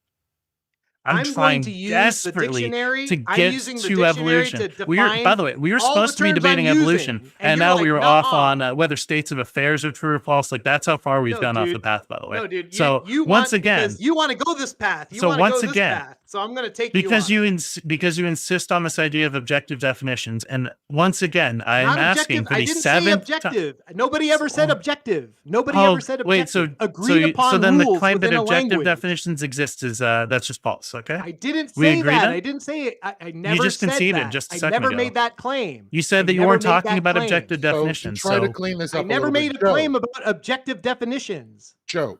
I'm going trying to use the desperately dictionary. to I'm get using the to dictionary evolution. to We are, by define the way, we were all supposed the to be terms I'm debating evolution, using, and you're now like, we were off "Nuh-uh." on whether states of affairs are true or false. Like that's how far we've No, gone off the dude. path, by the way. No, dude. So you once want, again, because you want to go this path. You So want to once go this again, path. So I'm going to take because you. you on because you insist on this idea of objective definitions, and once again, I am Not asking objective. for I the didn't say seventh time. objective. Nobody ever said Oh. objective. Nobody Oh, ever said objective. wait, so agreed upon so then the rules claim that within a objective language. definitions exist is that's just false. Okay, I didn't We say agree that. then? I didn't say it. I never just said conceded that. just a I second never ago. made that claim. you said I that you never weren't made talking that about claim. objective So to definitions. try So to clean this I up, never little made a bit, Joe, claim about objective definitions. Joe,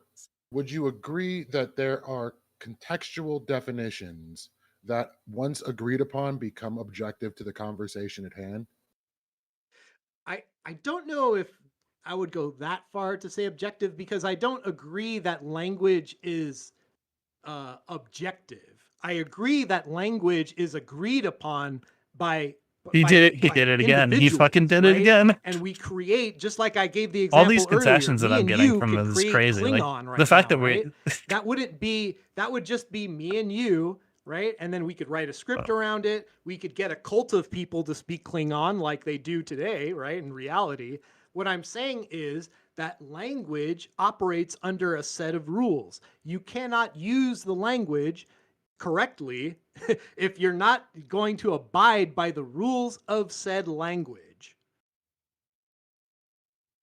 would you agree that there are contextual definitions that once agreed upon become objective to the conversation at hand? I don't know if I would go that far to say objective because I don't agree that language is objective. I agree that language is agreed upon by he by- did it. He by did it again. He individuals, fucking did it right? again. And we create, just like I gave the example All these concessions earlier, that I'm me and getting you from could this is create crazy. Like Klingon right the fact now, that we right? that would just be me and you, right? And then we could write a script Oh. around it. We could get a cult of people to speak Klingon like they do today, right? In reality, what I'm saying is that language operates under a set of rules. You cannot use the language correctly if you're not going to abide by the rules of said language.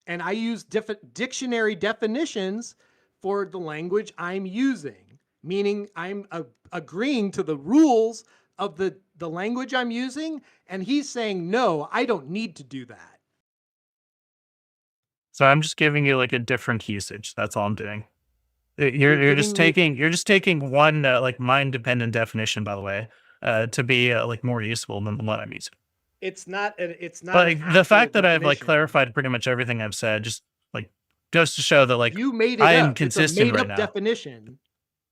And I use dictionary definitions for the language I'm using, meaning I'm agreeing to the rules of the language I'm using, and he's saying, no, I don't need to do that. So I'm just giving you like a different usage. That's all I'm doing. You're You're just giving me- taking one like mind dependent definition, by the way, to be like more useful than the one I'm using. It's not. It's not. But an like, the fact actual that I've like definition. clarified pretty much everything I've said just like goes to show that like You made it I up. am It's consistent a made right up now. definition.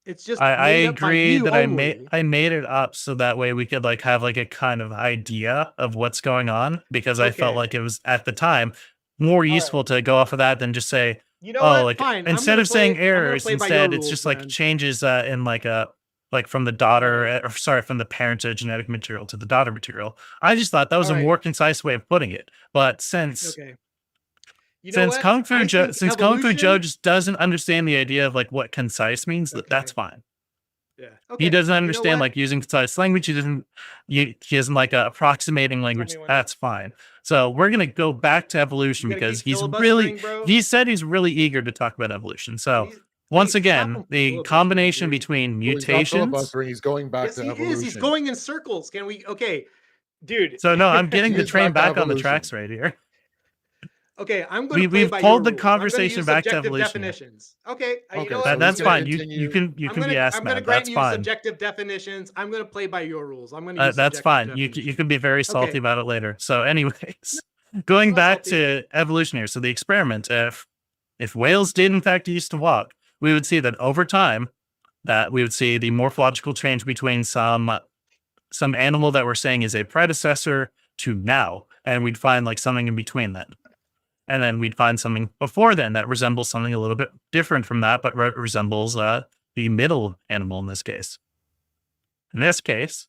It's just. I made up by agree you that only. I made it up so that way we could like have like a kind of idea of what's going on because I felt Okay. like it was at the time more right. useful to go off of that than just say You know Oh, what? like Fine. I'm instead gonna of saying play- I'm gonna errors, play by your instead it's rules, just like man. changes in like from the daughter, or sorry, from the parent genetic material to the daughter material. I just thought that was All a right. more concise way of putting it. But since Okay. You know what? Kung Fu I Joe, think since Kung Fu Joe evolution- just doesn't understand the idea of like what concise means, that's Okay. fine. Yeah. He Okay. doesn't You know understand what? like using concise language. He isn't like approximating language. when That's fine. So we're gonna go back to evolution You gotta because keep he's really filibustering, bro. he said he's really eager to talk about evolution. So Please- once please stop him again, from the filibustering, combination dude. between Well, he's not mutations. filibustering, he's going back Yes, to he evolution. is. He's going in circles. Can we? Okay, dude. So no, I'm getting He the is train back to back on the evolution. tracks right here. Okay, I'm going to We've play by pulled your the rules. I'm gonna conversation use back to subjective evolution here. definitions. Okay, you Okay, know so what? That's he's gonna fine. You continue- can I'm be asked, gonna man. grant That's you fine. subjective definitions. I'm going to play by your rules. I'm going to use That's subjective fine. You definitions. can be very salty Okay. about it later. So, anyways, going Not back salty. to evolution here. So the experiment, if whales did in fact used to walk, we would see that over time, that we would see the morphological change between some animal that we're saying is a predecessor to now, and we'd find like something in between that. And then we'd find something before then that resembles something a little bit different from that, but resembles the middle animal in this case. In this case,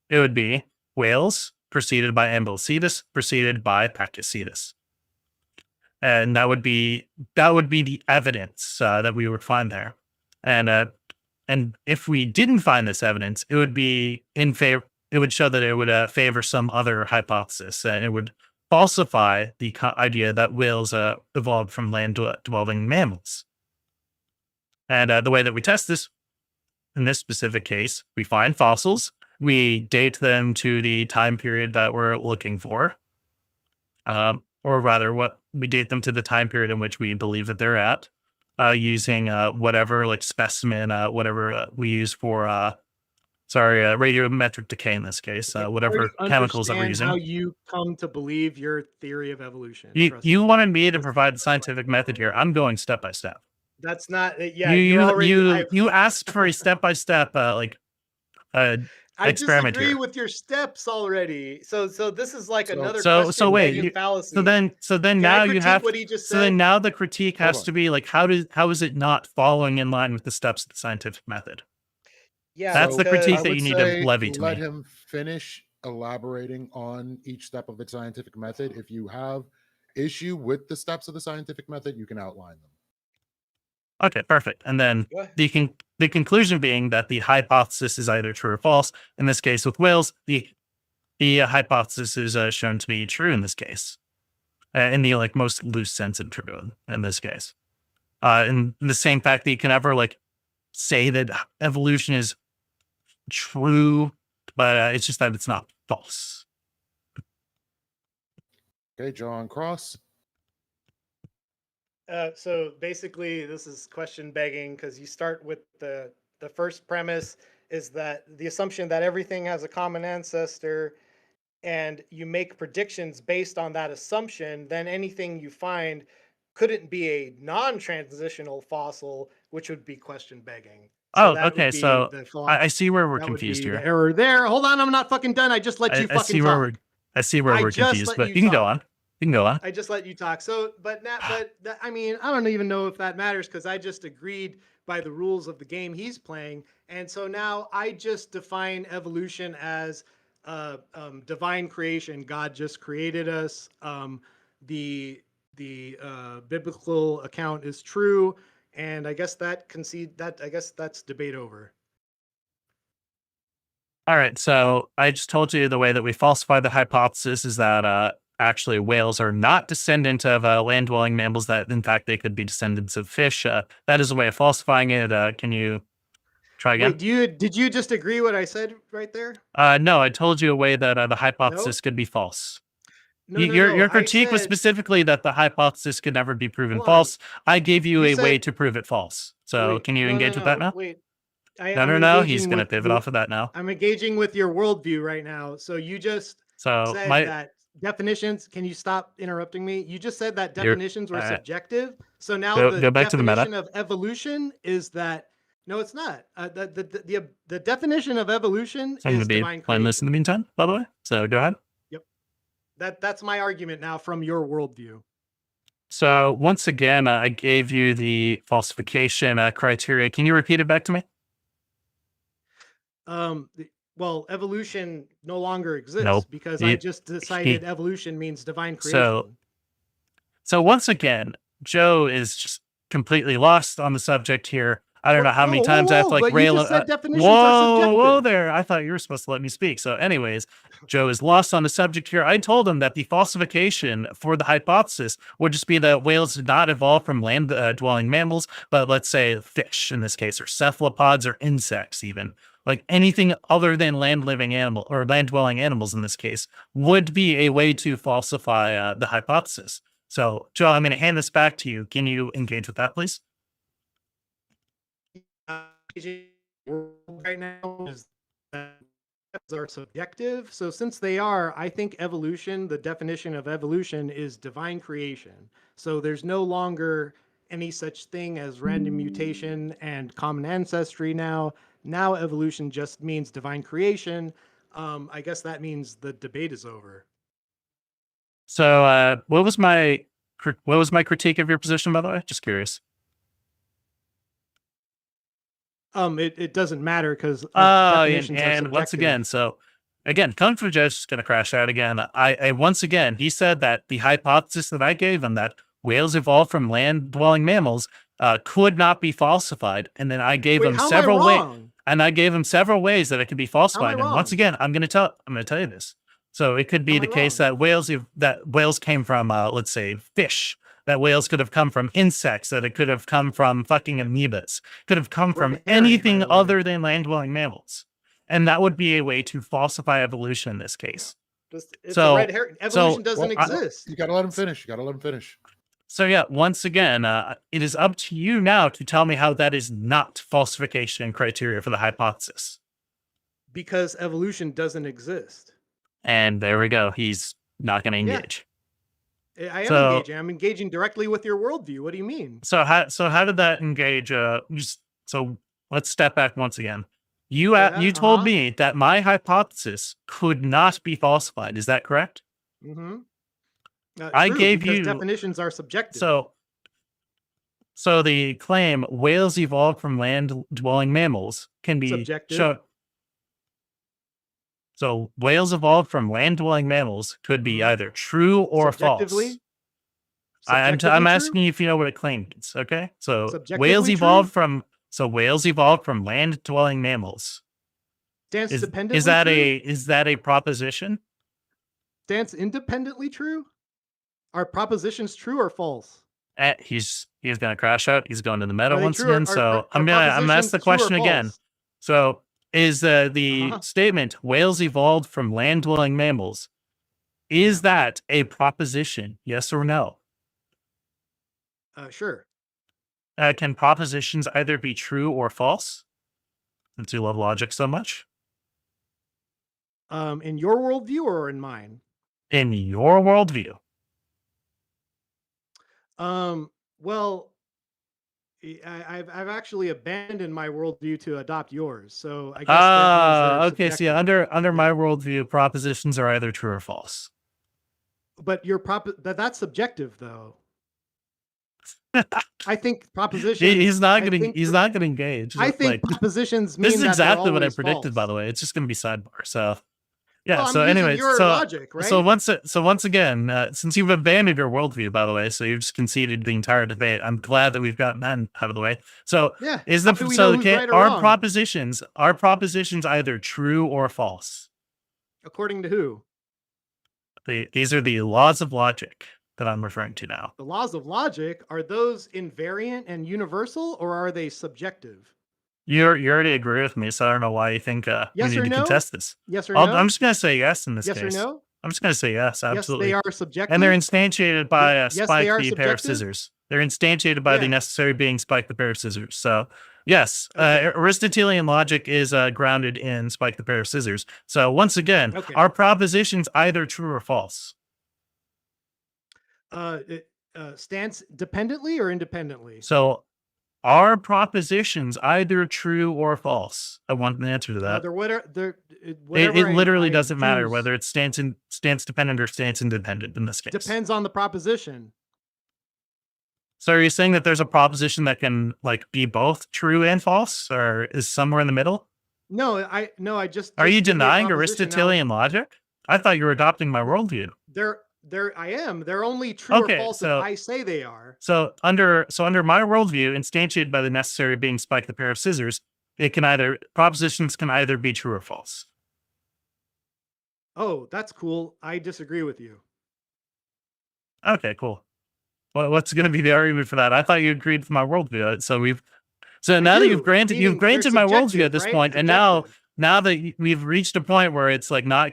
it would be whales preceded by Amblyocetus, preceded by Pachycetus. And that would be the evidence that we would find there. And if we didn't find this evidence, it would be in favor. It would show that it would favor some other hypothesis, and it would falsify the idea that whales evolved from land-dwelling mammals. And the way that we test this, in this specific case, we find fossils, we date them to the time period that we're looking for, or rather, what we date them to the time period in which we believe that they're at, using whatever like specimen, whatever we use for radiometric decay in this case, whatever chemicals that we're using. How you come to believe your theory of evolution? You wanted me to provide the scientific method here. I'm going step by step. That's not. Yeah, you asked for a step by step I experiment disagree here. with your steps already. So this is like another. So question wait, begging fallacy. so then Can now I you critique have. what he just So then said? now the critique has Hold on. to be like, how is it not following in line with the steps of the scientific method? Yeah, That's the critique I that would you need to say levy to let me. him finish elaborating on each step of the scientific method. If you have issue with the steps of the scientific method, you can outline them. Okay, perfect. And then Go ahead. the conclusion being that the hypothesis is either true or false. In this case, with whales, the hypothesis is shown to be true in this case, in the like most loose sense of true in this case. In the same fact that you can ever like say that evolution is true, but it's just that it's not false. Okay, John Cross. So basically, this is question begging because you start with the first premise is that the assumption that everything has a common ancestor, and you make predictions based on that assumption. Then anything you find couldn't be a non-transitional fossil, which would be question begging. Oh, that would okay. be So the philo- I see where we're that would confused be the here. error there. Hold on, I'm not fucking done. I just let you I fucking see where talk. I see where I we're just confused, let but you you can go talk. on. You can go on. I just let you talk. So, I mean, I don't even know if that matters because I just agreed by the rules of the game he's playing, and so now I just define evolution as divine creation. God just created us. The biblical account is true, and I guess I guess that's debate over. All right. So I just told you the way that we falsify the hypothesis is that actually whales are not descendant of land-dwelling mammals, that in fact they could be descendants of fish. That is a way of falsifying it. Can you try again? Wait, did you just agree what I said right there? No, I told you a way that the hypothesis could be false. No, Your I critique was said- specifically that the hypothesis could never be proven Hold on. false. I gave you You a way said- to prove it false. So Wait, can you no, engage with that now? Wait. No. I'm He's engaging going to with pivot off of that now. I'm engaging with your worldview right now. So you just So said that definitions. Can you stop interrupting me? You just said that You're- definitions were all right. subjective. So now Go back to the meta. definition of evolution is that no, it's not. The definition of evolution I'm going is to be divine playing this in creation. the meantime, by the way. So go ahead. That's my argument now from your worldview. So once again, I gave you the falsification criteria. Can you repeat it back to me? Well, evolution no longer exists Nope. because I He- just decided evolution means divine So creation. So once again, Joe is just completely lost on the subject here. I don't know how many Whoa, whoa, times I have to whoa, like but you rail. just said definitions are Whoa subjective. there! I thought you were supposed to let me speak. So, anyways, Joe is lost on the subject here. I told him that the falsification for the hypothesis would just be that whales did not evolve from land-dwelling mammals, but let's say fish in this case, or cephalopods, or insects, even like anything other than land-living animal or land-dwelling animals in this case would be a way to falsify the hypothesis. So, Joe, I'm going to hand this back to you. Can you engage with that, please? Right now is that are subjective. So since they are, I think evolution, the definition of evolution is divine creation. So there's no longer any such thing as random mutation and common ancestry now. Now evolution just means divine creation. I guess that means the debate is over. So, what was my critique of your position, by the way? Just curious. It doesn't matter because Oh, definitions are and once subjective. again, so again, Kung Fu Joe's just going to crash out again. I once again, he said that the hypothesis that I gave him that whales evolved from land-dwelling mammals could not be falsified, and then I gave Wait, him how am I several ways. wrong? And I gave him several ways that it could be falsified. And once wrong? again, I'm going to tell you this. So it could be How am the I case wrong? that whales came from, let's say, fish. That whales could have come from insects. That it could have come from fucking amoebas. Could have come from Red herring, by anything the way. other than land-dwelling mammals. And that would be a way to falsify evolution in this case. It's So- a red herring. Evolution doesn't well, exist. You got to let him finish. You got to let him finish. So yeah, once again, it is up to you now to tell me how that is not falsification criteria for the hypothesis. Because evolution doesn't exist. And there we go. He's not going to Yeah. engage. I am So- engaging. I'm engaging directly with your worldview. What do you mean? So how did that engage? So let's step back once again. You Yeah, you told uh-huh. me that my hypothesis could not be falsified. Is that correct? Mm-hmm. I gave you- definitions are subjective. So the claim whales evolved from land-dwelling mammals can be Subjective. shown. So whales evolved from land-dwelling mammals could be Mhm. either true or false. Subjectively? I'm Subjectively true? asking you if you know what a claim means. Okay, so Subjectively whales true? evolved from land-dwelling mammals. Stance Is dependently is that true? is that a proposition? Stance independently true? Are propositions true or false? He's gonna crash out. He's going to the meta Are they once true or- again. are- So are I'm gonna ask propositions the true or question again. false? So is the Uh-huh. statement whales evolved from land-dwelling mammals, is that a proposition? Yes or no? Sure. Can propositions either be true or false? Since you love logic so much. In your worldview or in mine? In your worldview. Well, I've actually abandoned my worldview to adopt yours. So I guess that means they're Okay. So yeah, subjective. under my worldview, propositions are either true or false. But that's subjective though. I think propositions. He's not I gonna think- engage. I think Like, propositions mean this is that they're exactly what I always predicted, by false. the way. It's just gonna be sidebar. So yeah. Well, I'm so using anyway, your logic, right? so once again, since you've abandoned your worldview, by the way, so you've just conceded the entire debate. I'm glad that we've gotten that out of the way. So Yeah. is How do we know who's right or are wrong? propositions either true or false? According to who? These are the laws of logic that I'm referring to now. The laws of logic, are those invariant and universal, or are they subjective? You already agree with me, so I don't know why you think we Yes need or to no? contest this. Yes or no? I'm just gonna say yes in this yes case. or no? I'm just gonna say yes, absolutely. Yes, they are subjective. And they're instantiated by Yes, they Spike are the pair of subjective? scissors. They're instantiated by the Yeah. necessary being Spike the pair of scissors. So yes, Okay. Aristotelian logic is grounded in Spike the pair of scissors. So once again, Okay. are propositions either true or false? Stance dependently or independently? So are propositions either true or false? I want an answer to that. They're It whatever literally I doesn't matter choose whether it's stance dependent or stance independent in this case. depends on the proposition. So are you saying that there's a proposition that can like be both true and false, or is somewhere in the middle? No, I just Are you give me a denying proposition. Now, Aristotelian logic? I thought you were adopting my worldview. I am. They're only true or Okay, false so- if I say they are. So under my worldview, instantiated by the necessary being Spike the pair of scissors, propositions can either be true or false. Oh, that's cool. I disagree with you. Okay, cool. Well, what's going to be the argument for that? I thought you agreed with my worldview. So now that do, you've granted meaning they're my worldview subjective, at this right? point, and Subjective. now that we've reached a point where it's like not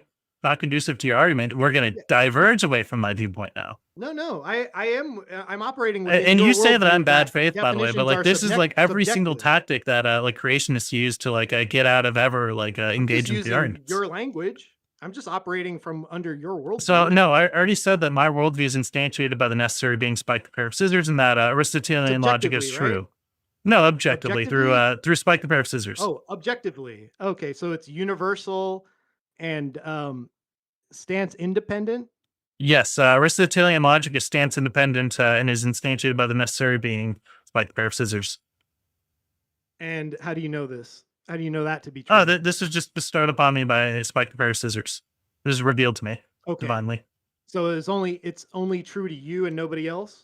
conducive to your argument, we're going to diverge away from my viewpoint now. No, I'm operating with. And you say that I'm bad faith, by the way, but like this is like every single tactic. tactic that like creationists use to like get out of ever like engaging the arguments. Your language. I'm just operating from under your world. So no, I already said that my worldview is instantiated by the necessary being Spike the pair of scissors, and that Aristotelian logic is Subjectively, right? true. No, objectively through Spike the pair of scissors. Oh, objectively. Okay, so it's universal and stance independent. Yes, Aristotelian logic is stance independent and is instantiated by the necessary being Spike the pair of scissors. And how do you know this? How do you know that to be true? Oh, this was just bestowed upon me by Spike the pair of scissors. This is revealed to me okay. divinely. So it's only true to you and nobody else?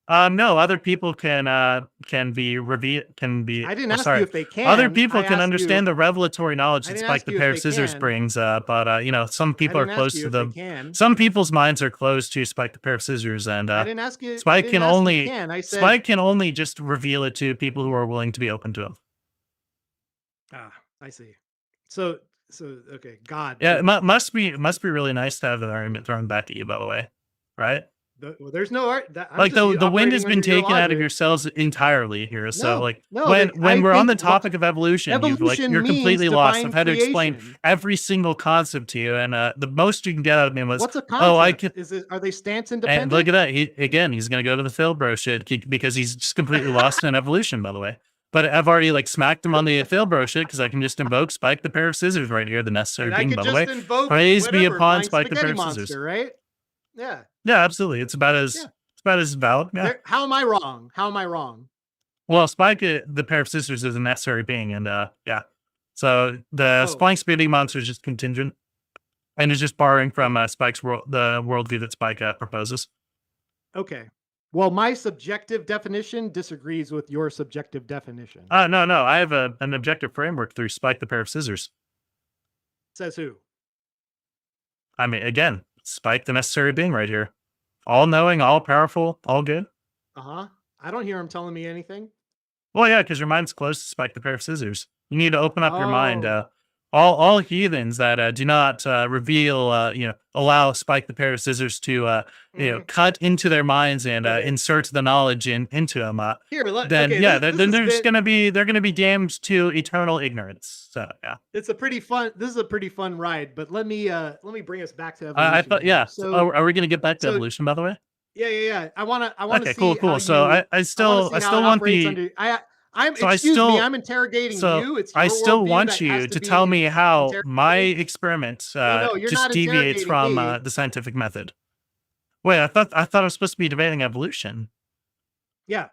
No, other people can be revealed. I didn't ask you if they can. Other people I can asked understand you, the revelatory knowledge I that didn't Spike ask the you pair if of they scissors can. brings. But you know, some people I are didn't close ask you to if they them. can. Some people's minds are closed to Spike the pair of scissors, and I didn't ask you. Spike I can didn't ask you only can. I said, Spike can only just reveal it to people who are willing to be open to him. I see. So okay, God. Yeah, it must be really nice to have the argument thrown back at you, by the way, right? Well, there's no art. I'm Like just the wind has operating been under your taken out of logic. your cells entirely here. So No, like no, when I we're on the think topic of evolution, evolution you're completely means lost. divine I've had to explain creation. every single concept to you, and the most you can get out of me was, What's a concept? oh, I can. Are they stance independent? And look at that. He's going to go to the Phil bro shit because he's just completely lost in evolution, by the way. But I've already like smacked him on the Phil bro shit because I can just invoke Spike the pair of scissors right here, the necessary And I being, could by the just way. invoke Praise be whatever, upon Flying Spike the pair Spaghetti of scissors. Monster, right? Yeah. Yeah, absolutely. It's about as valid. Yeah. How am I wrong? How am I wrong? Well, Spike the pair of scissors is a necessary being, and yeah. So the Flying Spaghetti Monster is just contingent, and is just borrowing from Spike's the worldview that Spike proposes. Okay. Well, my subjective definition disagrees with your subjective definition. No. I have an objective framework through Spike the pair of scissors. Says who? I mean, again, Spike the necessary being right here. All knowing, all powerful, all good. Uh-huh. I don't hear him telling me anything. Well, yeah, because your mind's closed to Spike the pair of scissors. You need to open up your mind. Oh. All heathens that do not reveal, allow Spike the pair of scissors to, cut into their minds and Okay. insert the knowledge into them. Here, Then okay, yeah, this then has they're just been- they're gonna be damned to eternal ignorance. So yeah, This is a pretty fun ride, but let me bring us back to evolution. I thought here. So, are we gonna get back to so- evolution, by the way? Yeah. I want to Okay, see cool. how So you- I still wanna see how it want operates the. under, I'm So I excuse still- me, I'm interrogating So you. It's I your still worldview want that you has to be tell me how my interrogated. experiment No, you're just not deviates interrogating from me. the scientific method. Wait, I thought I was supposed to be debating evolution. Yeah.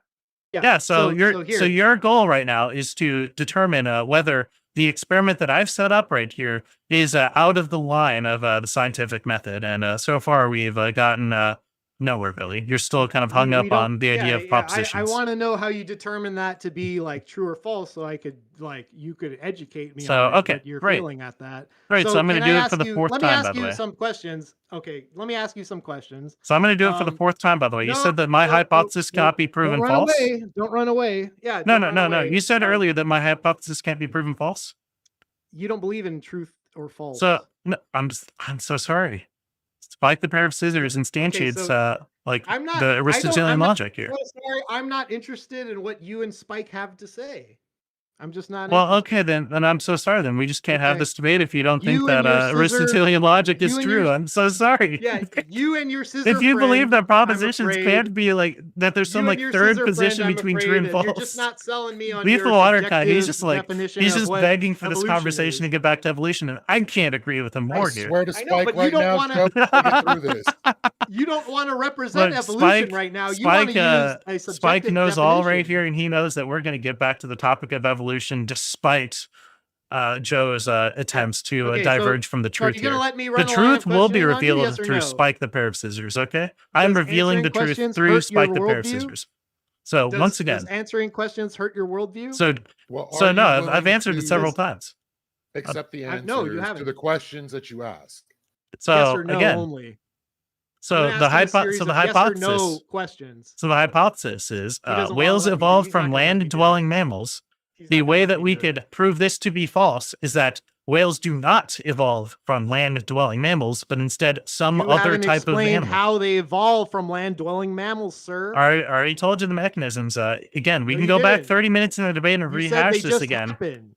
Yeah. So here, your goal right now is to determine whether the experiment that I've set up right here is out of the line of the scientific method, and so far we've gotten nowhere really. You're still kind of hung we up don't- on the idea yeah, of I propositions. want to know how you determine that to be like true or false, so I could you could educate me. So, on it, okay, what you're great. feeling at that. Right. So I'm going to can do I it ask for the you- fourth Let me time, ask by the you way. some questions. Okay, let me ask you some questions. So I'm going to do it for the fourth time, by the way. You said that my hypothesis cannot be proven Don't run false. away. Don't run away. Yeah. No. don't run away. You said earlier that my hypothesis can't be proven false. You don't believe in truth or false. So no, I'm so sorry. Spike the pair of scissors instantiates so like I'm not- the I'm Aristotelian not- logic here. Well, sorry, I'm not interested in what you and Spike have to say. I'm just not. Well, interested. okay, then I'm so sorry. Then we just can't have Okay. this debate if you don't think You and that your scissor- Aristotelian logic is you and true. your- I'm so sorry. Yeah, you and your scissor If you believe friend, that propositions afraid- can't be like that, there's some you like and your third scissor position friend, I'm between true afraid, and and false. You're just not selling me on Lethal your Waterkind, he's subjective just like definition he's of just what begging for this evolution conversation is. to get back to evolution, and I can't agree with him I more, dude. swear to I know, Spike but you right don't now, wanna- Joe, we get through this. You don't want to represent Look, evolution Spike- right now. You want Spike, to use a Spike subjective knows all right definition. here, and he knows that we're going to get back to the topic of evolution despite Joe's attempts to Okay, so- diverge from the So are truth you going to here. let me The run line truth of will be questioning on you, revealed yes or through no? Spike the pair of scissors, okay? I'm Does revealing the answering truth questions through hurt your Spike the pair of worldview? scissors. So Does- once again, does answering questions hurt your worldview? so Well, so are no, you I've willing answered it to several times. accept the answers no, you to haven't. the questions that you ask. So yes or no again, only. so I'm the asking a series so the of yes or hypothesis, no questions. so the hypothesis is He doesn't wanna whales let me do- evolved he's not from gonna let me do land-dwelling this. mammals. He's The not gonna way let that me we do it. could prove this to be false is that whales do not evolve from land-dwelling mammals, but instead some You other haven't type of explained animal. how they evolved from land-dwelling mammals, sir. I already told you the mechanisms. Again, we No, can you go back didn't. 30 minutes in the debate and You said rehash they this just again. happened.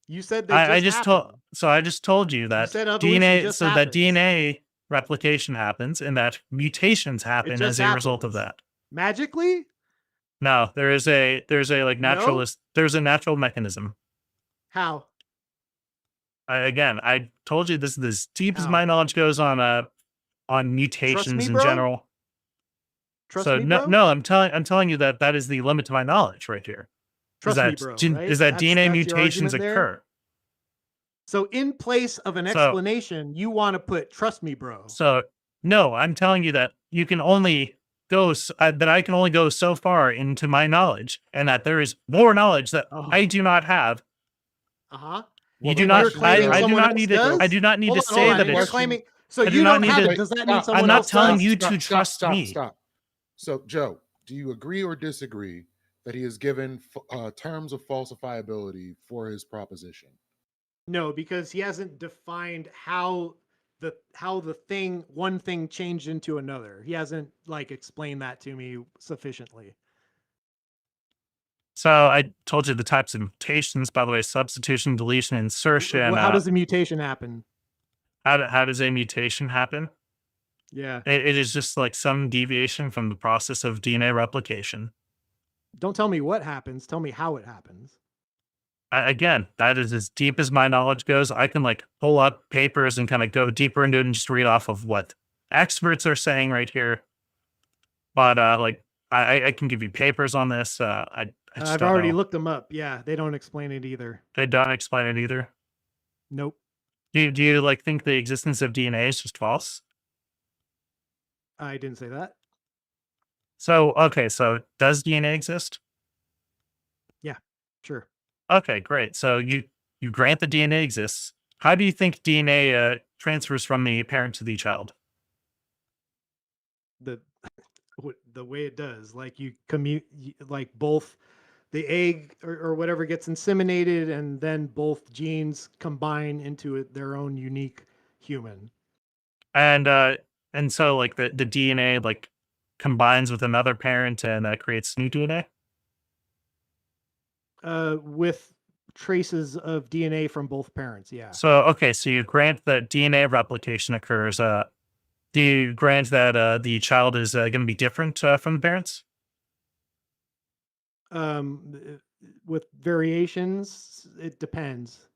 You said they I just just told, happened. so I just told you that said evolution DNA, just so that happens. DNA replication happens and that mutations happen just as a result of happens. that. Magically? No, there's a like naturalist, there's a natural mechanism. How? I told you this is as deep as How? my knowledge goes on mutations in bro? general. Trust So me, no, bro? no, I'm telling you that that is the limit to my knowledge right here. Trust is me, that bro. gen- right? is that That's- DNA that's your mutations argument there? occur? So in place of an So- explanation, you want to put "trust me, bro." So no, I'm telling you that you can only go that I can only go so far into my knowledge, and that there is more knowledge that Oh. I do not have. Uh huh. You do the not. question I, is- I do someone not else need to. does? I do not need to say that You're it's. claiming. So I do you not don't need have to- it. Does that Stop. mean I'm someone I'm not else telling does? you to trust me. Stop. So, Joe, do you agree or disagree that he has given terms of falsifiability for his proposition? No, because he hasn't defined how the one thing changed into another. He hasn't like explained that to me sufficiently. So I told you the types of mutations. By the way, substitution, deletion, insertion. How does a mutation happen? How does a mutation happen? Yeah. It is just like some deviation from the process of DNA replication. Don't tell me what happens. Tell me how it happens. Again, that is as deep as my knowledge goes. I can like pull up papers and kind of go deeper into it and just read off of what experts are saying right here. But like I can give you papers on this. I just I've don't already know. looked them up. Yeah, they don't explain it either. They don't explain it either. Nope. Do you like think the existence of DNA is just false? I didn't say that. So okay, so does DNA exist? Sure. Okay, great. So you grant the DNA exists. How do you think DNA transfers from the parent to the child? The way it does, like you commute, like both the egg or whatever gets inseminated, and then both genes combine into their own unique human. And so like the DNA like combines with another parent and creates new DNA. With traces of DNA from both parents. Yeah. So okay, so you grant that DNA replication occurs. Do you grant that the child is going to be different from the parents? With variations, it depends.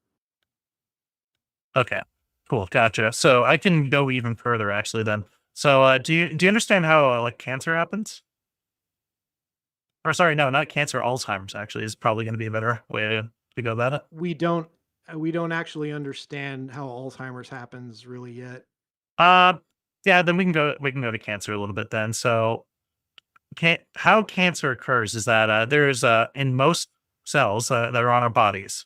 Okay, cool, gotcha. So I can go even further actually. Then, so do you understand how like cancer happens? Or sorry, no, not cancer. Alzheimer's actually is probably going to be a better way to go about it. We don't actually understand how Alzheimer's happens really yet. Yeah, then we can go to cancer a little bit then. So how cancer occurs is that there's in most cells that are on our bodies,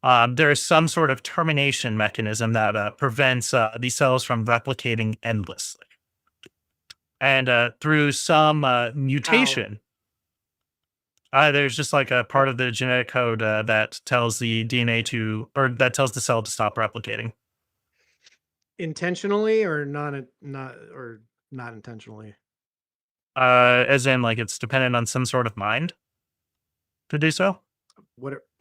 there is some sort of termination mechanism that prevents these cells from replicating endlessly. And through some mutation, there's just like a part of the genetic code that tells the DNA that tells the cell to stop replicating. Intentionally or not intentionally. As in like it's dependent on some sort of mind to do so.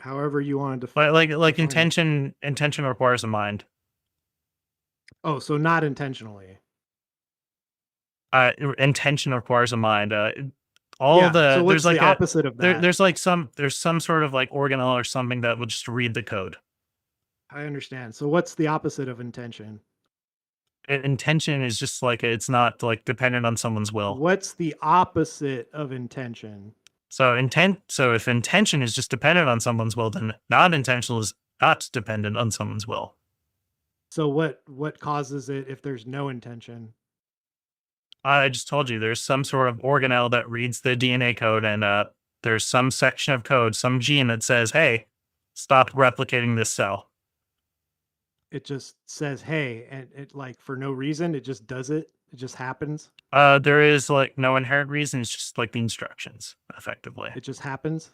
however you wanted to. But like define it. intention requires a mind. Oh, so not intentionally. Intention requires a mind. All Yeah, the so what's there's like the a opposite of that? there's some sort of like organelle or something that will just read the code. I understand. So what's the opposite of intention? Intention is just like it's not like dependent on someone's will. What's the opposite of intention? So if intention is just dependent on someone's will, then not intentional is not dependent on someone's will. So what causes it if there's no intention? I just told you there's some sort of organelle that reads the DNA code, and there's some section of code, some gene that says, "Hey, stop replicating this cell." It just says, hey, and it like for no reason, it just does it. It just happens. There is like no inherent reason. It's just like the instructions, effectively. It just happens.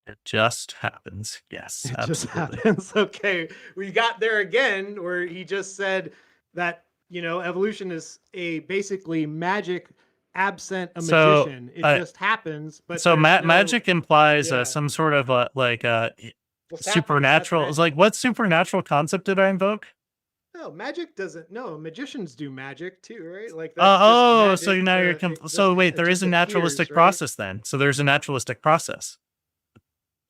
It just happens. Yes, It absolutely. just happens. Okay. We got there again where he just said that, evolution is a basically magic absent a So, magician. It uh, just happens. But So there's no- magic implies yeah. some sort of Just happens, that's supernatural. It's magic. like, what supernatural concept did I invoke? No, magic doesn't. No, magicians do magic too, right? Like So now you're so wait, there is a naturalistic process then. So there's a naturalistic process.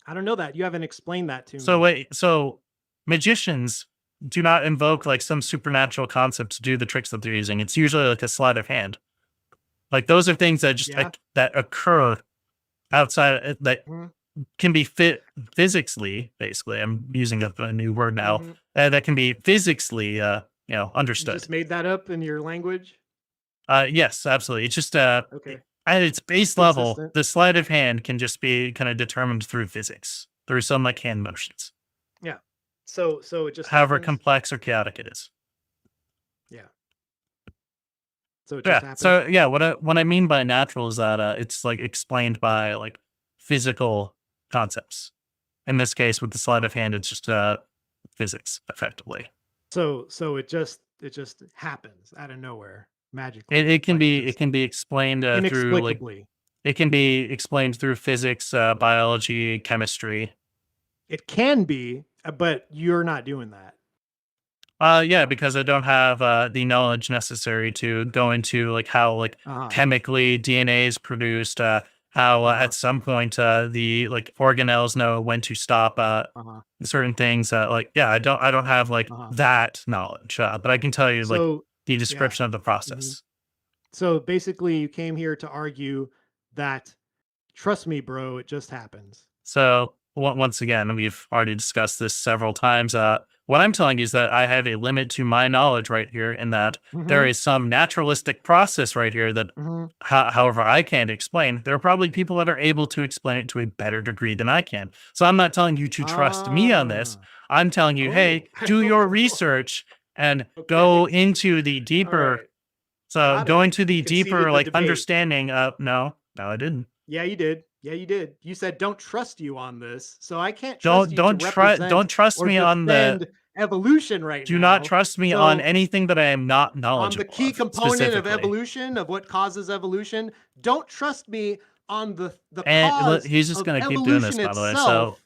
I don't know that. You haven't explained that to me. So wait, so magicians do not invoke like some supernatural concept to do the tricks that they're using. It's usually like a sleight of hand. Like those are things that just Yeah. that occur outside that Mhm. can be physically. Basically, I'm using a new word now. Mhm. That can be physically, You understood. just made that up in your language. Yes, absolutely. It's just Okay. at its base level, Consistent. the sleight of hand can just be kind of determined through physics, through some like hand motions, Yeah. So it just however happens? complex or chaotic it is. Yeah. So it Yeah. just happens. So yeah, what I mean by natural is that it's like explained by like physical concepts. In this case, with the sleight of hand, it's just physics, effectively. So it just happens out of nowhere magically. It can like be just it can be explained through like inexplicably. it can be explained through physics, biology, chemistry. It can be, but you're not doing that. Yeah, because I don't have the knowledge necessary to go into like how like Uh-huh. chemically DNA is produced, how at some point the like organelles know when to stop Uh-huh. certain things. Like yeah, I don't have like Uh-huh. that knowledge, but I can tell you like So the description of the process. so basically you came here to argue that trust me, bro, it just happens. So once again, we've already discussed this several times. What I'm telling you is that I have a limit to my knowledge right here, and that there is some naturalistic process right here that, Mhm. however, I can't explain. There are probably people that are able to explain it to a better degree than I can. So I'm not telling you to trust me on this. Ah. I'm telling you, hey, Oh. do your research and go into the All deeper. right. So Got go it. into the Conceded deeper the like debate. understanding. No, I didn't. Yeah, you did. Yeah, you did. You said don't trust you on this, so I can't Don't trust you don't to trust represent don't trust or me on the. defend evolution right Do now. not trust me on So, anything that I am not on knowledgeable the key of, component of specifically. evolution, of what causes evolution. Don't trust me on the And cause he's just of going to keep doing this, evolution by the way. itself.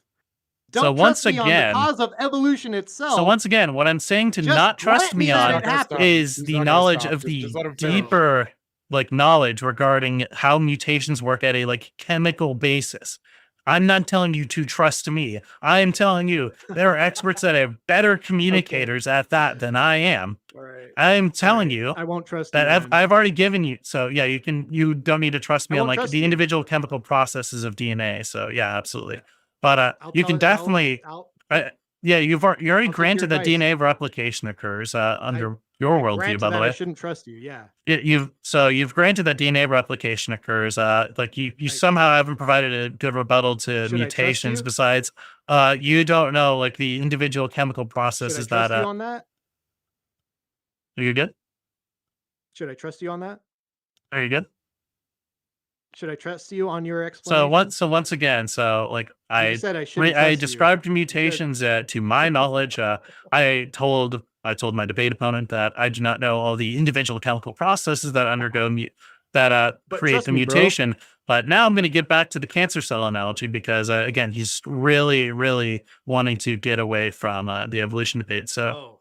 Don't So once trust me on again, the cause of evolution itself. so once again, what I'm saying to Just not trust grant me me that on it happened. is He's the not gonna knowledge stop. of the Just let him finish. deeper like knowledge regarding how mutations work at a like chemical basis. I'm not telling you to trust me. I am telling you there are experts that are better communicators at that than I am. All right. I am telling All right. you I won't trust that you. then. I've already given you. So yeah, you don't need to trust me I on won't like trust the you. individual chemical processes of DNA. So yeah, absolutely. But I'll you tell can I'll- definitely I'll- yeah, you've already take your granted that advice. DNA replication occurs under your worldview, granted by the that I way. shouldn't trust you. Yeah. You've granted that DNA replication occurs. Like you somehow haven't provided a good rebuttal to Should I trust mutations. you? Besides, you don't know like the individual chemical Should I processes trust that. you on that? Are you good? Should I trust you on that? Are you good? Should I trust you on your explanation? Once again, like You I said I shouldn't I trust you. described mutations to my knowledge. I told my debate opponent that I do not know all the individual chemical processes that undergo But create trust the me, bro. mutation. But now I'm going to get back to the cancer cell analogy because, again, he's really, really wanting to get away from the evolution debate. So Oh,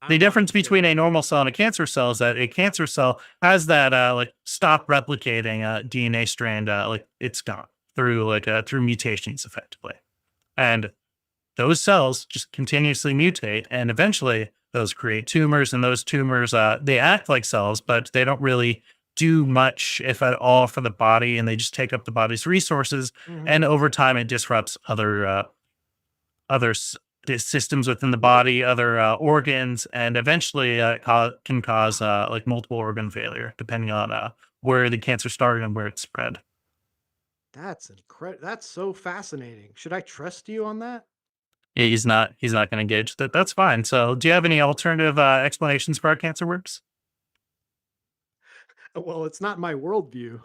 the I'm difference wanting to between get- a normal cell and a cancer cell is that a cancer cell has that like stop replicating DNA strand, like it's gone through through mutations effectively, and those cells just continuously mutate, and eventually those create tumors, and those tumors they act like cells, but they don't really do much, if at all, for the body, and they just take up the body's resources, Mhm. and over time it disrupts other systems within the body, other organs, and eventually can cause like multiple organ failure, depending on where the cancer started and where it spread. That's incredible. That's so fascinating. Should I trust you on that? Yeah, he's not going to engage. That's fine. So, do you have any alternative explanations for how cancer works? Well, it's not my worldview.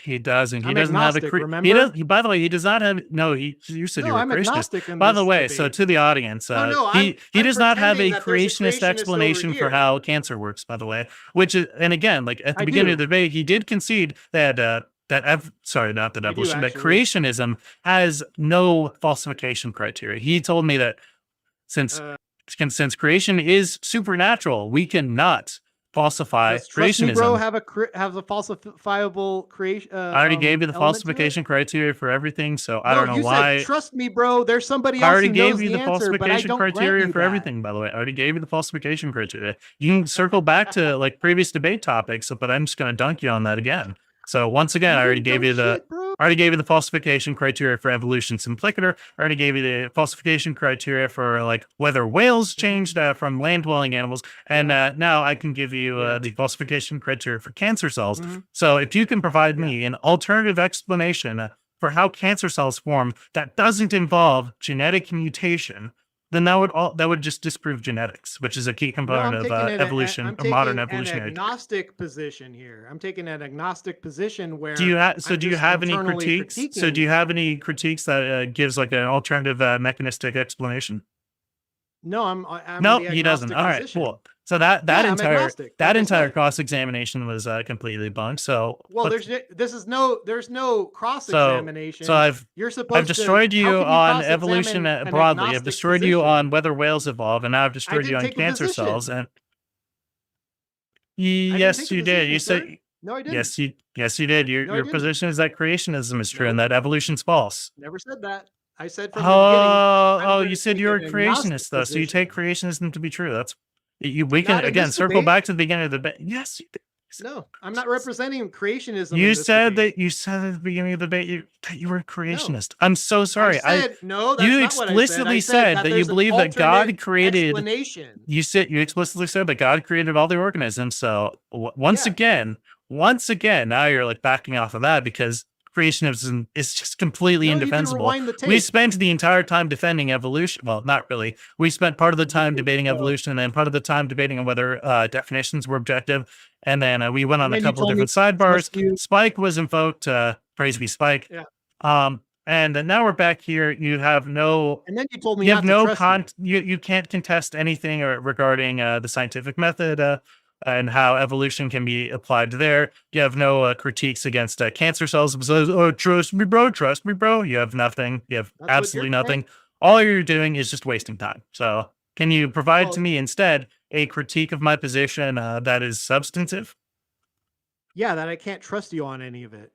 He doesn't. He I'm doesn't have a. agnostic, He remember? does. By the way, he does not have. No, you said you No, were a I'm Creationist. agnostic in By the this way, so debate. to the audience, No, he I'm does not have a pretending that there's a creationist creationist over explanation for here. how cancer works. By the way, which is, and again, like at the I beginning of do. the debate, he did concede that sorry, not that I do, evolution, that actually. creationism has no falsification criteria. He told me that since Uh, since creation is supernatural, we cannot falsify Does Trust Me creationism. Bro have a falsifiable creation? I already gave you the element to it? falsification criteria for everything, so I No, don't know you why. said, "Trust me, bro." There's somebody I else already who gave knows you the the answer, but I falsification don't grant criteria you for that. everything, by the way. I already gave you the falsification criteria. You can circle back to like previous debate topics, but I'm just going to dunk you on that again. So once again, I You already didn't gave know you the shit, bro. I already gave you the falsification criteria for evolution simplicator. I already gave you the falsification criteria for like whether whales changed from land dwelling animals. And now I can give you Yeah. the falsification criteria for cancer cells. Mhm. So if you can provide Yeah. me an alternative explanation for how cancer cells form that doesn't involve genetic mutation, then that would just disprove genetics, which is a key No, component I'm of taking an, evolution I'm or modern taking an evolutionary. agnostic position here. I'm taking an agnostic position where Do you have I'm do you just have any internally critiques? So do critiquing. you have any critiques that gives like an alternative mechanistic explanation? No, I'm No, the he doesn't. agnostic All right, position. cool. So that Yeah, I'm entire agnostic, like I entire said. cross examination was completely bunked. So Well, let's- there's no cross examination. so You're supposed I've destroyed to, you how can on cross-examine evolution an broadly. I've agnostic destroyed you position? on whether whales evolve, and now I've destroyed you didn't on take a cancer position. cells. And I didn't yes, take a you did. position, You sir. said No, I didn't. yes, you did. Your No, I your didn't. position is that creationism is true and Nope. that evolution's false. Never said that. I said from the beginning. I'm Oh, going you to said take you're an a agnostic creationist though, so you take position. creationism to be true. That's we can Not in again this circle debate. back to the beginning of the debate. Yes, you did. No, I'm not representing creationism. You in this said debate. that you said at the beginning of the debate that you were a creationist. I'm so sorry. I said no. That's you not what I explicitly said. I said that you there's an believe that God alternate created. explanation. You explicitly said that God created all the organisms. So once Yeah. again, now you're like backing off of that because creationism is just completely No, you can indefensible. rewind the We tape. spent the entire time defending evolution. Well, not really. We spent part of the time debating so. evolution and part of the time debating on whether definitions were objective. And then we went on And a then you couple of told me different to sidebars. trust you. Spike was invoked. Praise be Spike. Yeah. And then now we're back here. You have no And then you told me you not have to no trust you. you can't contest anything regarding the scientific method and how evolution can be applied there. You have no critiques against cancer cells. Besides, oh, trust me, bro. You have nothing. You have That's what you're absolutely saying? nothing. All you're doing is just wasting time. So can you provide Well- to me instead a critique of my position that is substantive? Yeah, that I can't trust you on any of it.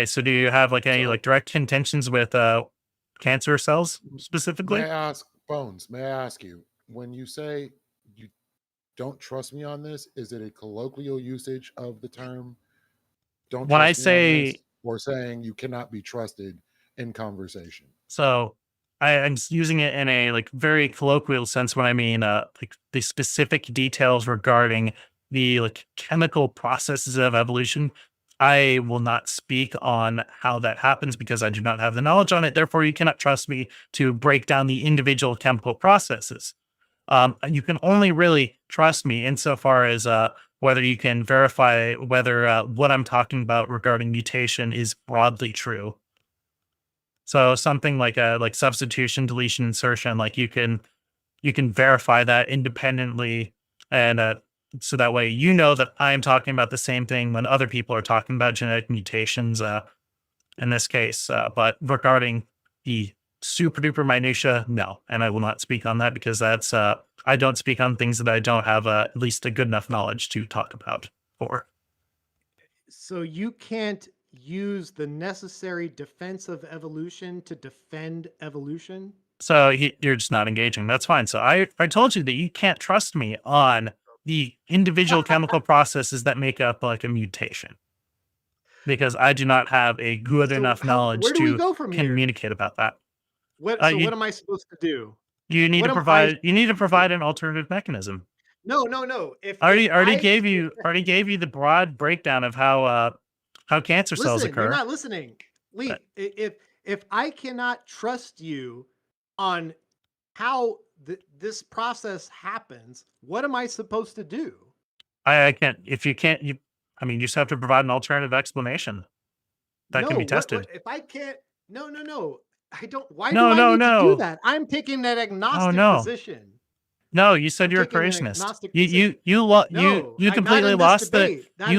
So do you have like any So- like direct contentions with cancer cells specifically? May I ask, Bones, may I ask you, when you say you don't trust me on this, is it a colloquial usage of the term don't When I trust me on this, say- or saying you cannot be trusted in conversation? So I'm using it in a like very colloquial sense when I mean like the specific details regarding the like chemical processes of evolution. I will not speak on how that happens because I do not have the knowledge on it. Therefore, you cannot trust me to break down the individual chemical processes. And you can only really trust me insofar as whether you can verify whether what I'm talking about regarding mutation is broadly true. So something like substitution, deletion, insertion, like you can verify that independently and so that way you know that I am talking about the same thing when other people are talking about genetic mutations in this case. But regarding the super duper minutia, no. And I will not speak on that because that's, I don't speak on things that I don't have at least a good enough knowledge to talk about for. So you can't use the necessary defense of evolution to defend evolution? So you're just not engaging. That's fine. So I told you that you can't trust me on the individual chemical processes that make up like a mutation because I do not have a good So enough how- knowledge where do we to go from here? communicate about that. What, Uh, so you- what am I supposed to do? You need What to am provide. You need to provide an alternative mechanism. No, no, no. If I already I- gave you the broad breakdown of how cancer cells Listen, occur. you're not listening. Lee, But- if I cannot trust you on how this process happens, what am I supposed to do? I can't. If you can't, you just have to provide an alternative explanation that can be tested. If I can't, no. I don't. Why No, do I need to no. do that? I'm taking that agnostic no. position. No, you said I'm you're a taking an creationist. agnostic You position. you No, completely lost the I'm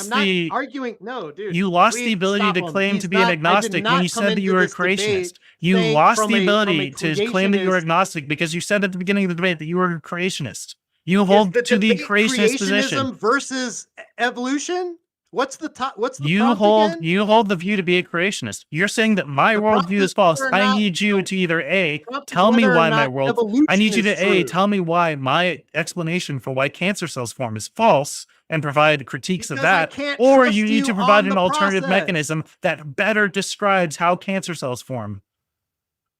not the arguing. No, dude. you lost the Please ability stop to him. claim He's to be an not- I did agnostic when not you come said that you into were a this debate creationist. You saying lost from the a ability to claim that you were creationist- agnostic because you said at the beginning of the debate that you were a creationist. You hold Is to the debate creationist position. creationism versus evolution. What's the top? What's the You prompt hold again? you hold the view to be a creationist. You're saying that my The prompt worldview is is false. whether or I not- need you to either A, prompt is tell me whether or why my not world. evolution I need you to is A, true. tell me why my explanation for why cancer cells form is false and provide critiques of Because I that. can't Or trust you need to you provide on an the alternative process. mechanism that better describes how cancer cells form.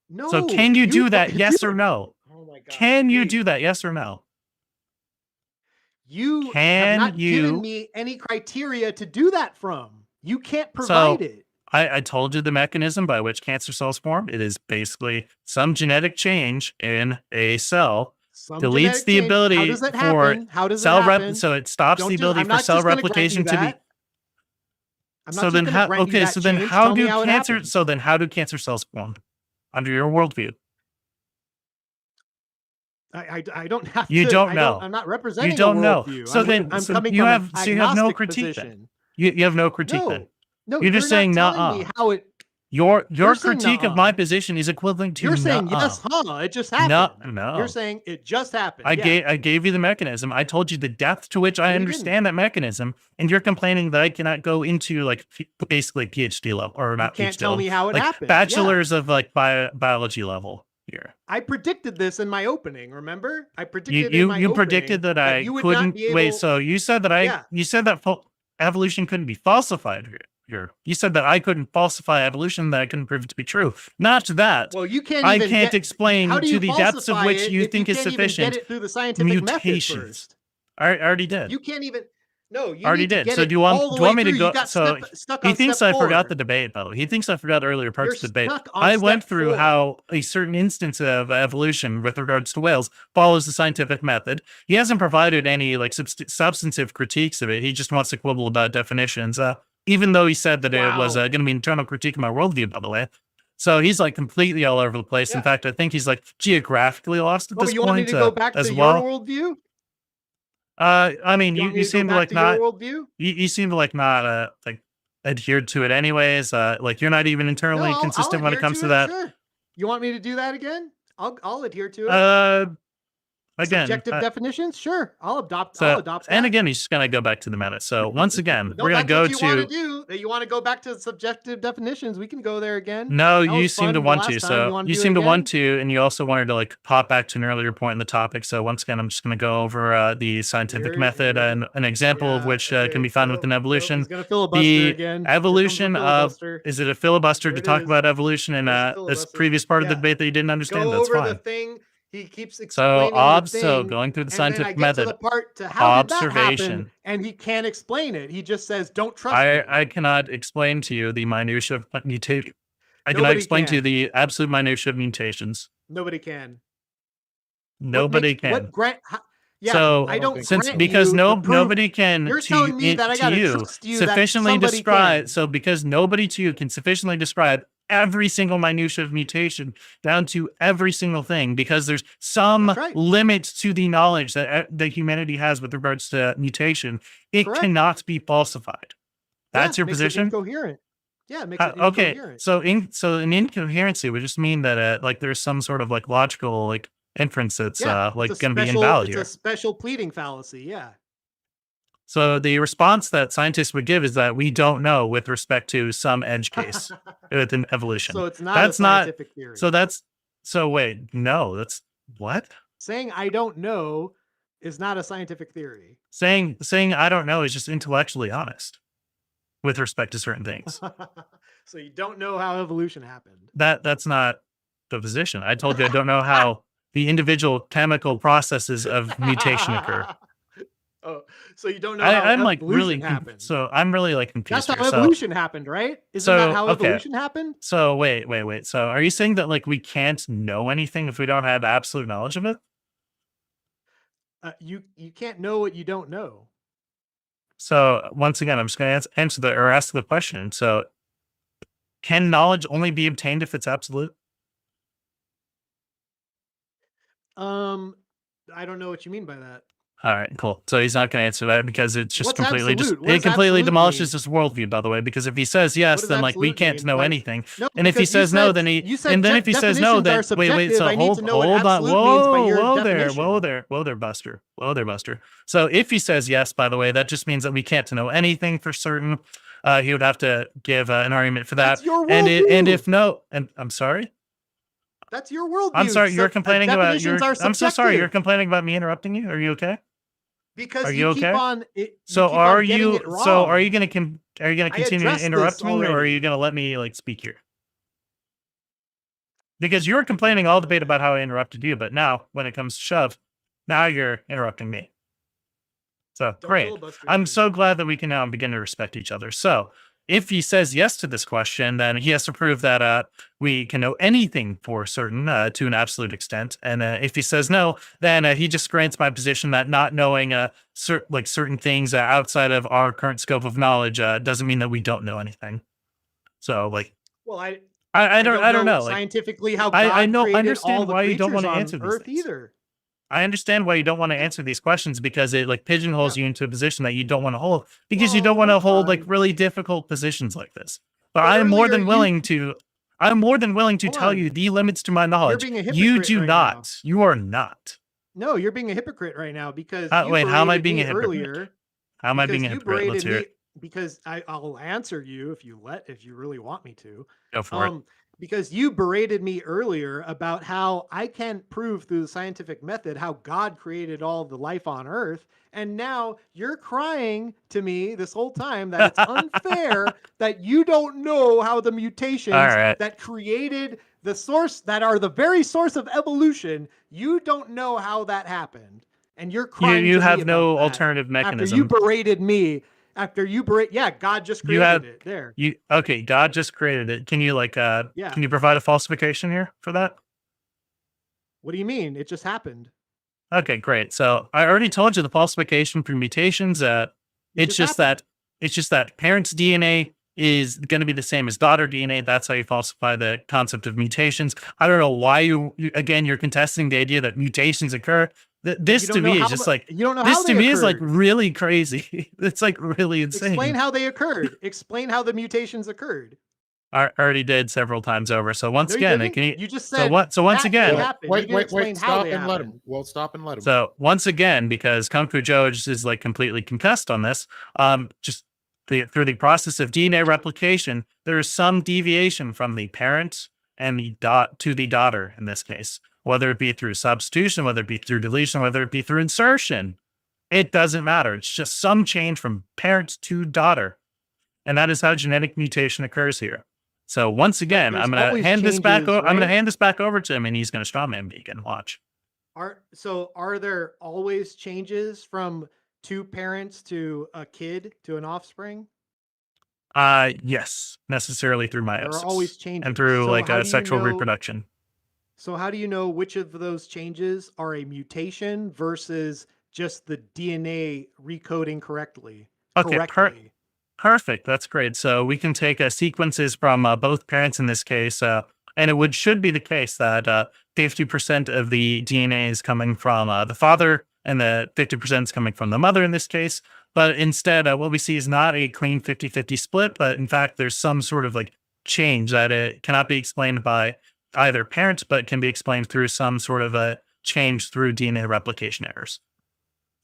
No. So can you do that? you- Yes or no? Oh my god. Can you Lee, do that? Yes or no? You Can have not you- given me any criteria to do that from. You can't So, provide it. I told you the mechanism by which cancer cells form. It is basically some genetic change in a cell Some deletes genetic the change. ability How does that for happen? How does cell it happen? so it stops Don't the do- ability I'm for not cell just gonna grant you replication to be. that. I'm not So just then gonna how? grant you Okay, that so then change. how Tell me do how it cancer? happened. So then how do cancer cells form under your worldview? I don't have You to. don't know. I'm not representing. You don't a know. worldview. So I'm, then I'm so coming you from have an so you have no agnostic critique then. position. You have no critique then. No, You're just saying not nuh-uh. telling me how it. Your You're saying critique of nuh-uh. my position is equivalent to You're saying nuh-uh. yes, huh? It just happened. No. You're saying it just happened. I yeah. gave you the mechanism. I told you the depth to which I No, you understand that mechanism, and you're complaining that I cannot go into like basically PhD level or not can't PhD tell level, me how it like happened. Yeah. bachelor's of like biology level here. I predicted this in my opening. Remember, I predicted You in my you opening predicted that I you would not couldn't be able, wait. So you said that Yeah. you said that evolution couldn't be falsified here. You said that I couldn't falsify evolution, that I couldn't prove it to be true. Not that. Well, you can't. I even can't get, explain how do to you the depths of falsify which it you if think is can't even sufficient. Get it through the scientific method Mutations. first. I already did. You can't even. No, you Already need to did. get So it do you want all the do you want way me to through. go? You got So stuck he on thinks step I forgot four. the debate, though. He thinks I forgot earlier parts You're of the debate. stuck on I went step through four. how a certain instance of evolution with regards to whales follows the scientific method. He hasn't provided any like substantive critiques of it. He just wants to quibble about definitions. Even though he said that it was Wow. going to be an internal critique of my worldview, by the way. So he's like completely all over the place. In Yeah. fact, I think he's like geographically lost at Oh, this you want me point to go back as to well. your worldview? I mean, You, want me you to go seem to back like to not. your worldview? You seem to like not like adhered to it anyways. Like you're not even internally I'll consistent when it adhere comes to it, that. Sure. You want me to do that again? I'll adhere to it. Again, Subjective definitions? Sure. I'll adopt so that. and again, he's just gonna go back to the meta. So once again, No, we're gonna that's go what you want to. to do. That you want to go back to subjective definitions. We can go there again. No, That you was seem fun to the want last to. time. So wanna you do it seem to want again? to, and you also wanted to like pop back to an earlier point in the topic. So once again, I'm just gonna go over the scientific Here- method here- and an example of Yeah, which okay, can be found so- within so evolution. he's gonna filibuster The again. Here comes the evolution of filibuster. is it a filibuster Here to it talk is. about evolution in Here's the this filibuster. previous part of the Yeah. debate that you didn't understand? Go That's over fine. the thing. He keeps So explaining so the thing, going through the and then I scientific get method, to the part to how did that happen, observation. and he can't explain it. He just says, "Don't trust me." I cannot explain to you the minutia of mutation. I cannot Nobody explain to you can. the absolute minutia of mutations. Nobody can. What Nobody makes- can. What grant? Yeah, So I don't. since grant because you no the proof. nobody can You're to, telling me it- that I to gotta you trust you that sufficiently somebody describe can. so because nobody to you can sufficiently describe every single minutia of mutation down to every single thing, because there's some That's right. limit to the knowledge that humanity has with regards to mutation. It Correct. cannot be falsified. That's Yeah, your makes it position. incoherent. Yeah, it makes it Okay, incoherent. so an incoherency would just mean that like there's some sort of like logical like inference that's Yeah, it's like a going to be special- invalid it's here. a special pleading fallacy. Yeah. So the response that scientists would give is that we don't know with respect to some edge case within evolution. So it's not That's a not- scientific theory. So wait, no, that's what? Saying I don't know is not a scientific theory. Saying I don't know is just intellectually honest with respect to certain things. So you don't know how evolution happened. That's not the position. I told you I don't know how the individual chemical processes of mutation occur. Oh, so you don't know how I'm like evolution really happened. so I'm really like That's confused how here. evolution happened, right? Isn't so, that how okay. evolution happened? So wait. So are you saying that like we can't know anything if we don't have absolute knowledge of it? You can't know what you don't know. So once again, I'm just going to answer or ask the question. So can knowledge only be obtained if it's absolute? I don't know what you mean by that. All right, cool. So he's not going to answer that because it's just What's completely absolute? What it does completely absolute demolishes mean? his worldview. By the way, because if he says yes, does then like we absolute can't mean? know Like, anything. No, And if he because you says no, said- then you said if he says no, then definitions are wait. subjective. So I need to know what hold on. absolute means by your Whoa there, definition. whoa there, Buster. So if he says yes, by the way, that just means that we can't know anything for certain. He would have to give an argument for that. That's your and worldview. if no, and I'm sorry. That's your worldview. I'm sorry. You're Sub- complaining about. definitions are I'm so sorry. You're subjective. complaining about me interrupting you. Are you okay? Because Are you you keep okay? on. So keep on are getting you? it wrong. So are you gonna continue addressed to interrupt this me, or are already. you gonna let me like speak here? Because you were complaining all debate about how I interrupted you, but now when it comes to shove, now you're interrupting me. So Don't great. filibuster I'm me. so glad that we can now begin to respect each other. So if he says yes to this question, then he has to prove that we can know anything for certain to an absolute extent. And if he says no, then he just grants my position that not knowing certain things outside of our current scope of knowledge doesn't mean that we don't know anything. So like, Well, I don't know. Like, scientifically how I God know- created understand all the why you don't creatures wanna on answer these Earth things. either. I understand why you don't want to answer these questions because it like pigeonholes you into a position that you don't want to hold because you don't Well, want to that's hold like fine. really difficult positions like this. But But I'm more earlier than you- willing to. I'm more than willing to Hold tell on. you the limits to my knowledge. being a You hypocrite do right not. now. You are not. No, you're being a hypocrite right now because you Wait, how am I berated being me a hypocrite? earlier. How am I because being a you hypocrite? Let's berated hear me it. because I'll answer you if you really want me to. Go for it. Because you berated me earlier about how I can't prove through the scientific method how God created all the life on Earth. And now you're crying to me this whole time that it's unfair that you don't know how the mutations right. that created the source, that are the very source of evolution, you don't know how that happened. And you're crying You to me have no about that alternative after you mechanism. berated me. Yeah, God just You created have- it. There. Okay, God just created it. Can you Yeah. Can you provide a falsification here for that? What do you mean? It just happened. Okay, great. So I already told you the falsification for mutations. It's just that parents' DNA is going to be the same as daughter DNA. That's how you falsify the concept of mutations. I don't know why you're contesting the idea that mutations occur. This You to don't know me is how just the- like you don't know this how to they me is like occurred. really crazy. It's like really insane. Explain how they occurred. Explain how the mutations occurred. I already did several times over. So once No, you again, didn't. can you? You just So said what? So once that again, thing happened. You Wait, didn't wait, explain wait! how Stop they and let him. happened. Well, stop and let him. So once again, because Kung Fu Joe is like completely concussed on this, just through the process of DNA replication, there is some deviation from the parent and the to the daughter in this case, whether it be through substitution, whether it be through deletion, whether it be through insertion. It doesn't matter. It's just some change from parent to daughter, and that is how genetic mutation occurs here. So once again, there's I'm going to always hand this back. changes, I'm going to right? hand this back over to him, and he's going to strawman me again. Watch. Are there always changes from two parents to a kid to an offspring? Yes, necessarily through There meiosis are always changes. and through So like how a do you sexual know- reproduction. So how do you know which of those changes are a mutation versus just the DNA recoding correctly? Okay, Correctly. Perfect. That's great. So we can take sequences from both parents in this case, and should be the case that 50% of the DNA is coming from the father, and the 50% is coming from the mother in this case. But instead, what we see is not a clean 50-50 split, but in fact, there's some sort of like change that it cannot be explained by either parent, but can be explained through some sort of a change through DNA replication errors.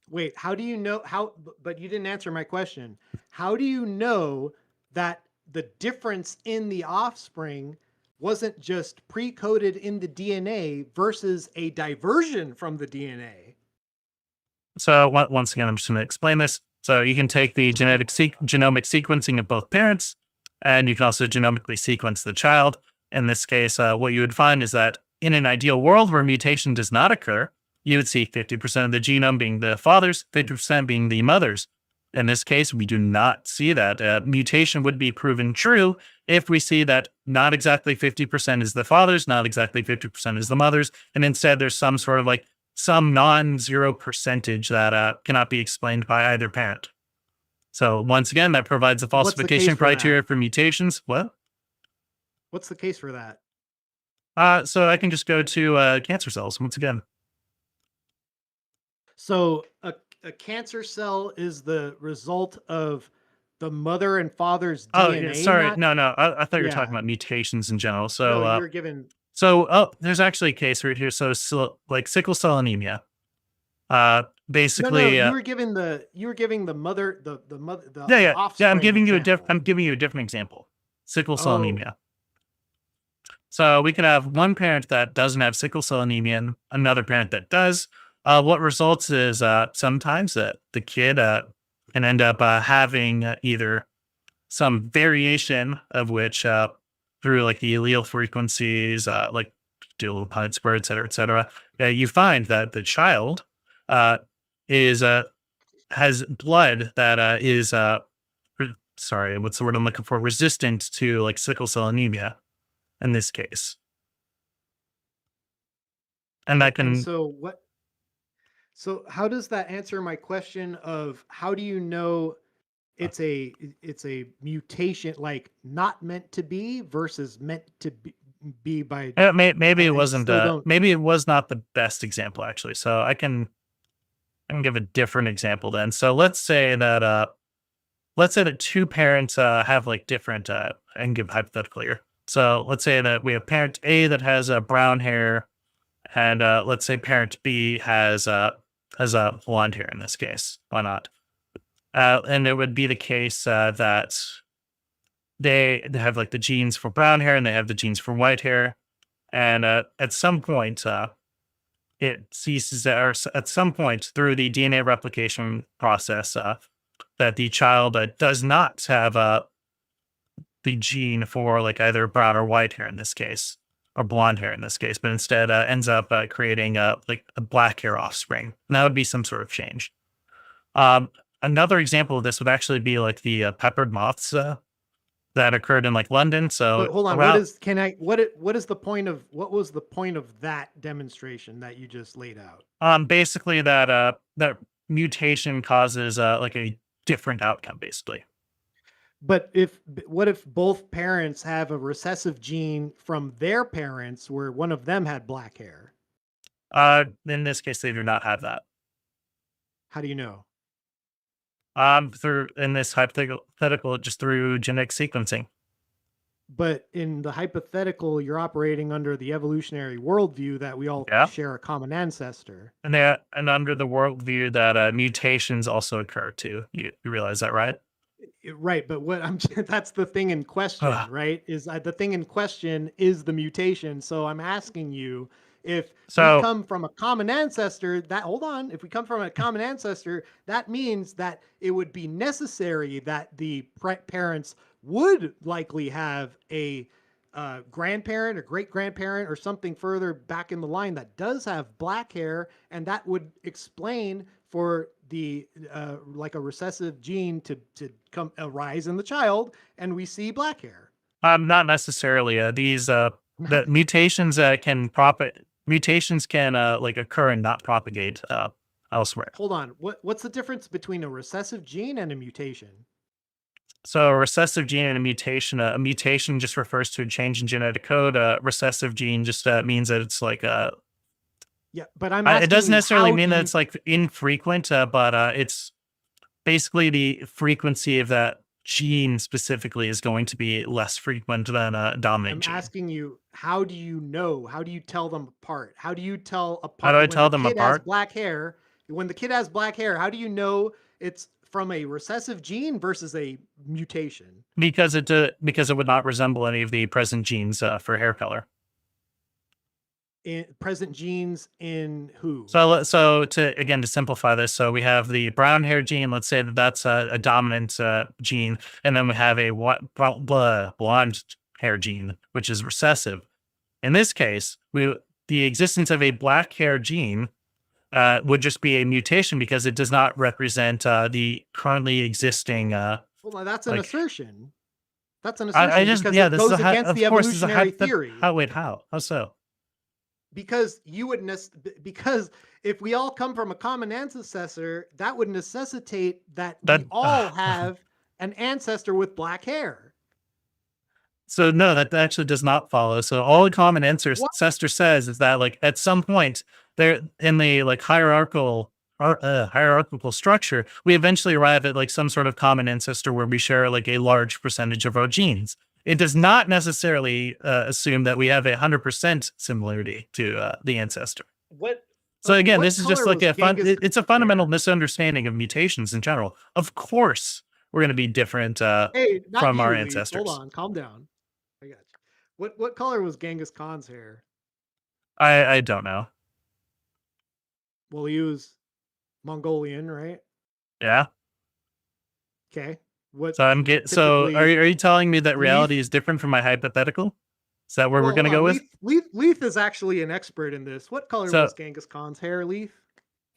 Wait, how do you know but you didn't answer my question. How do you know that the difference in the offspring wasn't just pre-coded in the DNA versus a diversion from the DNA? So once again, I'm just going to explain this. So you can take the genomic sequencing of both parents, and you can also genomically sequence the child. In this case, what you would find is that in an ideal world where mutation does not occur, you would see 50% of the genome being the father's, 50% being the mother's. In this case, we do not see that. Mutation would be proven true if we see that not exactly 50% is the father's, not exactly 50% is the mother's, and instead there's some sort of like some non-zero percentage that cannot be explained by either parent. So once again, that provides a What's the case falsification for that? criteria for mutations. What? What's the case for that? So I can just go to cancer cells once again. So a cancer cell is the result of the mother and father's Oh, DNA. yeah, sorry. not- No. I thought you were Yeah. talking about mutations in general. So, No, you were given. there's actually a case right here. So like sickle cell anemia. Basically, No, you were giving the mother the mother the yeah. offspring I'm giving you example. a different example. Sickle cell Oh. anemia. So we can have one parent that doesn't have sickle cell anemia and another parent that does. What results is sometimes that the kid can end up having either some variation of which through like the allele frequencies, like do a little Punnett square, et cetera, you find that the child is has blood that is sorry, what's the word I'm looking for? Resistant to like sickle cell anemia in this case. And that And can so how does that answer my question of how do you know it's a mutation, like not meant to be versus meant to be by maybe I it wasn't still don't. maybe it was not the best example actually. So I can give a different example then. So let's say that two parents have like different I can give hypothetical here. So let's say that we have parent A that has brown hair, and let's say parent B has blonde hair in this case. Why not? And it would be the case that they have like the genes for brown hair and they have the genes for white hair. And at some point, it ceases, or at some point through the DNA replication process, that the child does not have the gene for like either brown or white hair in this case, or blonde hair in this case, but instead ends up creating like a black hair offspring. And that would be some sort of change. Another example of this would actually be like the peppered moths that occurred in like London. So But hold on, what was the point of that demonstration that you just laid out? basically that that mutation causes like a different outcome, basically. But what if both parents have a recessive gene from their parents where one of them had black hair? In this case, they do not have that. How do you know? Through in this hypothetical, just through genetic sequencing. But in the hypothetical, you're operating under the evolutionary worldview that we all Yeah. share a common ancestor. And under the worldview that mutations also occur too. You realize that, right? Right, but what I'm that's the thing in question, Ugh. right? Is the thing in question is the mutation. So I'm asking you if So- we come from a common ancestor, if we come from a common ancestor, that means that it would be necessary that the parents would likely have a grandparent or great grandparent or something further back in the line that does have black hair, and that would explain for the like a recessive gene to come arise in the child, and we see black hair. Not necessarily. These the mutations mutations can like occur and not propagate elsewhere. Hold on, what's the difference between a recessive gene and a mutation? So a recessive gene and a mutation just refers to a change in genetic code. A recessive gene just means that it's like Yeah, but I'm it asking doesn't you, necessarily how mean do that you, it's like infrequent, but it's basically the frequency of that gene specifically is going to be less frequent than a dominant I'm gene. asking you, how do you know? How do you tell them apart? How do you tell How do I apart when tell the them kid has apart? black hair? When the kid has black hair, how do you know it's from a recessive gene versus a mutation? Because it would not resemble any of the present genes for hair color. In present genes in who? So to simplify this, so we have the brown hair gene. Let's say that that's a dominant gene, and then we have a blonde hair gene, which is recessive. In this case, the existence of a black hair gene would just be a mutation because it does not represent the currently existing. Well, now that's an like- assertion. That's an I assertion just because yeah, it this is goes a against of the course this is a evolutionary hypothet- theory. How so? Because you would because if we all come from a common ancestor, that would necessitate that we That- all have an ancestor with black hair. So no, that actually does not follow. So all a common ancestor says is that like at some point there in the like hierarchical structure, we eventually arrive at like some sort of common ancestor where we share like a large percentage of our genes. It does not necessarily assume that we have 100% similarity to the ancestor. What? So again, what this is just color like a was fun. Genghis It's a fundamental misunderstanding of mutations in general. Of course, we're going to be different. Hey, not from you, our Leaf. ancestors. Hold on, calm down. I got you. What color was Genghis Khan's hair? I don't know. Well, he was Mongolian, right? Yeah. Okay. What? So typically- are you telling me that Leaf- reality is different from my hypothetical? Is that where we're Well, going to go with? Leaf is actually an expert in this. What color So- was Genghis Khan's hair, Leaf?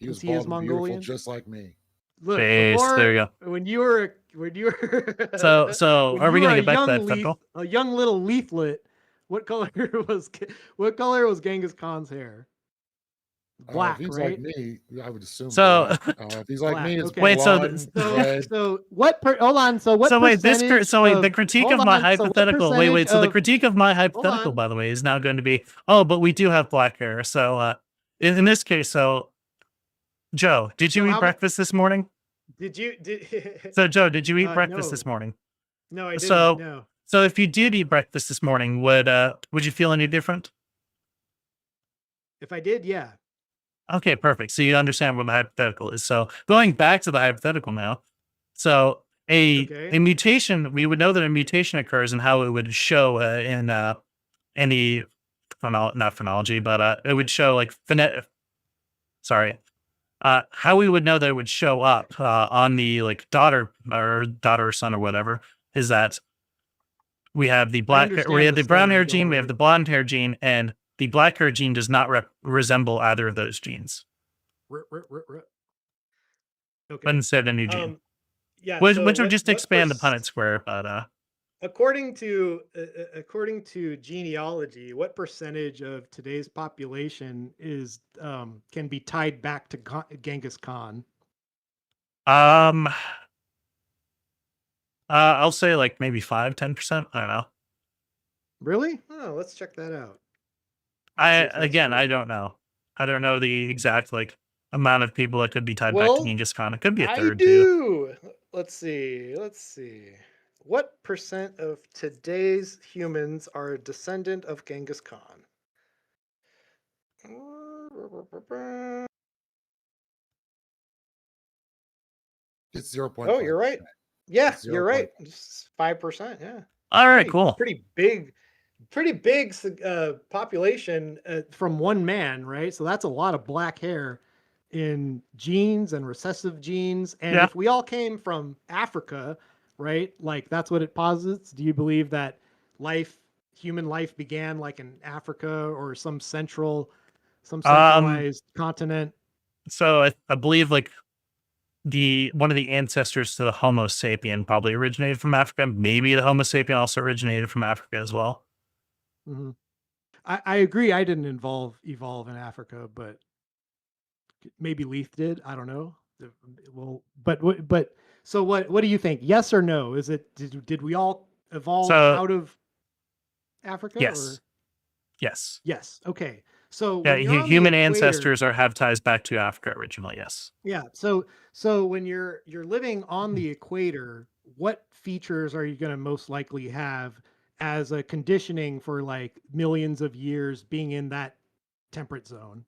He was He is bald and beautiful, Mongolian? just like me. Look, Base, there you go. When you were So when are we you going were to get back to a that young hypothetical? a young little leaflet, what color was Genghis Khan's hair? Black, if he's right? like me, I would assume. So- black. If he's like me, Black, it's okay. Wait, so blonde, th- red. So what? Hold on. So what? So wait, the percentage critique hold of my on, so what hypothetical. Wait. percentage So the of- critique of my hypothetical, on. by the way, is now going to be, oh, but we do have black hair. So in this case, so Joe, did you So eat how mu- breakfast this morning? Did you? So Joe, did you eat breakfast no. this morning? No, I didn't. so- No. So if you did eat breakfast this morning, would you feel any different? If I did, yeah. Okay, perfect. So you understand what my hypothetical is. So going back to the hypothetical now. So Okay. a mutation, we would know that a mutation occurs and how it would show in any not phonology, but it would show like how we would know that it would show up on the like daughter or son or whatever is that we have the black hair, we understand have the the brown story, hair don't gene, we have worry. the blonde hair gene, and the black hair gene does not resemble either of those genes. Okay. But instead a new gene. Yeah. Which so would what- just what expand the perc- Punnett square, but According to genealogy, what percentage of today's population is can be tied back to Genghis Khan? I'll say like maybe 5-10%. I don't know. Really? Oh, let's check that out. I see if that's true. I don't know. I don't know the exact like amount of people that could be tied back Well, to Genghis Khan. It could be a I third too. do. Let's see. What percent of today's humans are a descendant of Genghis Khan? It's 0.5. Oh, you're right. Yeah, It's you're right. 5%. Yeah. All right, cool. Pretty big population from one man, right? So that's a lot of black hair in genes and recessive genes. And Yeah. if we all came from Africa, right? Like that's what it posits. Do you believe that human life began like in Africa or some centralized continent? So I believe like one of the ancestors to the Homo sapien probably originated from Africa. Maybe the Homo sapien also originated from Africa as well. Mhm. I agree. I didn't evolve in Africa, but maybe Leith did. I don't know. Well, but so what do you think? Yes or no? Is it did we all evolve So- out of Africa? Yes. Or? Yes. Yes. Okay. So Yeah, when you're on the human equator- ancestors have ties back to Africa originally. Yes. Yeah. So when you're living on the equator, what features are you going to most likely have as a conditioning for like millions of years being in that temperate zone?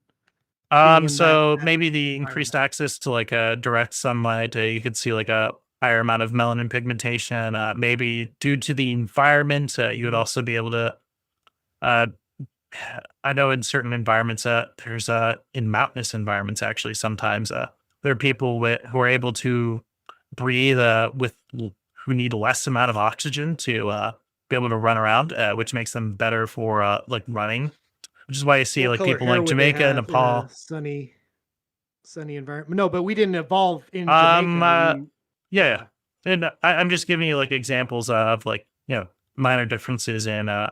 in So that maybe the increased access to like direct sunlight, you could see like a higher amount of melanin pigmentation. Maybe due to the environment, you would also be able to. I know in certain environments, there's in mountainous environments actually sometimes there are people who are able to breathe who need less amount of oxygen to be able to run around, which makes them better for like running. Which is why you see What like color people hair like would they Jamaica, have in a Nepal. sunny environment. No, but we didn't evolve in Jamaica. Yeah, and I'm just giving you like examples of like minor differences in No,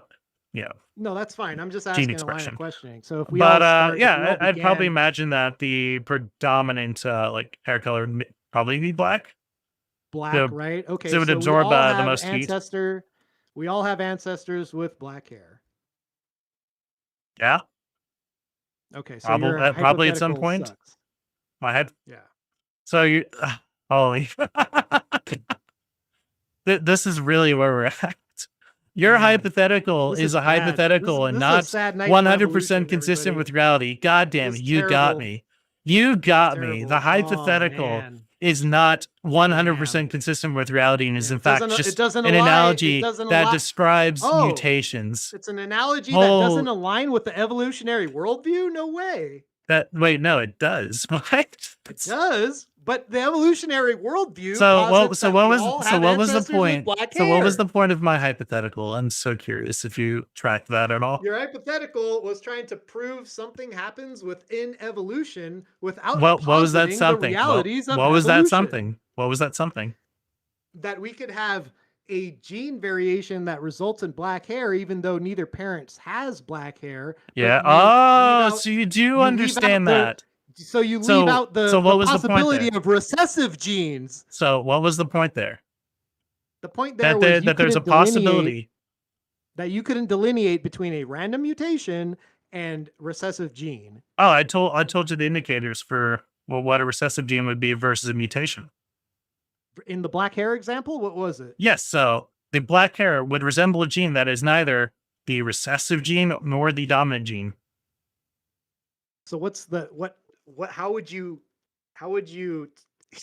that's fine. I'm just gene asking a line expression. of questioning. So if we all But start, if we all I'd probably began imagine that the predominant like hair color would probably be black. black, so- right? Okay, so it would we absorb, all the have most heat. We all have ancestors with black hair. Yeah, Okay, so probably at some hypothetical point. sucks. my head. Yeah. So you, holy, this is really where we're at. Your Man, hypothetical This is a bad. hypothetical This and is not a sad night for 100% evolution, consistent everybody. with reality. God damn This it, is you got terrible. me. You got me. Terrible. The Oh, hypothetical man. is not 100% Damn. consistent with reality and is Yeah, in it fact doesn't- it just doesn't an align- it analogy doesn't that align- describes Oh. mutations. It's an analogy that Oh. doesn't align with the evolutionary worldview? No way. Wait, no, it does. What? It does, but the evolutionary worldview. So posits that what we was all so have what was the ancestors with point? black So what was hair. the point of my hypothetical? I'm so curious if you tracked that at all. Your hypothetical was trying to prove something happens within evolution without What was that positing something? the realities of what was that evolution. something? What was that something? That we could have a gene variation that results in black hair, even though neither parents has black hair. but Yeah. you Oh, leave out- so you do leave out understand the- that. So you So- leave out the, so what the was the point possibility there? of recessive genes. So what was the point there? The point there That was you that there's a couldn't delineate- possibility. that you couldn't delineate between a random mutation and recessive gene. Oh, I told you the indicators for what a recessive gene would be versus a mutation. In the black hair example, what was it? Yes, so the black hair would resemble a gene that is neither the recessive gene nor the dominant gene. So what's the what how would you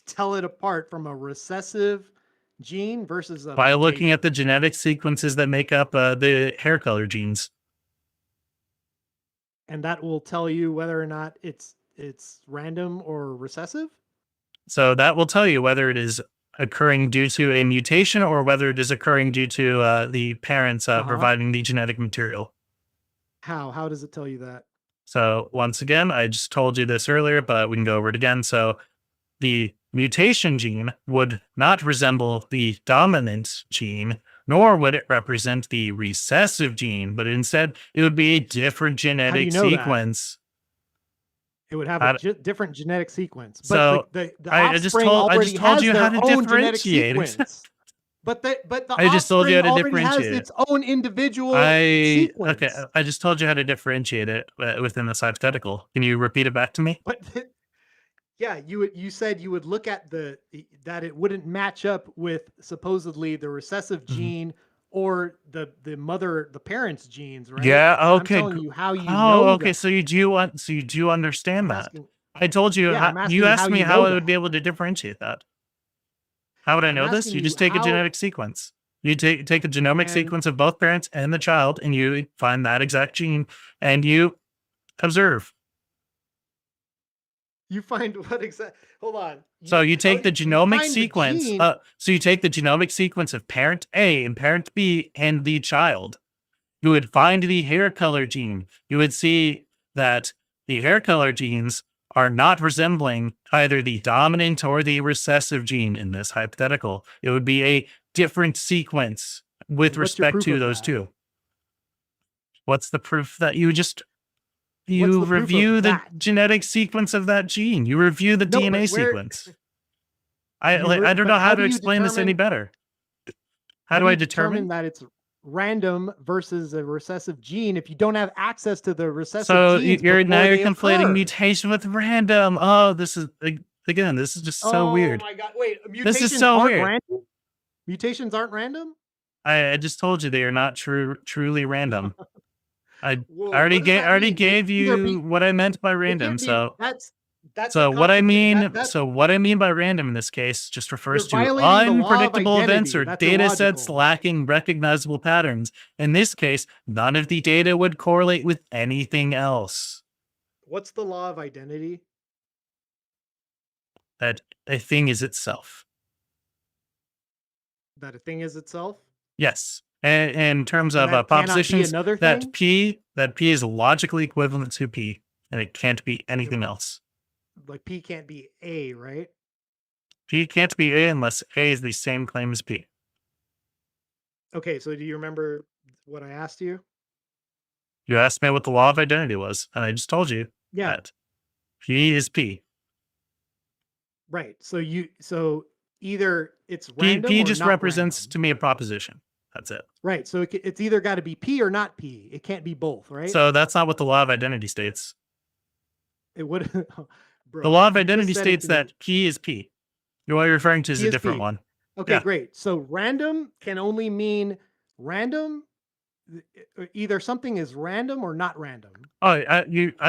tell it apart from a recessive gene versus a By looking mutation? at the genetic sequences that make up the hair color genes. And that will tell you whether or not it's random or recessive? So that will tell you whether it is occurring due to a mutation or whether it is occurring due to the parents providing the genetic material. How does it tell you that? So once again, I just told you this earlier, but we can go over it again. So the mutation gene would not resemble the dominant gene, nor would it represent the recessive gene, but instead it would be a different genetic know that? sequence. It would have How a different genetic sequence. So, But the I just offspring told already you has how their to own genetic differentiate it. sequence. But the I just told you how to offspring already has differentiate it. its own individual Okay, sequence. I just told you how to differentiate it within this hypothetical. Can you repeat it back to me? But yeah, you said you would look at that it wouldn't match up with supposedly the recessive Mhm. gene or the parents' genes, right? Yeah, And okay, I'm telling you how you Oh, know okay. that. So you do understand I'm that. asking- I told you. Yeah, I'm asking You you asked how me you how know I that. would be able to differentiate that. How would I I'm know this? asking You you just take a how- genetic sequence. You take a genomic And- sequence of both parents and the child, and you find that exact gene, and you observe. You find what exact? Hold on. So you take the genomic find the sequence. gene- So you take the genomic sequence of parent A and parent B and the child. You would find the hair color gene. You would see that the hair color genes are not resembling either the dominant or the recessive gene in this hypothetical. It would be a different sequence with And what's your respect proof to of those that? two. What's the proof that you just You proof of review the that? genetic sequence of that gene. You review the No, but DNA where- sequence. I You re- I don't but know how how to do you explain this any determine- better. How do I you determine? that it's random versus a recessive gene if you don't have access to the recessive So genes? you're now before you're they conflating occur? mutation with random. Oh, this is again. This is just so weird. Oh my god! Wait, This mutations is so aren't weird. random. Mutations aren't random. I just told you they are not truly random. I Whoa, already what does that mean? gave Either you be- what I meant by it random. can't be- So that's so a what I complicated- mean that's- so what I mean by random in this case just refers to You're violating the law of unpredictable events identity. or That's data sets illogical. lacking recognizable patterns. In this case, none of the data would correlate with anything else. What's the law of identity? That a thing is itself. That a thing is itself. Yes. And in terms And of that cannot be propositions, another that thing? P is logically equivalent to P, and it can't be anything else. Like P can't be A, right? P can't be A unless A is the same claim as P. Okay, so do you remember what I asked you? You asked me what the law of identity was, and I just told you Yeah, that P is P. right. So either it's P, random P or just not represents random. to me a proposition. That's it. Right. So it's either got to be P or not P. It can't be both, right? So that's not what the law of identity states. it would. Bro, The law of you just identity said it states to me. that P is P. What you're referring to is P a is different P. one. Okay, yeah. great. So random can only mean random. Either something is random or not random. Oh, I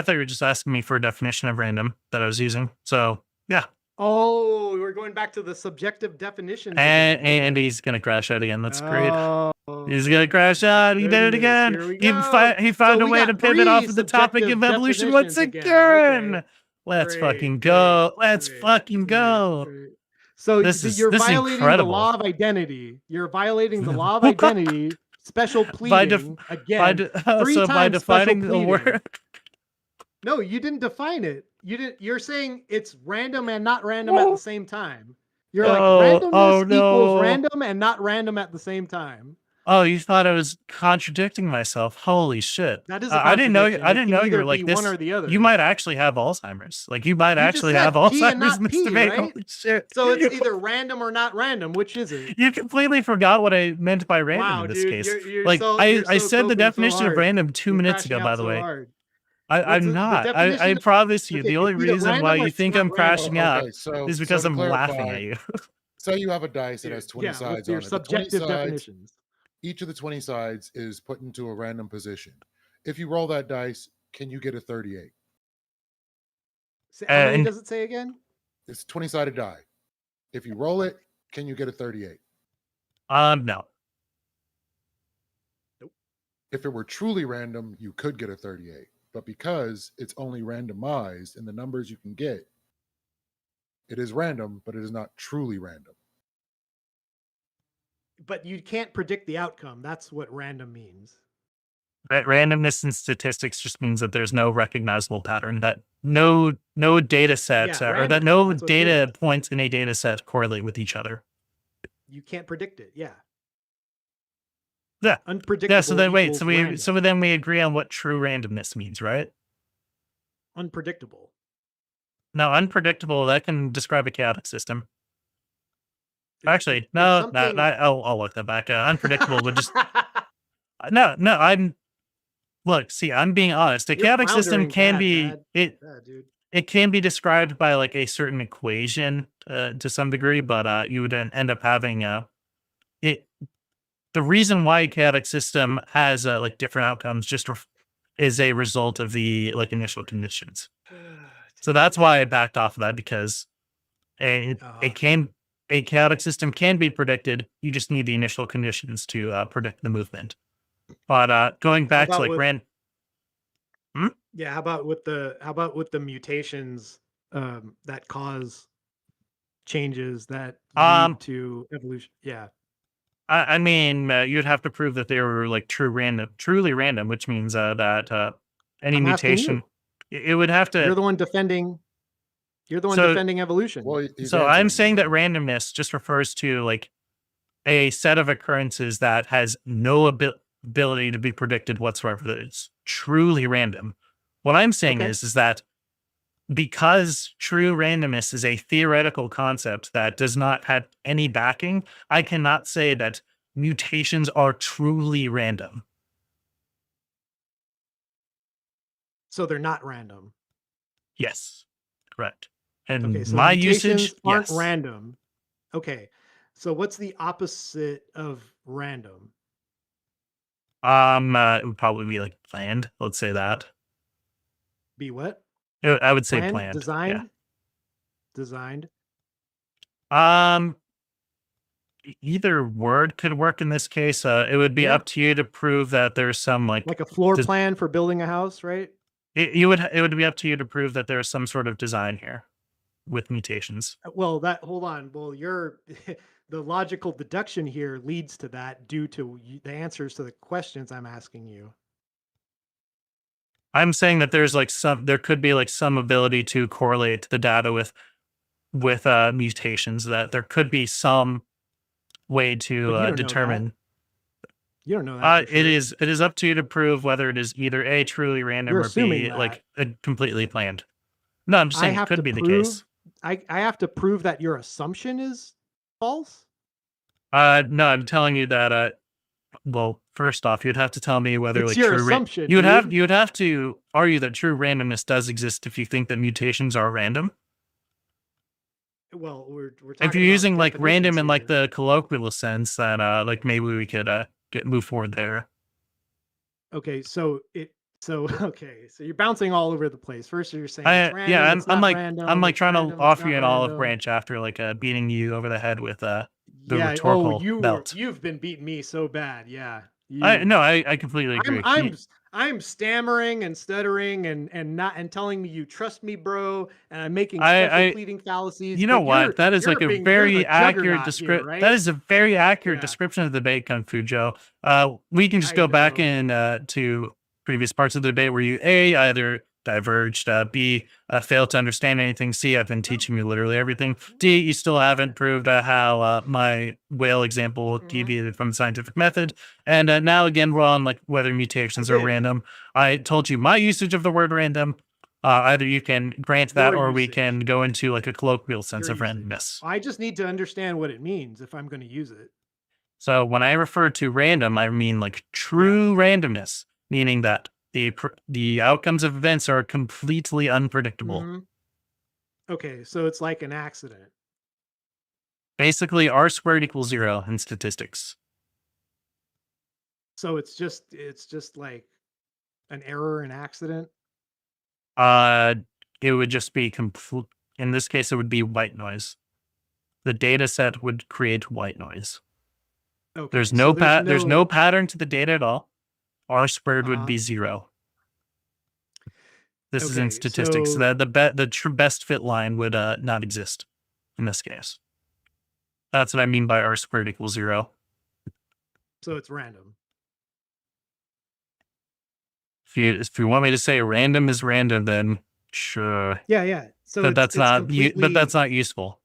thought you were just asking me for a definition of random that I was using. So yeah. Oh, we're going back to the subjective definitions. And he's gonna crash out again. That's great. Oh, He's gonna crash out. He did it goodness, again. here we He, go. he found So a we way got to pivot off three of the topic of subjective evolution once definitions again. again. Okay. Let's Great, fucking go. great, Let's great, fucking great, go. great. So This is you're violating the incredible. law of identity. You're violating the law of identity. Special By def- pleading again. Three so by times special defining the pleading. word, No, you didn't define it. You're saying it's random and not random at the same time. You're like randomness equals no. random and not random at the same time. Oh, you thought I was contradicting myself? Holy shit! That is a I didn't know. contradiction. I It didn't can know you either were like be this. one or the other. You might actually have Alzheimer's. Like you might You just actually said have P and Alzheimer's, not P, Mr. Bay. right? Holy shit! So it's either random or not random. Which is it? You completely forgot what I meant by random Wow, in this dude, case. you're Like so- I you're so said the coping so definition of hard. random 2 You're minutes crashing ago. By out the so way, hard. I'm What's the not. I definition of- promise you. Okay, the only either reason why random or you it's think not I'm crashing random. out Okay, so is because to I'm laughing clarify, at you. Say you have a dice that has 20 Yeah, sides with your on it. The 20 subjective sides, definitions. each of the 20 sides is put into a random position. If you roll that dice, can you get a 38? How many and- does it say again? It's a 20-sided die. If you roll it, can you get a 38? No. If it were truly random, you could get a 38. But because it's only randomized and the numbers you can get, it is random, but it is not truly random. But you can't predict the outcome. That's what random means. That randomness in statistics just means that there's no recognizable pattern. That no data set Yeah, or that random. no That's what it data is. points in a data set correlate with each other. You can't predict it. Yeah. Yeah. Unpredictable. Yeah. So then wait. equals So we random. so then we agree on what true randomness means, right? Unpredictable. Now, unpredictable, that can describe a chaotic system. If- Actually, if no, something- I'll look that back. Unpredictable would just no. Look, see, I'm being honest. A You're chaotic system floundering can bad, be Dad. it. Yeah, dude. It can be described by like a certain equation to some degree, but you would then end up having it. The reason why a chaotic system has like different outcomes just is a result of the like initial conditions. So that's why I backed off of that because a chaotic system can be predicted. You just need the initial conditions to predict the movement. But going back to about like with- Yeah, how about with the mutations that cause changes that lead to evolution? Yeah. I mean, you'd have to prove that they were like truly random, which means that any I'm asking mutation, it would have You're to. the one defending So- defending evolution. Well, he's So I'm answering saying you. that randomness just refers to like a set of occurrences that has no ability to be predicted whatsoever. That it's truly random. What I'm saying Okay. is that because true randomness is a theoretical concept that does not have any backing, I cannot say that mutations are truly random. So they're not random. Yes, correct. Okay, And so my mutations usage, aren't yes. random. Okay. So what's the opposite of random? It would probably be like planned. Let's say that. Be what? I would say Planned? planned. Designed? Designed? Yeah. Either word could work in this case. It would be Yeah. up to you to prove that there's some Like a floor des- plan for building a house, right? it would be up to you to prove that there's some sort of design here with mutations. Well, that hold on. Well, your the logical deduction here leads to that due to the answers to the questions I'm asking you. I'm saying that there could be like some ability to correlate the data with mutations, that there could be some way But to you don't know that. determine. You don't know that. For It sure. is up to you to prove whether it is either A, truly random, You're or assuming B, that. like completely planned. No, I'm just I saying it have to could be the prove. case. I have to prove that your assumption is false. No, I'm telling you that. Well, first off, you'd have to tell me whether It's like your true. assumption, You dude. would have to argue that true randomness does exist if you think that mutations are random. Well, we're talking If you're about using like random definitions in like here. the colloquial sense, then like maybe we could move forward there. Okay, so okay, so you're bouncing all over the place. First, you're saying it's random. Yeah, It's not random. I'm like It's trying to random. It's offer you not an olive random. branch after like beating you over the head with the Yeah. Oh, rhetorical belt. you've been beating me so bad. Yeah. I completely agree. I'm stammering and stuttering and telling me you trust me, bro. And I'm making I- special I- pleading fallacies. You know but what? That is you're like a you're very the accurate juggernaut here, description. right? That is a very accurate Yeah. description of the debate, Kung Fu Joe. We can just I go back know. in to previous parts of the debate where you A, either diverged, B, failed to understand anything, C, I've been teaching you literally everything, D, you still haven't proved how my whale example Mhm. deviated from the scientific method, and now again we're on like whether mutations are did. random. I told you my usage of the word random. Either you can grant that, Your or we usage. can go into like a colloquial sense Your of usage. randomness. I just need to understand what it means if I'm going to use it. So when I refer to random, I mean like true randomness, meaning that the outcomes of events are completely unpredictable. Mhm. Okay, so it's like an accident. Basically, R squared equals 0 in statistics. So it's just like an error, an accident. It would just be complete. In this case, it would be white noise. The data set would create white noise. Okay. There's so there's no pattern to the data at all. R squared would Uh-huh. be 0. This is in Okay, statistics. so- The true best fit line would not exist in this case. That's what I mean by R squared equals 0. So it's random. If you want me to say random is random, then sure. Yeah. So But it's, that's it's not completely, but that's not useful.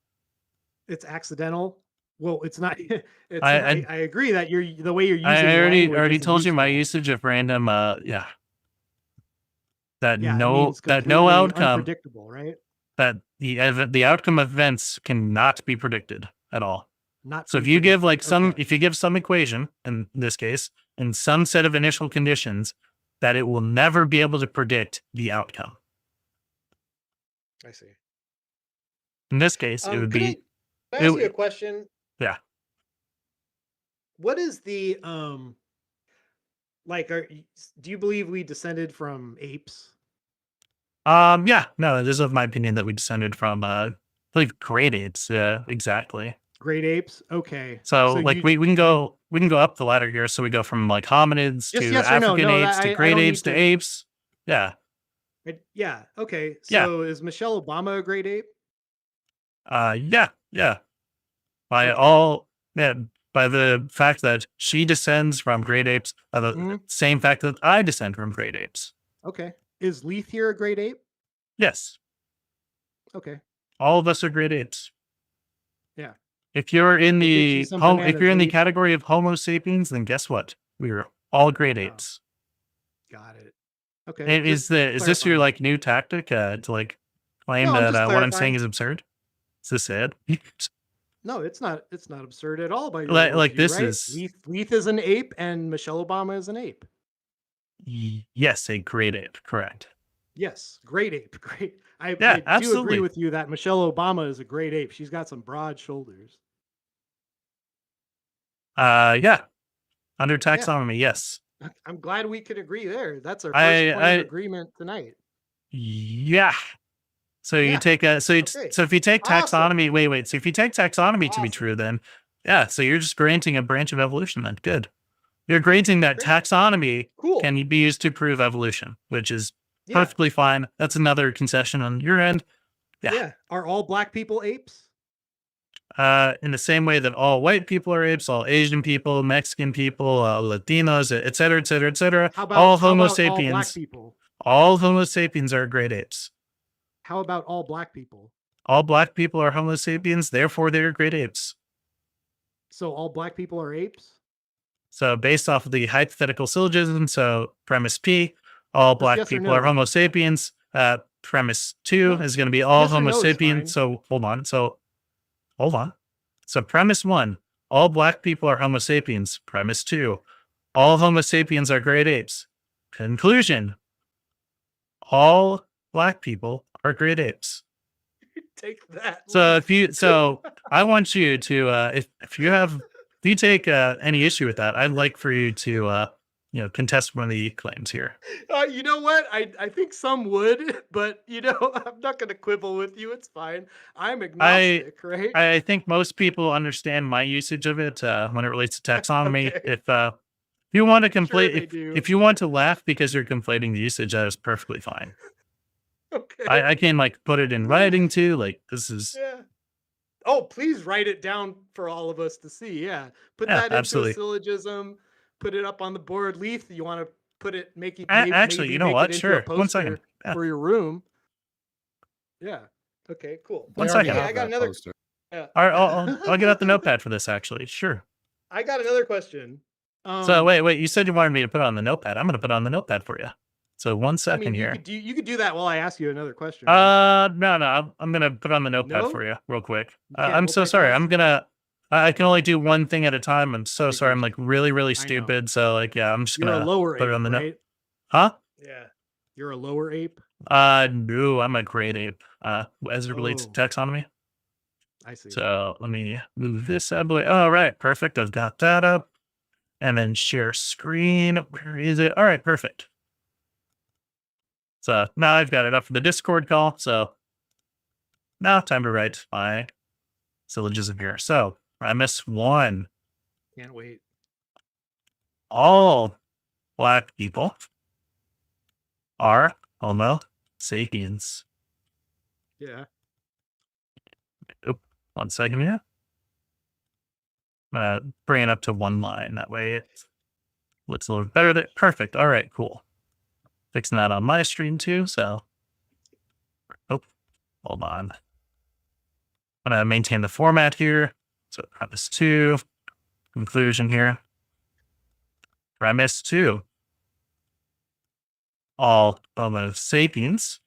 it's accidental. Well, it's not. It's I- not, I agree that you're the way you're using. I already language isn't told you my useful. usage of random. Yeah. That Yeah, it no means completely outcome unpredictable, right? that the outcome of events cannot be predicted at all. Not So if be you give like predicted. Okay. if you give some equation in this case and some set of initial conditions, that it will never be able to predict the outcome. I see. In this case, it would Could be I it ask you w- a question? yeah. What is the like? Do you believe we descended from apes? Yeah, no, it is of my opinion that we descended from I believe great apes. Exactly. Great apes. Okay. So like you- we can go up the ladder here. So we go from like hominids Just to yes or no. African No, apes I to don't great need apes to to- apes. Yeah. Yeah. Okay. Yeah. So is Michelle Obama a great ape? Yeah. By Okay. all, yeah, by the fact that she descends from great apes, the Mhm. same fact that I descend from great apes. Okay. Is Leith here a great ape? Yes, Okay. all of us are great apes. Yeah. If you're in We'll get you the some if you're bananas, in the Leith. category of Homo sapiens, then guess what? We're all great Oh. apes. Got it. Okay. Is just this your clarifying. like new tactic to like claim No, I'm that just what I'm saying clarifying. is absurd? Is this it? No, it's not. It's not absurd at all by your Like worldview, this right? is Leith is an ape, and Michelle Obama is an ape. yes, a great ape, correct? Yes, great ape. Great. Yeah, I do agree absolutely. with you that Michelle Obama is a great ape. She's got some broad shoulders. Yeah, under Yeah, taxonomy, yes. I'm glad we could agree there. That's our first point of I agreement tonight. yeah. So you Yeah. take a Okay. so if you take Awesome. taxonomy, wait. So if you take taxonomy to be Awesome. true, then yeah. So you're just granting a branch of evolution. Then good. You're granting that Great. taxonomy Cool. can be used to prove evolution, which is Yeah. perfectly fine. That's another concession on your end. Yeah. Yeah. Are all black people apes? In the same way that all white people are apes, all Asian people, Mexican people, Latinos, et cetera, et cetera, et cetera. How All about Homo all black sapiens, people? all Homo sapiens are great apes. How about all black people? All black people are Homo sapiens, therefore they're great apes. So all black people are apes? So based off of the hypothetical syllogism, so premise P, all Just black yes or people are no. Homo sapiens. Premise 2 No. is going to be all Yes or Homo no is sapiens. fine. So hold on. So premise 1, all black people are Homo sapiens. Premise 2, all Homo sapiens are great apes. Conclusion, all black people are great apes. Take that. So Leith. I want you to if you take any issue with that, I'd like for you to contest one of the claims here. You know what? I think some would, but I'm not going to quibble with you. It's fine. I'm agnostic, right? I think most people understand my usage of it when it relates to taxonomy. Okay. If you want to Sure conflate, they do. if you want to laugh because you're conflating the usage, that is perfectly fine. Okay. I can like put it in writing too. Like this is Yeah. Oh, please write it down for all of us to see. Yeah. Put yeah, that into a absolutely. syllogism. Put it up on the board. Leith, you want to put it, Actually, you know make what? it into a Sure. 1 second. poster Yeah. for your room. Yeah. Okay, cool. They One already second. have I got that another. poster. Yeah. All right, I'll get out the notepad for this. Actually, sure. I got another question. So wait. You said you wanted me to put it on the notepad. I'm going to put it on the notepad for you. So 1 I second mean, here. you could do that while I ask you another question. Right? No. I'm gonna put on the notepad No? for you real quick. You can't I'm so sorry. multitask? I can only do one thing at a time. I'm so sorry. I'm like really, really I know. stupid. So like, yeah, I'm just You're a gonna lower put it ape, on the note. right? Huh? Yeah. You're a lower ape. No, I'm a great ape. As it relates to Oh. taxonomy. I see. So let me move this out of the way. All right, perfect. I've got that up. And then share screen. Where is it? All right, perfect. So now I've got it up for the Discord call. So now time to write my syllogism here. So premise 1, Can't wait. all black people are Homo sapiens. Yeah. 1 second here. Bring it up to 1 line. That way it looks a little better there. Perfect. All right, cool. Fixing that on my screen too. So, hold on. I'm going to maintain the format here. So premise 2, conclusion here. Premise 2, all Homo sapiens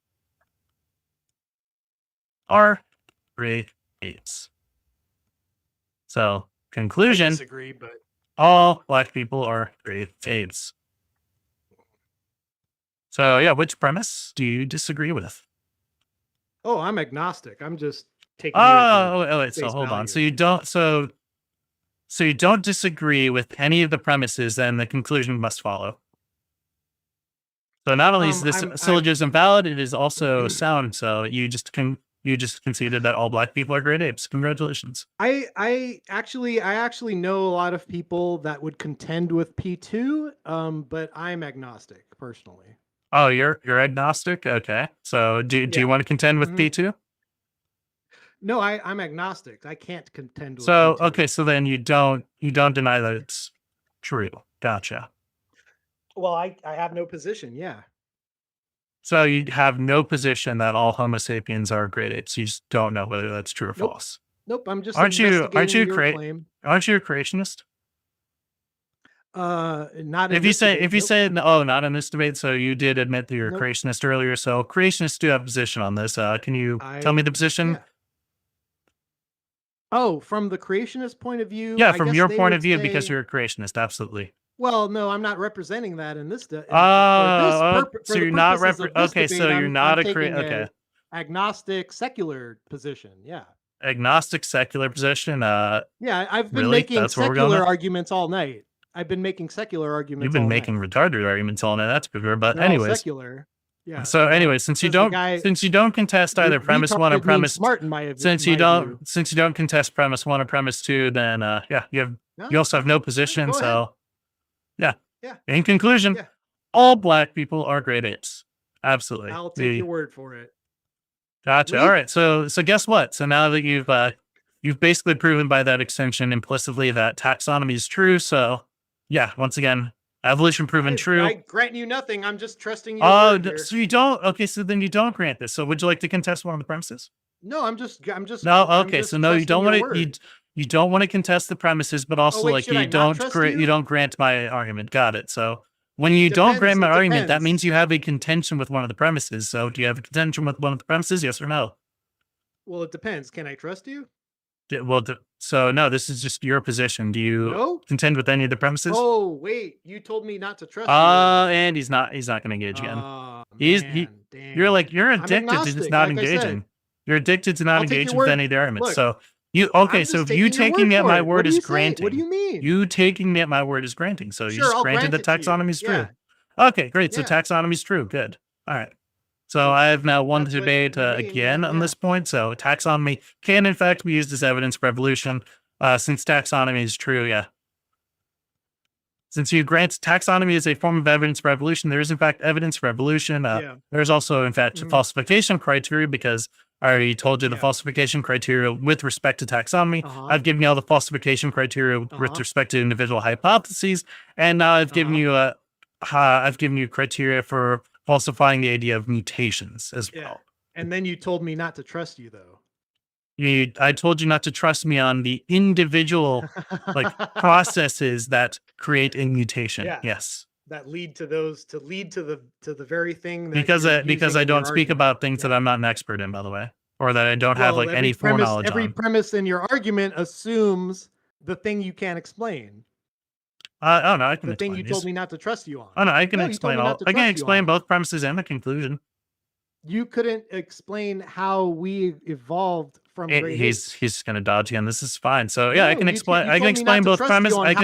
are great apes. So I conclusion, disagree, but all black people are great apes. So yeah, which premise do you disagree with? oh, I'm agnostic. I'm just taking you at Oh, wait, so face hold on. value. So you don't disagree with any of the premises, then the conclusion must follow. So not only is this I'm- syllogism valid, it is also sound. So you just conceded that all black people are great apes. Congratulations. I actually know a lot of people that would contend with P2, but I'm agnostic personally. Oh, you're agnostic? Okay. So do you Yeah. want to contend with Mhm. P2? No, I'm agnostic. I can't contend with So P2. okay, so then you don't deny that it's true. Gotcha. Well, I have no position. Yeah. So you have no position that all Homo sapiens are great apes. You just don't know whether that's true or Nope. false. Nope. I'm just Aren't you investigating your great? claim. Aren't you a creationist? Not in If you this say debate, if you nope. say oh, not in this debate, so you did admit that you're a Nope. creationist earlier. So creationists do have a position on this. Can you tell me the position? Yeah. Oh, from the creationist point of view, Yeah, I from guess your they point would of view, because say- you're a creationist, absolutely. Well, no, I'm not representing that in this. So you're not okay. So you're not a okay. Agnostic secular position. Yeah. agnostic secular position. Yeah, I've been Really? making That's where we're going secular with? arguments all night. I've been making secular arguments. You've been all making night. retarded arguments all night. That's for sure. But They're all anyways, secular. Yeah. so anyway, since you don't contest either premise one or premise, smart in my since you don't contest premise one or premise two, then yeah, you also have no position. go So yeah. Yeah. In conclusion, Yeah. all black people are great apes. Absolutely. I'll take your word for it. Gotcha. All right. So guess what? So now that you've basically proven by that extension implicitly that taxonomy is true. So yeah, once again, evolution proven true. I grant you nothing. I'm just trusting you. Oh, so you don't. Okay, so then you don't grant this. So would you like to contest one of the premises? No, I'm just. No. I'm Okay, just so no, you trusting don't your want to. word. You don't want to contest the premises, but also wait, like should I you not don't trust grant. You you? don't grant my argument. Got it. So when you don't grant my argument, that means you have a contention with one of the premises. So do you have a contention with one of the premises? Yes or no? Well, it depends. Can I trust you? So no, this is just your position. Do you No. contend with any of the premises? Oh wait, you told me not to trust you. And he's not going to engage again. You're addicted to just not engaging. You're addicted to not engaging with any of the arguments. Look, so you okay? So if you taking me at my word is granting, what do you mean? You taking me at my word is granting. So you just granted that taxonomy is true. Okay, great. So taxonomy is true. Good. All right. So I have now won the debate again on this point. So taxonomy can in fact be used as evidence for evolution, since taxonomy is true. Yeah. Since you grant taxonomy is a form of evidence for evolution, there is in fact evidence for evolution. There's also in fact falsification criteria, because I already told you the falsification criteria with respect to taxonomy. I've given you all the falsification criteria with respect to individual hypotheses, and now I've given you criteria for falsifying the idea of mutations as well. And then you told me not to trust you, though. I told you not to trust me on the individual processes that create a mutation. Yeah. Yes. That lead to the very thing. That because I don't speak about things that I'm not an expert in, by the way, or that I don't have any foreknowledge on. Every premise in your argument assumes the thing you can't explain. Oh no, I can the explain thing you these. told me not to trust you on. Oh no, I can explain all. I can explain both premises and the conclusion. You couldn't explain how we evolved from. He's gonna dodge again. This is fine. So yeah, I can explain. I can explain both premise. I can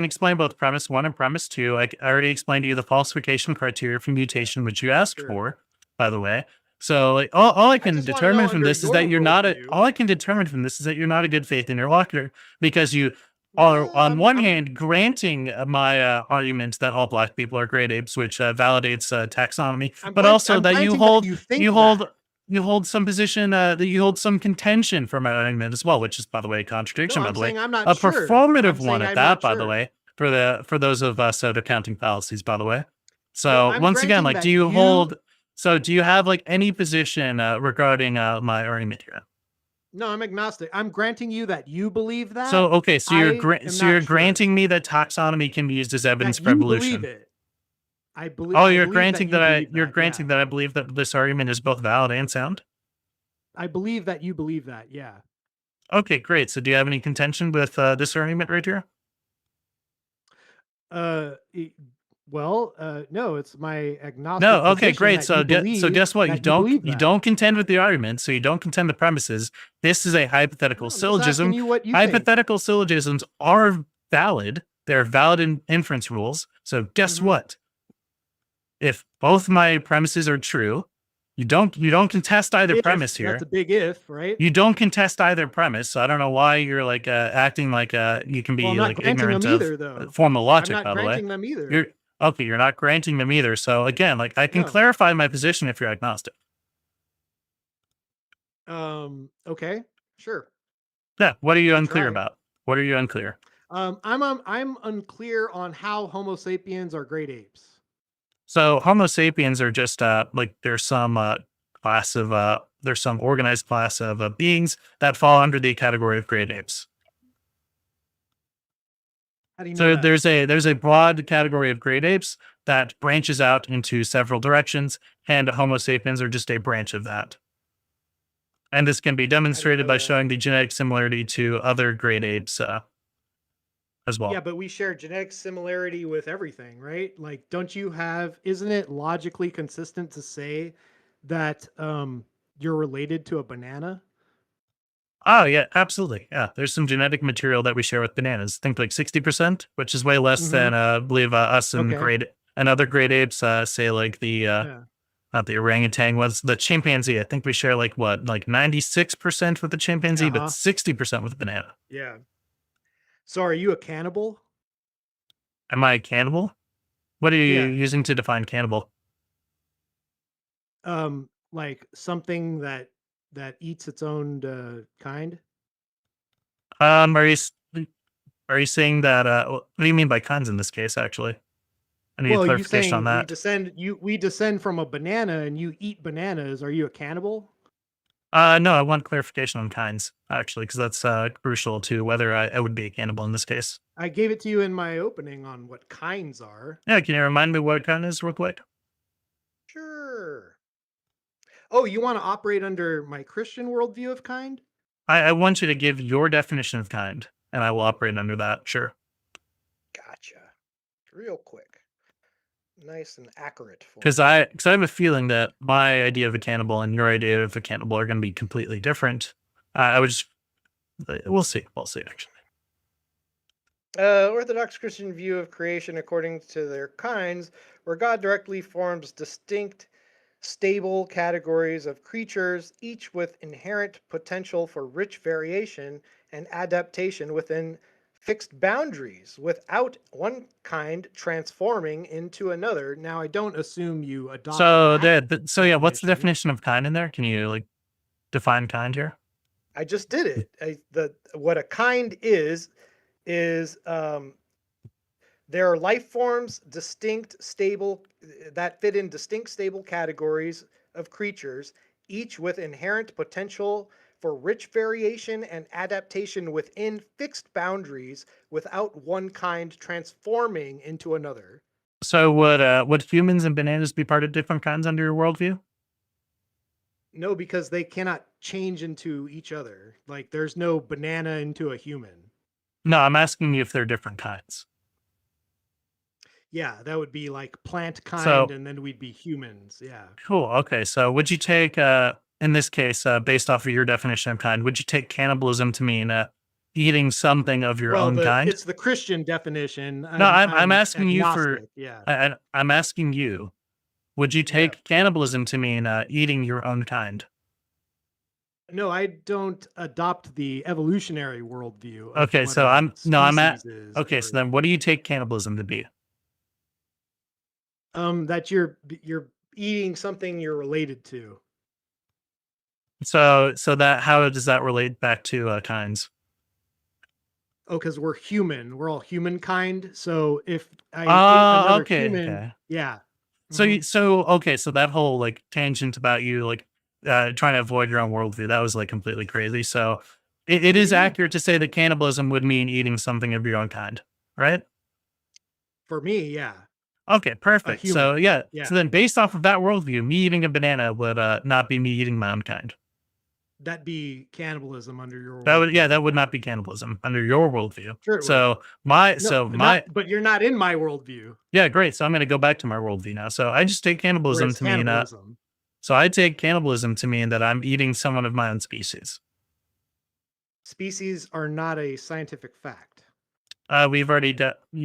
explain both premise one and premise two. I already explained to you the falsification criteria for mutation, which you asked for, by the way. So all I can determine from this is that you're not a. All I can determine from this is that you're not a good faith interlocutor, because you are on one hand granting my argument that all black people are great apes, which validates taxonomy, but also that you hold some position that you hold some contention for my argument as well, which is, by the way, a contradiction. By the way, a performative one at that. By the way, for those of us out of counting fallacies. By the way, so once again, do you hold? So do you have any position regarding my argument here? No, I'm agnostic. I'm granting you that you believe that. So okay, so you're granting me that taxonomy can be used as evidence for evolution. I believe. Oh, you're granting that I believe that this argument is both valid and sound. I believe that you believe that. Yeah. Okay, great. So do you have any contention with this argument right here? Well, no, it's my agnostic. No, okay, great. So guess what? You don't contend with the argument, so you don't contend the premises. This is a hypothetical syllogism. Hypothetical syllogisms are valid. They're valid in inference rules. So guess what? If both my premises are true, you don't contest either premise here. That's a big if, right? You don't contest either premise. So I don't know why you're acting like you can be ignorant of formal logic. I'm not by the way, granting them either. You're not granting them either. So again, I can clarify my position if you're agnostic. Okay, sure. Yeah. What are you unclear about? What are you unclear? I'm unclear on how Homo sapiens are great apes. So Homo sapiens are just there's some there's some organized class of beings that fall under the category of great apes. How do you know So that? there's a broad category of great apes that branches out into several directions, and Homo sapiens are just a branch of that. And this can be demonstrated know by that? showing the genetic similarity to other great apes as well. Yeah, but we share genetic similarity with everything, right? Like, don't you have? Isn't it logically consistent to say that you're related to a banana? Oh yeah, absolutely. Yeah, there's some genetic material that we share with bananas. Think like 60%, which is way less Mhm. than I believe us and Okay. great and other great apes. Say like the Yeah. not the orangutan was the chimpanzee. I think we share like what, like 96% with the chimpanzee, but Uh-huh. 60% with the banana. Yeah. So are you a cannibal? Am I a cannibal? What are you Yeah. using to define cannibal? Like something that eats its own kind? Um, are you s- are you saying that? What do you mean by kinds in this case? Actually, I need Well, you clarification on saying that. we descend from a banana and you eat bananas. Are you a cannibal? No, I want clarification on kinds actually, because that's crucial to whether I would be a cannibal in this case. I gave it to you in my opening on what kinds are. Yeah, can you remind me what kind is real quick? Sure. Oh, you want to operate under my Christian worldview of kind? I want you to give your definition of kind, and I will operate under that. Sure. Gotcha. Real quick. Nice and accurate for Because you. I have a feeling that my idea of a cannibal and your idea of a cannibal are going to be completely different. I would just we'll see. We'll see. Actually, Orthodox Christian view of creation according to their kinds, where God directly forms distinct, stable categories of creatures, each with inherent potential for rich variation and adaptation within fixed boundaries, without one kind transforming into another. Now, I don't assume you adopt so that so yeah, what's the definition. definition of kind in there? Can you like define kind here? I just did it. What a kind is there are life forms, distinct, stable, that fit in distinct, stable categories of creatures, each with inherent potential for rich variation and adaptation within fixed boundaries without one kind transforming into another. So would humans and bananas be part of different kinds under your worldview? No, because they cannot change into each other. Like, there's no banana into a human. No, I'm asking you if they're different kinds. Yeah, that would be like plant kind, So and then we'd be humans. Yeah. cool. Okay, so would you take in this case, based off of your definition of kind, would you take cannibalism to mean eating something of your Well, own kind? it's the Christian definition. No, I'm I'm asking you for agnostic. Yeah. I'm asking you. Would you Yeah. take cannibalism to mean eating your own kind? No, I don't adopt the evolutionary worldview of Okay, what so a I'm no, I'm at species is, okay. So or then, what do you take cannibalism to be? that you're eating something you're related to. So that how does that relate back to kinds? Oh, because we're human. We're all humankind. So if I ate Oh, another okay, human, okay. yeah. So Mhm. so okay, so that whole like tangent about you like trying to avoid your own worldview, that was like completely crazy. So it is Mhm. accurate to say that cannibalism would mean eating something of your own kind, right? For me, yeah, Okay, a perfect. So human. yeah, Yeah, so then based off of that worldview, me eating a banana would not be me eating my own kind. that'd be cannibalism under your That would worldview. that would not be cannibalism under your worldview. Sure, it would. So my No, so but not. my But you're not in my worldview. yeah, great. So I'm gonna go back to my worldview now. So I just take Where cannibalism it's to mean cannibalism. so I take cannibalism to mean that I'm eating someone of my own species. Species are not a scientific fact. We've already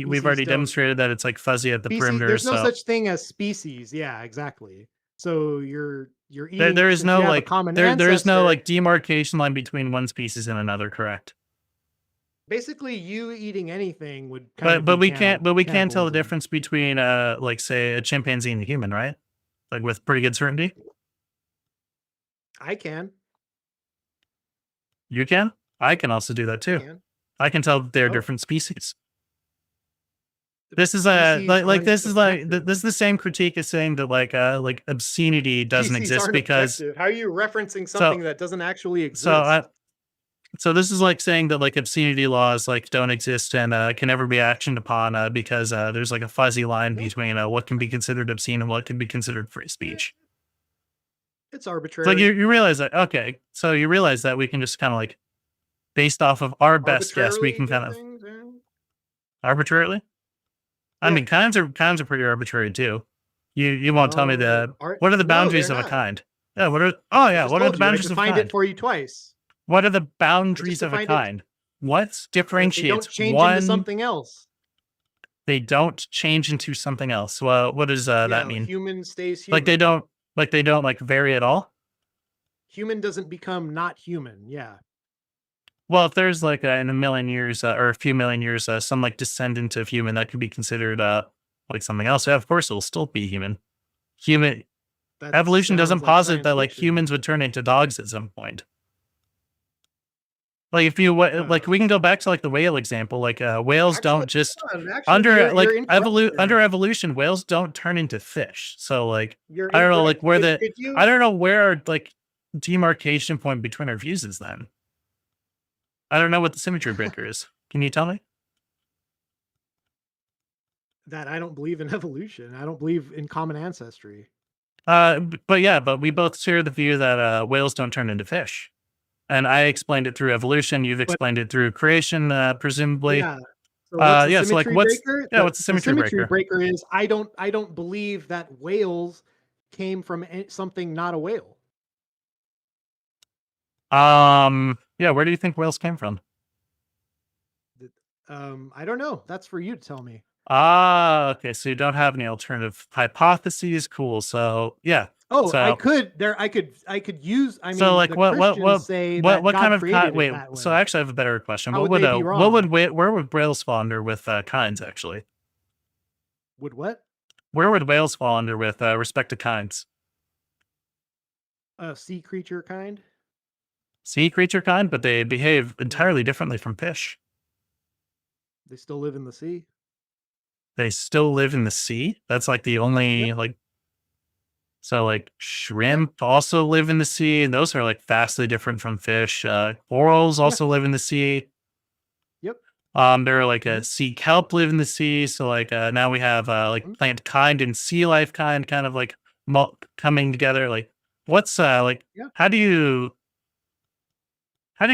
Species don't demonstrated that it's like fuzzy at the species perimeter. there's no So such thing as species. Yeah, exactly. So you're there eating, there is since no you have a like common there is no ancestor, like demarcation line between one species and another. Correct. basically you eating anything would kind of But be we can tell the cannibalism. difference between like say a chimpanzee and a human, right? Like with pretty good certainty. I can. You can. I can also do that too. Can. I can tell that they're Oh, different species. the This is species like aren't this is like objective. this is the same critique as saying that like obscenity doesn't Species exist aren't because objective. How are you referencing so something that doesn't actually so exist? So this is like saying that like obscenity laws like don't exist and can never be actioned upon because there's like a fuzzy line Yeah. between what can be considered obscene and what can be considered free speech. It's It's like arbitrary. you realize that, okay, so you realize that we can just kind of like, based off of our best guess, we Arbitrarily can do kind of things, yeah. arbitrarily. I Yeah. mean, kinds are pretty arbitrary too. You won't tell me No, what are the no, boundaries they're of a not. kind? Yeah, what are oh I yeah, just what are told the you, I boundaries of a defined it kind? for you twice. What are the boundaries of a defined it. kind? What That they don't differentiates change into one? something else. They don't change into something else. Well, what does that Yeah, mean? human stays Like they human. don't like vary at all. Human doesn't become not human. Yeah. Well, if there's like in a million years or a few million years, some like descendant of human that could be considered like something else, yeah, of course it'll still be human. Human That evolution doesn't sounds like posit science that like fiction. humans would turn into dogs at some point. Like if you like, Uh, we can go back to like the whale example. Like whales Actually, don't just hold on, actually, under like you're incorrect there. under evolution, whales don't turn into fish. So like You're I don't know like incorrect. where Could you? I don't know where our, like demarcation point between our views is then. I don't know what the symmetry breaker is. Can you tell me? That I don't believe in evolution. I don't believe in common ancestry. But yeah, but we both share the view that whales don't turn into fish. And I explained it through evolution. You've But explained it through creation, presumably. yeah. So what's the Yeah. So like, symmetry what's breaker? what's the The symmetry symmetry breaker? breaker is I don't believe that whales came from something not a whale. Yeah. Where do you think whales came from? I don't know. That's for you to tell me. Okay. So you don't have any alternative hypotheses. Cool. So yeah. Oh, So I could use. I mean, so like the Christians say that what kind God of created it wait? that So way. actually, I have a better question. How What would would they be where wrong? would whales fall under with kinds actually? Would what? Where would whales fall under with respect to kinds? A sea creature kind? Sea creature kind, but they behave Yeah. entirely differently from fish. They still live in the sea. They still live in the sea. That's like the only like. So like shrimp also live in the sea, and those are like vastly different from fish. Corals Yeah. also live in the sea. Yep. There are like a Mhm. sea kelp live in the sea. So like now we have like Mhm. plant kind and sea life kind of like coming together. Like what's like Yeah. how do you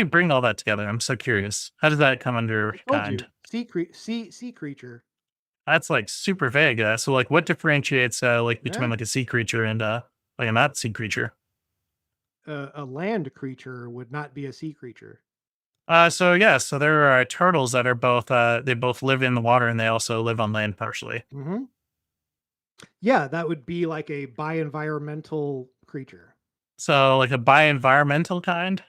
bring all that together? I'm so curious. How does that come under I told kind? you, sea creature. That's like super vague. So like what differentiates like between Yeah. like a sea creature and like a not sea creature? A land creature would not be a sea creature. So yeah, so there are turtles that are both they both live in the water and they also live on land partially. Hmm. Yeah, that would be like a bi-environmental creature. So like a bi-environmental kind.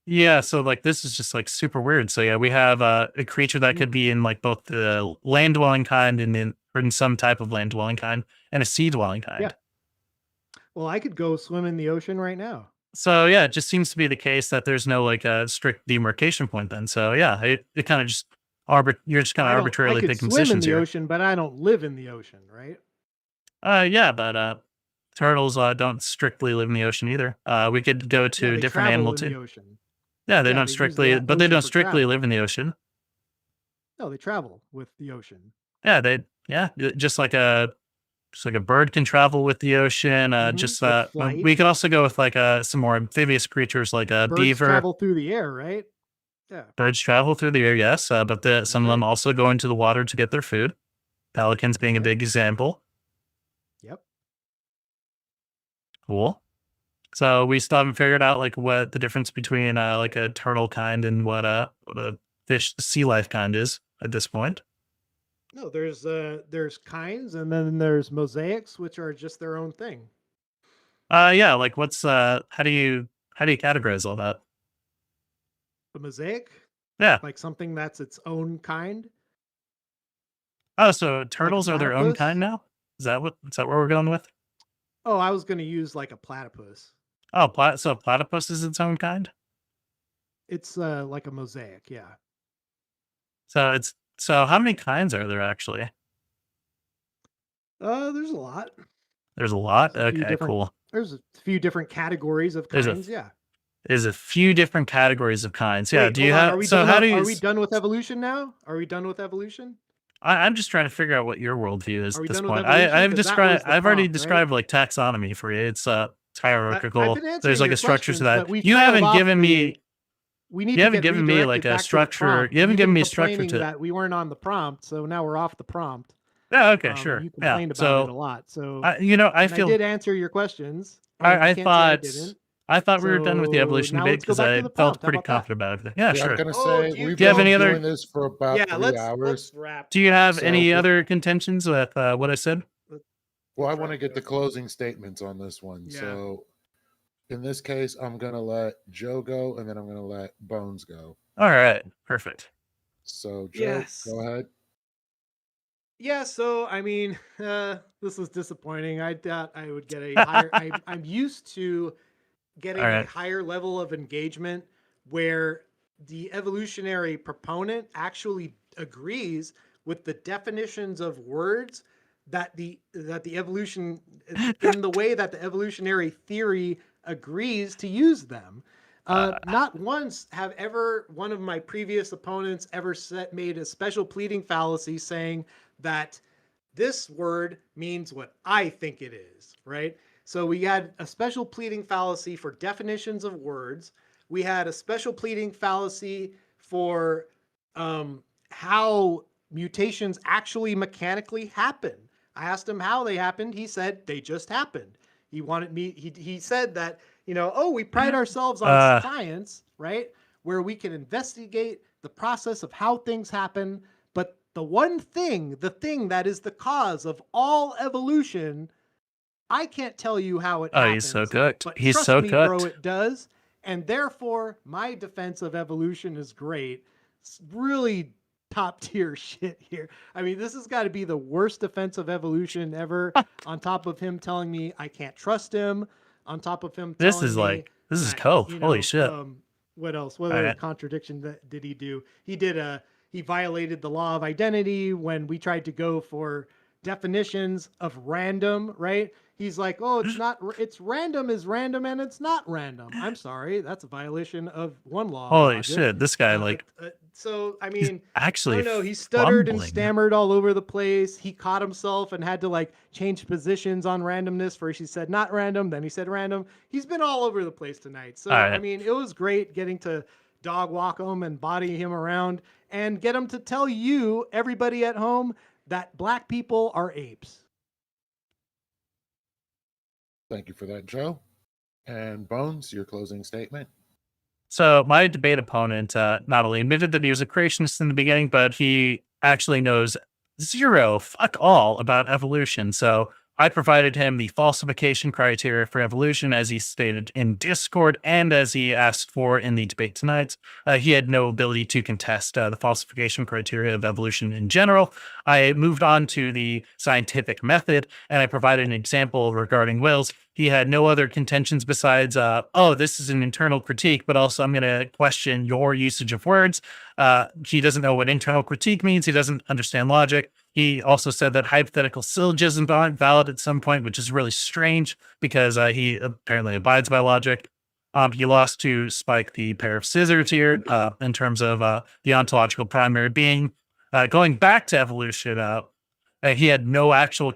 Yeah, so like this is just like super weird. So yeah, we have a creature that could Mm. be in like both the land dwelling kind and in some type of land dwelling kind and a sea dwelling kind. Yeah. Well, I could go swim in the ocean right now. So yeah, it just seems to be the case that there's no like a strict demarcation point then. So yeah, it kind of just you're just kind of I arbitrarily could picking swim in positions the here. ocean, but I don't live in the ocean, right? Yeah, but turtles don't strictly live in the ocean either. We could go Yeah, to they different travel animal in too. the ocean. Yeah, they Yeah, don't they use strictly, the but they ocean don't for strictly travel. live in the ocean. No, they travel with the ocean. Yeah, just like a bird can travel with the ocean. Just With flight. we could also go with like some more amphibious creatures like a Birds beaver. travel through the air, right? Yeah. Birds travel through the air, yes, but some of Okay. them also go into the water to get their food. Pelicans being a Okay. big example. Yep. Cool. So we still haven't figured out like what the difference between like a turtle kind and what a fish sea life kind is at this point. No, there's kinds and then there's mosaics, which are just their own thing. Yeah, like what's how do you categorize all that? A mosaic, Yeah. like something that's its own kind. Oh, so turtles are their own platypus? kind now? Is that where we're going with? Oh, I was going to use like a platypus. Oh, so platypus is its own kind? It's like a mosaic, yeah. So how many kinds are there actually? There's a lot. There's a lot. There's a few Okay, different- cool. There's a few different categories of There's a kinds. Yeah. There's a few different categories of kinds. Yeah. Wait, Do you hold on. have? Are we So done? how do you? Are we done with evolution now? Are we done with evolution? I'm just trying to figure out what your worldview is Are at we this done with point. evolution? I've 'Cause that was described. the I've already prompt, right? described like taxonomy for you. It's it's hierarchical. I've been answering There's like your a structure to questions, that. but we You fell haven't off given me. We need You to haven't get given me, like, redirected a back to the structure. prompt. You haven't You've given been me a structure complaining to- that we weren't on the prompt, so now we're off the prompt. Yeah. Okay. and Sure. You Yeah. complained about it a So lot. So I and feel. I did answer your questions. and you I can't say thought. didn't. I thought we were done with the So evolution now debate let's go because back to I the felt prompt. How pretty about that? confident about everything. Yeah. Yeah, Sure. I'm gonna Oh, say do you we've Do you have been any other- doing this for about Yeah, 3 hours. let's wrap. Do you have So any if- other contentions with what I said? Well, I want to get the closing statements on this one. Yeah. So in this case, I'm gonna let Joe go, and then I'm gonna let Bones go. All right. Perfect. So Joe, Yes. go ahead. Yeah, so I mean, this was disappointing. I thought I would get a higher. I'm used to getting All a right. higher level of engagement where the evolutionary proponent actually agrees with the definitions of words that the evolution in the way that the evolutionary theory agrees to use them. Not once have ever one of my previous opponents ever made a special pleading fallacy saying that this word means what I think it is, right? So we had a special pleading fallacy for definitions of words. We had a special pleading fallacy for how mutations actually mechanically happen. I asked him how they happened. He said they just happened. He wanted me. He said that, we pride ourselves on science, right, where we can investigate the process of how things happen. But the thing that is the cause of all evolution, I can't tell you how it happens. He's so cooked. But He's trust so me, bro, cooked. it does. And therefore, my defense of evolution is great. It's really top tier shit here. I mean, this has got to be the worst defense of evolution ever. On top of him telling me I can't trust him. On top of him telling This is me like this is that, cope. Holy shit. What else? What All other right. contradiction did he do? He violated the law of identity when we tried to go for definitions of random, right? He's like, oh, it's random is random and it's not random. I'm sorry. That's a violation of one law. of Holy logic. shit. This guy like So, I he's mean, actually I don't know. He stuttered and fumbling. stammered all over the place. He caught himself and had to like change positions on randomness. First he said not random, then he said random. He's been all over the place tonight. So, All right. I mean, it was great getting to dog walk him and body him around and get him to tell you, everybody at home, that black people are apes. Thank you for that, Joe. And Bones, your closing statement. So my debate opponent not only admitted that he was a creationist in the beginning, but he actually knows fuck all about evolution. So I provided him the falsification criteria for evolution as he stated in Discord and as he asked for in the debate tonight. He had no ability to contest the falsification criteria of evolution in general. I moved on to the scientific method and I provided an example regarding whales. He had no other contentions besides, this is an internal critique, but also I'm going to question your usage of words. He doesn't know what internal critique means. He doesn't understand logic. He also said that hypothetical syllogisms aren't valid at some point, which is really strange because he apparently abides by logic. He lost to Spike the pair of scissors here in terms of the ontological primary being. Going back to evolution, he had no actual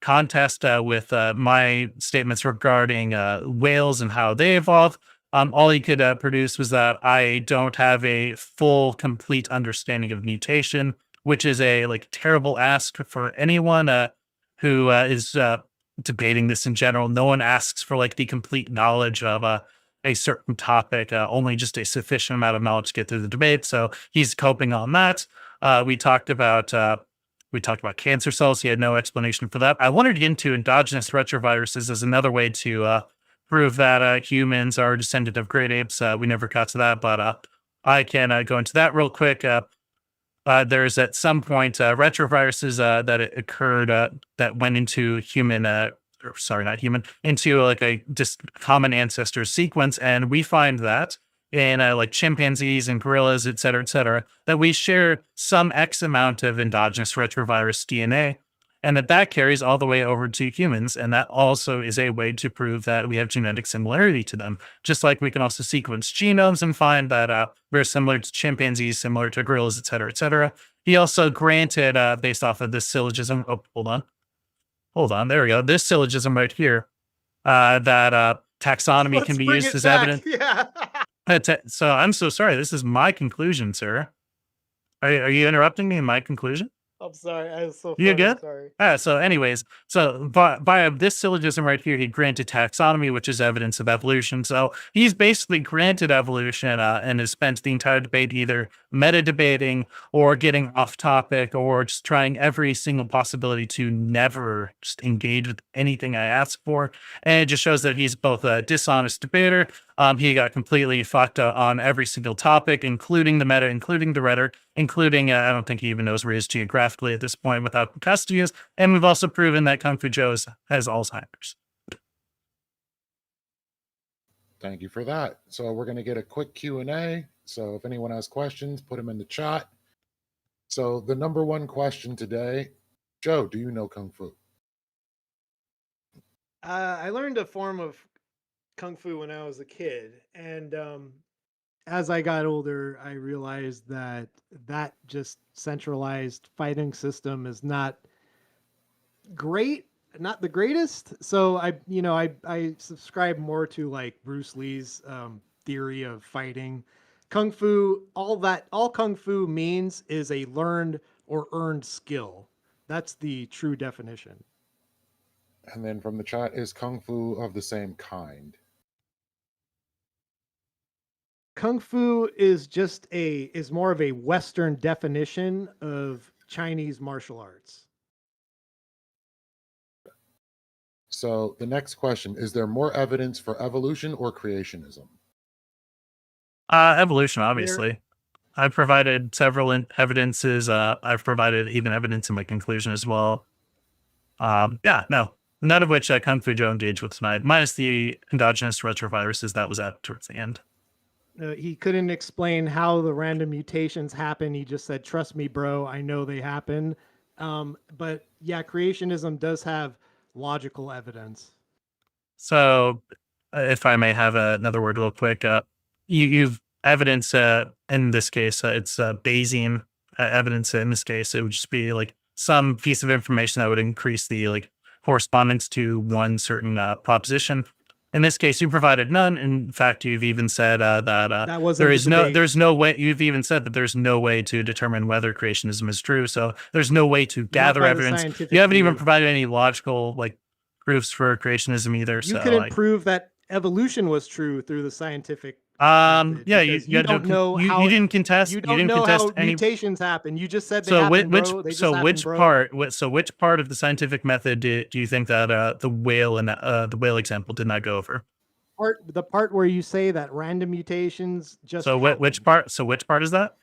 contest with my statements regarding whales and how they evolve. All he could produce was that I don't have a full, complete understanding of mutation, which is a terrible ask for anyone who is debating this in general. No one asks for the complete knowledge of a certain topic, only just a sufficient amount of knowledge to get through the debate. So he's coping on that. We talked about cancer cells. He had no explanation for that. I wanted to get into endogenous retroviruses as another way to prove that humans are descendant of great apes. We never got to that, but I can go into that real quick. There's at some point retroviruses that occurred that went into into a just common ancestor sequence, and we find that in chimpanzees and gorillas, et cetera, that we share some X amount of endogenous retrovirus DNA. and that carries all the way over to humans. And that also is a way to prove that we have genetic similarity to them. Just like we can also sequence genomes and find that we're similar to chimpanzees, similar to gorillas, et cetera, et cetera. He also granted, based off of this syllogism, hold on, there we go. This syllogism right here, that taxonomy Let's can be bring used it as back. evidence. Yeah. So I'm so sorry. This is my conclusion, sir. Are you interrupting me in my conclusion? I'm sorry. I was so You funny. good? Sorry. So anyways, so by this syllogism right here, he granted taxonomy, which is evidence of evolution. So he's basically granted evolution and has spent the entire debate either meta debating or getting off topic or just trying every single possibility to never just engage with anything I asked for. And it just shows that he's both a dishonest debater. He got completely fucked on every single topic, including the meta, including the rhetoric, including, I don't think he even knows where he is geographically at this point without custody is. And we've also proven that Kung Fu Joe has Alzheimer's. Thank you for that. So we're going to get a quick Q&A. So if anyone has questions, put them in the chat. So the number one question today, Joe, do you know Kung Fu? I learned a form of Kung Fu when I was a kid. And as I got older, I realized that just centralized fighting system is not great, not the greatest. So I subscribe more to like Bruce Lee's theory of fighting. Kung Fu, all Kung Fu means is a learned or earned skill. That's the true definition. And then from the chat, is Kung Fu of the same kind? Kung Fu is more of a Western definition of Chinese martial arts. So the next question, is there more evidence for evolution or creationism? Evolution, obviously. I've provided several evidences. I've provided even evidence in my conclusion as well. No, none of which Kung Fu Joe engaged with tonight, minus the endogenous retroviruses that was at towards the end. He couldn't explain how the random mutations happen. He just said, "Trust me, bro. I know they happen." But yeah, creationism does have logical evidence. So, if I may have another word real quick, you've evidence in this case, it's Bayesian evidence. In this case, it would just be like some piece of information that would increase the like correspondence to one certain proposition. In this case, you provided none. In fact, you've even said that there's no way. You've even said that there's no way to determine whether creationism is true. So there's no way to gather evidence. You haven't even provided any logical like proofs for creationism either. You so couldn't prove that evolution was true through the scientific. Yeah, you don't know how you didn't contest. You don't didn't know contest how any mutations happen. You just said they so happen, which bro. They just so happen, which bro. which part of the scientific method do you think that the whale and the whale example did not go over? The part where you say that random mutations just So which happen. part? So which part is that?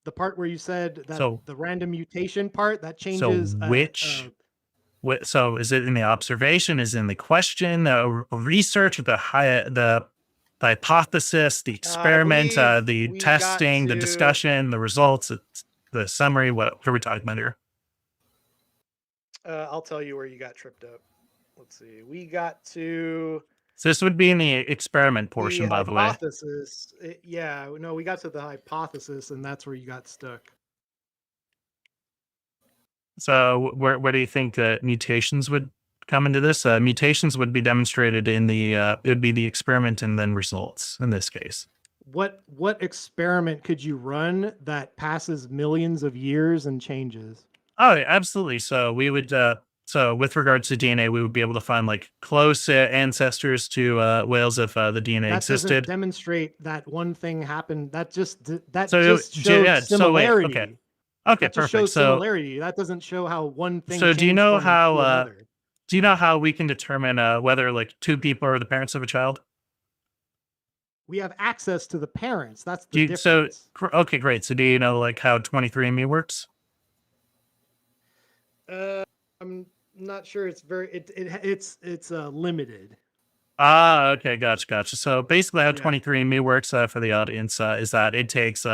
The part where you said that So- the random mutation part that changes. So is it in the observation? Is it in the question, research, the hypothesis, the experiment, believe the we testing, got the to- discussion, the results, the summary? What are we talking about here? I'll tell you where you got tripped up. Let's see. We got to So this would be in the experiment portion, the by the way. hypothesis. We got to the hypothesis, and that's where you got stuck. So where do you think mutations would come into this? Mutations would be demonstrated in the it would be the experiment and then results in this case. What experiment could you run that passes millions of years and changes? Oh, yeah, absolutely. So we would so with regards to DNA, we would be able to find like close ancestors to whales if the DNA That doesn't existed. demonstrate that one thing happened. That just So, just shows yeah, so wait, similarity. okay. Okay, That just perfect. shows So similarity. That doesn't show how one thing. So do you changed know from how, to another. do you know how we can determine whether like two people are the parents of a child? We have access to the parents? That's Do the you, so difference. okay, great. So do you know like how 23andMe works? I'm not sure. It's it's limited. Okay, gotcha. So basically, how Yeah. 23andMe works for the audience is that it takes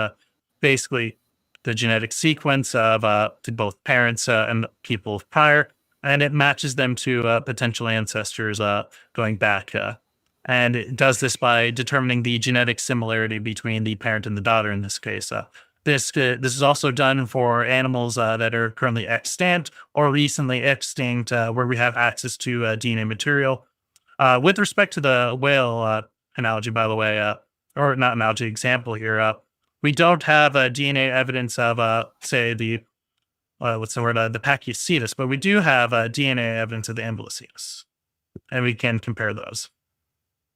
basically the genetic sequence of to both parents and people prior, and it matches them to potential ancestors going back. And it does this by determining the genetic similarity between the parent and the daughter in this case. This is also done for animals that are currently extant or recently extinct, where we have access to DNA material. With respect to the whale analogy, by the way, or not analogy, example here, we don't have DNA evidence of, say, the what's the word, the Pachycetus, but we do have DNA evidence of the Ambulocetus, and we can compare those.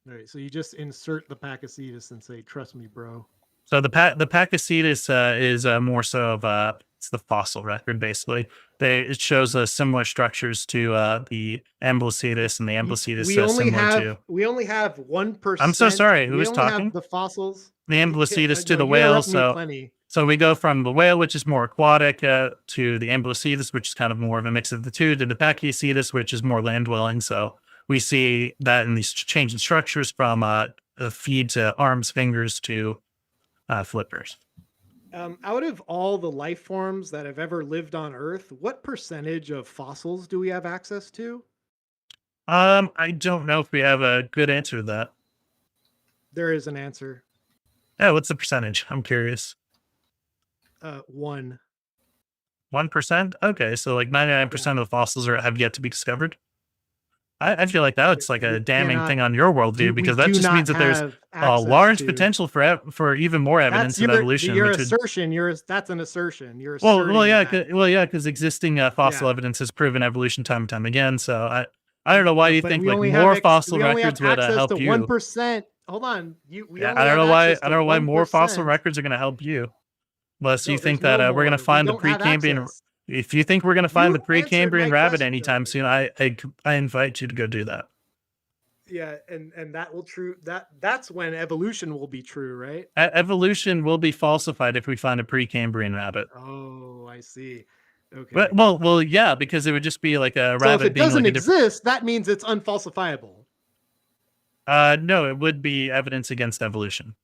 All right, so you just insert the Pachycetus and say, "Trust me, bro." So the Pachycetus is more so of it's the fossil record basically. It shows similar structures to the Ambulocetus, and the Ambulocetus We only similar have to we only have 1%. I'm so sorry, who we is only have talking? the fossils. the Ambulocetus to No, the you whale. interrupt me So plenty. so we go from the whale, which is more aquatic, to the Ambulocetus, which is kind of more of a mix of the two, to the Pachycetus, which is more land dwelling. So we see that in these changing structures from feet to arms, fingers to flippers. Out of all the life forms that have ever lived on Earth, what percentage of fossils do we have access to? I don't know if we have a good answer to that. There is an answer. Yeah, what's the percentage? I'm curious. 1. 1%? Okay, so like 99% of the fossils have yet to be discovered. I feel like that's like a We damning cannot- thing on your worldview, because that just means that there's a large potential for even more evidence of evolution. Your which would- assertion. That's an assertion. You're well, asserting yeah, that. because existing fossil Yeah. evidence has proven evolution time and time again. So I don't know why you But think we like only more have fossil we only have records would access help to you. 1%. Hold on. We Yeah, only I don't have know why. access I don't know why more fossil 1%. records are going to help you, unless No, you think there's that no we're going more. to We find the don't have Precambrian. access. If you think we're going to find You the Precambrian answered my rabbit question. anytime soon, I invite you to go do that. Yeah, and that will that's when evolution will be true, right? Evolution will be falsified if we find a Precambrian rabbit. Oh, I see. Okay. But well, yeah, because it would just be like a So if rabbit it being doesn't like a different. exist, that means it's unfalsifiable. No, it would be evidence against evolution.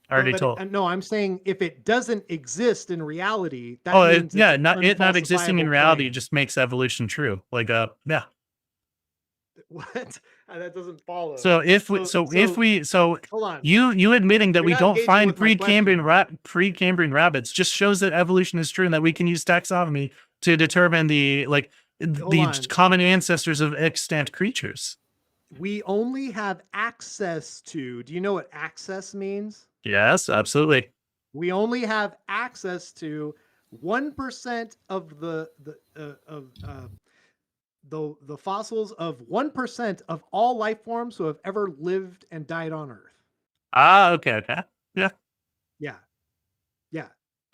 I already told. No, I'm saying if it doesn't exist in reality, that Oh, means yeah, it's an it not existing in unfalsifiable reality claim. just makes evolution true. Like, yeah. What? That doesn't follow. So if we, Hold on. you admitting that You're we not don't engaging find with my Precambrian rabbits just shows that evolution is true and that we can use taxonomy to determine the on. common ancestors of extant creatures. We only have access to. Do you know what access means? Yes, absolutely. We only have access to 1% of the fossils of 1% of all life forms who have ever lived and died on Earth. Okay. Yeah.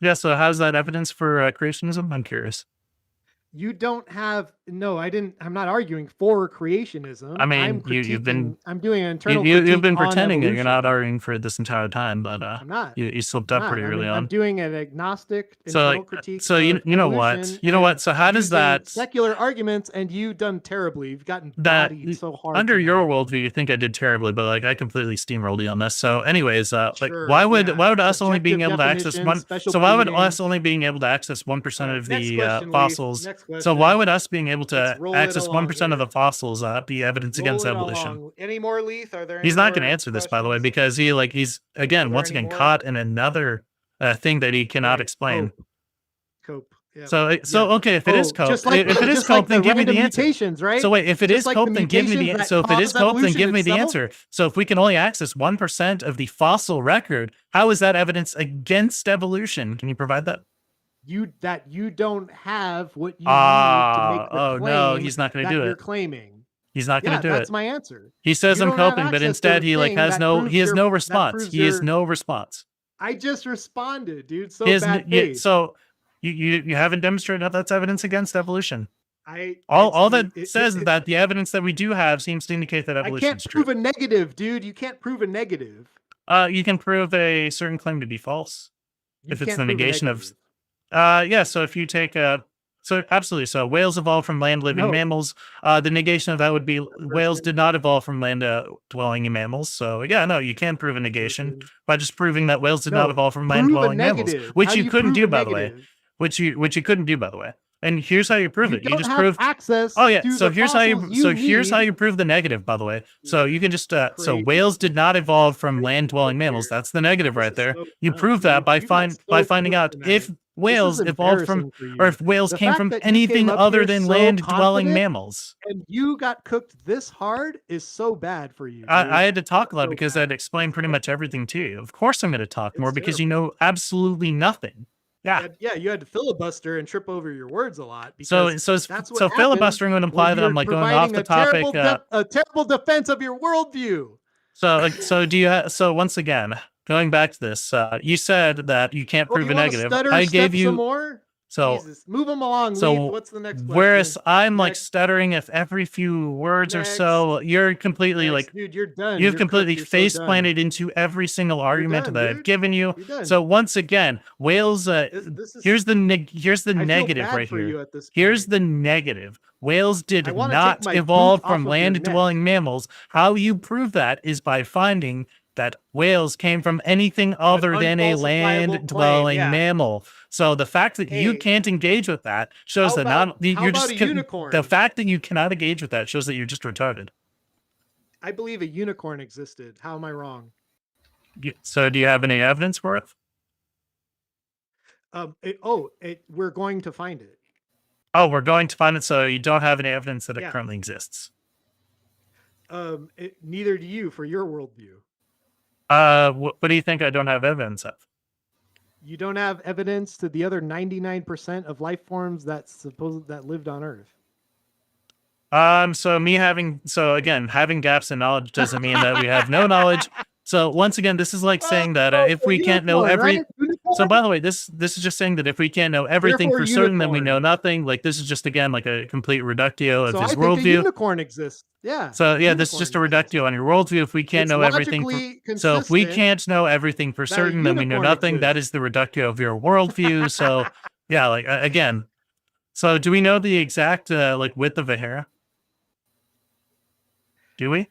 Yeah, so how's that evidence for creationism? I'm curious. You don't have I'm not arguing for creationism. I mean, you've been I'm doing an internal you've been critique on pretending that you're not evolution. arguing for this entire time, but I'm not. you slipped I'm up pretty not. early I'm on. doing an agnostic So, internal like, critique. so you of know what? evolution You know and what? So how does using that secular arguments, and you've done terribly. You've gotten that bodied so hard under your tonight. worldview? You think I did terribly, but like I completely steamrolled you on this. So, anyways, like Sure, why would yeah. us only being Subjective able to access definitions, one? special So why would pleading. us only being able to access 1% All right, of next the question, Leaf. fossils? Next So question. why would us being able to Let's roll it access along 1% of the here. fossils be evidence against Roll it evolution? along. Any more, Leith? Are there? He's any not going to more answer this, by the way, questions? because he's again Are there once any again more? caught in another thing that he cannot Right, explain. Cope. Yeah. So Yeah. okay, if it is cope, just like, if it is just like cope, then the give me the random answer. mutations, right? So wait, if it Just is like cope, the then give me the mutations that so if it is cause cope, then evolution give me the itself? answer. So if we can only access 1% of the fossil record, how is that evidence against evolution? Can you provide that? You don't have what you need to make the Oh claim no, he's not going to that do you're it. claiming. He's not going Yeah, to do that's it. my answer. He says You I'm don't have coping, but access to instead the he like thing has that no proves he has your- no that response. proves He has your- no response. I just responded, dude. So He has bad yeah, faith. so you haven't demonstrated that that's evidence against evolution. it's- All that it- says it- is that the evidence that we do have seems to indicate that I evolution can't is true. prove a negative, dude. You can't prove a negative. You can prove a certain claim to be false. You If it's can't the prove a negation of- negative. Yeah. So if you take So absolutely. So whales evolved from land living No. mammals. The negation of that would be whales did not evolve from land dwelling mammals. So yeah, no, you can prove a negation Person. by just proving that whales did not No, evolve from land prove a dwelling mammals, negative. which How you do couldn't prove do, a by the way. negative? Which you couldn't do, by the way. And here's how you prove You it. You don't just have prove. access. Oh yeah. to So the here's how you. fossils So here's how need. you prove the negative. By the way. So you can just. So Crazy. whales did not evolve from Crazy land dwelling stuff mammals. here. That's the negative This right is there. so You dumb, prove that dude. by You got so finding out close if tonight. whales This is evolved from, embarrassing for you. or if whales The came fact from that you anything came up other here than so land dwelling confident mammals. and you got cooked this hard is so bad for you. Dude. I had to talk a lot So because bad. I'd explained pretty much everything to you. Of course, I'm going to talk more It's because you terrible. know absolutely nothing. Yeah. Yeah, you had to filibuster and trip over your words a lot. So Because so that's what so happens filibustering would imply when that I'm you're like going off providing the a topic. terrible defense of your worldview. So do you? So once again, going back to this, you said that you can't Oh, prove you a wanna negative. stutter I step gave some you more. so. Jesus, move them along. So Leaf. What's the next question? whereas I'm like Next. stuttering if every few words or so, you're completely Next, like dude, you're done. you've You're completely cooked. You're face so done. planted into every single argument done, that I've dude. given you. You're done. So once again, whales. This is. Here's the I feel negative bad right for here. you at this Here's point. the negative. Whales did I wanna not take my boot evolve off from of your neck. land-dwelling mammals. How you prove that is by finding that whales came from anything other than a unfalsifiable land-dwelling claim, yeah. mammal. So the fact that you Hey. can't engage with that shows How that about- not how you're about just a the unicorn? fact that you cannot engage with that shows that you're just retarded. I believe a unicorn existed. How am I wrong? So do you have any evidence for it? We're going to find it. Oh, we're going to find it. So you don't have any evidence that it Yeah. currently exists. Neither do you for your worldview. What do you think I don't have evidence of? You don't have evidence to the other 99% of life forms that lived on Earth. So again, having gaps in knowledge doesn't mean that we have no knowledge. So once again, this is like saying that if we can't know every, so by the way, this is just saying that if we can't know everything Therefore, for certain, then we unicorn. know nothing. Like this is just again like a complete reductio of So I his think a worldview. unicorn exists. Yeah. So yeah, this is unicorn just a exists. reductio on your worldview. If we can't It's know everything, logically so if we consistent can't know everything for that a certain, then we know unicorn nothing. That is the reductio of your worldview. So yeah, like again. So do we know the exact like width of a hair? Do we?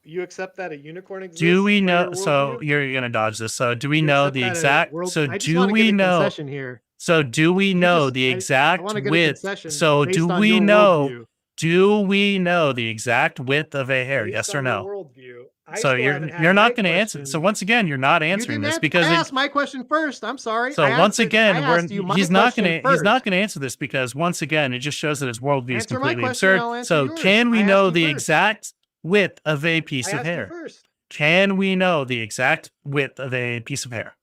You accept that a unicorn exists? Do we for know? your So worldview? you're gonna dodge this. So do we You know accept the that a exact? world- So I just do wanna we get a know? concession here. So do we know just- the I exact wanna get a width? concession So based do on we your know? worldview. Do we know the exact width of a hair? Based Yes or on your no? worldview. I So still you're haven't had you're not my going to answer. So question. once again, you're not You answering didn't this an- because I it, asked my question first. I'm sorry. so I once answered- again, I asked you my he's not question going to he's not first. going to answer this because once again, it just shows that his worldview is Answer my completely question, absurd. I'll answer So yours. can we I know asked you the first. exact width of a piece I of asked you hair? first. Can we know the exact width of a piece of hair?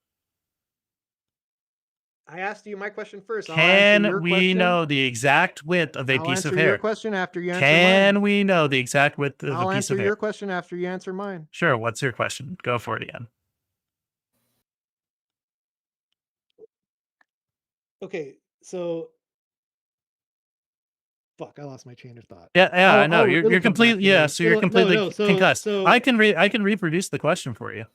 I asked you my question first. I'll answer Can your we question. know the exact width of a I'll piece answer of your hair? question after you answer Can mine. we know the exact width of I'll a piece answer of hair? your question after you answer mine. Sure. What's your question? Go for it again. Okay, so fuck, I lost my chain of thought. Yeah, I'll- I know. I'll- You're it'll come back completely to yeah. me. So you're It'll- no, completely no, so- concussed. so- I can reproduce the question for you.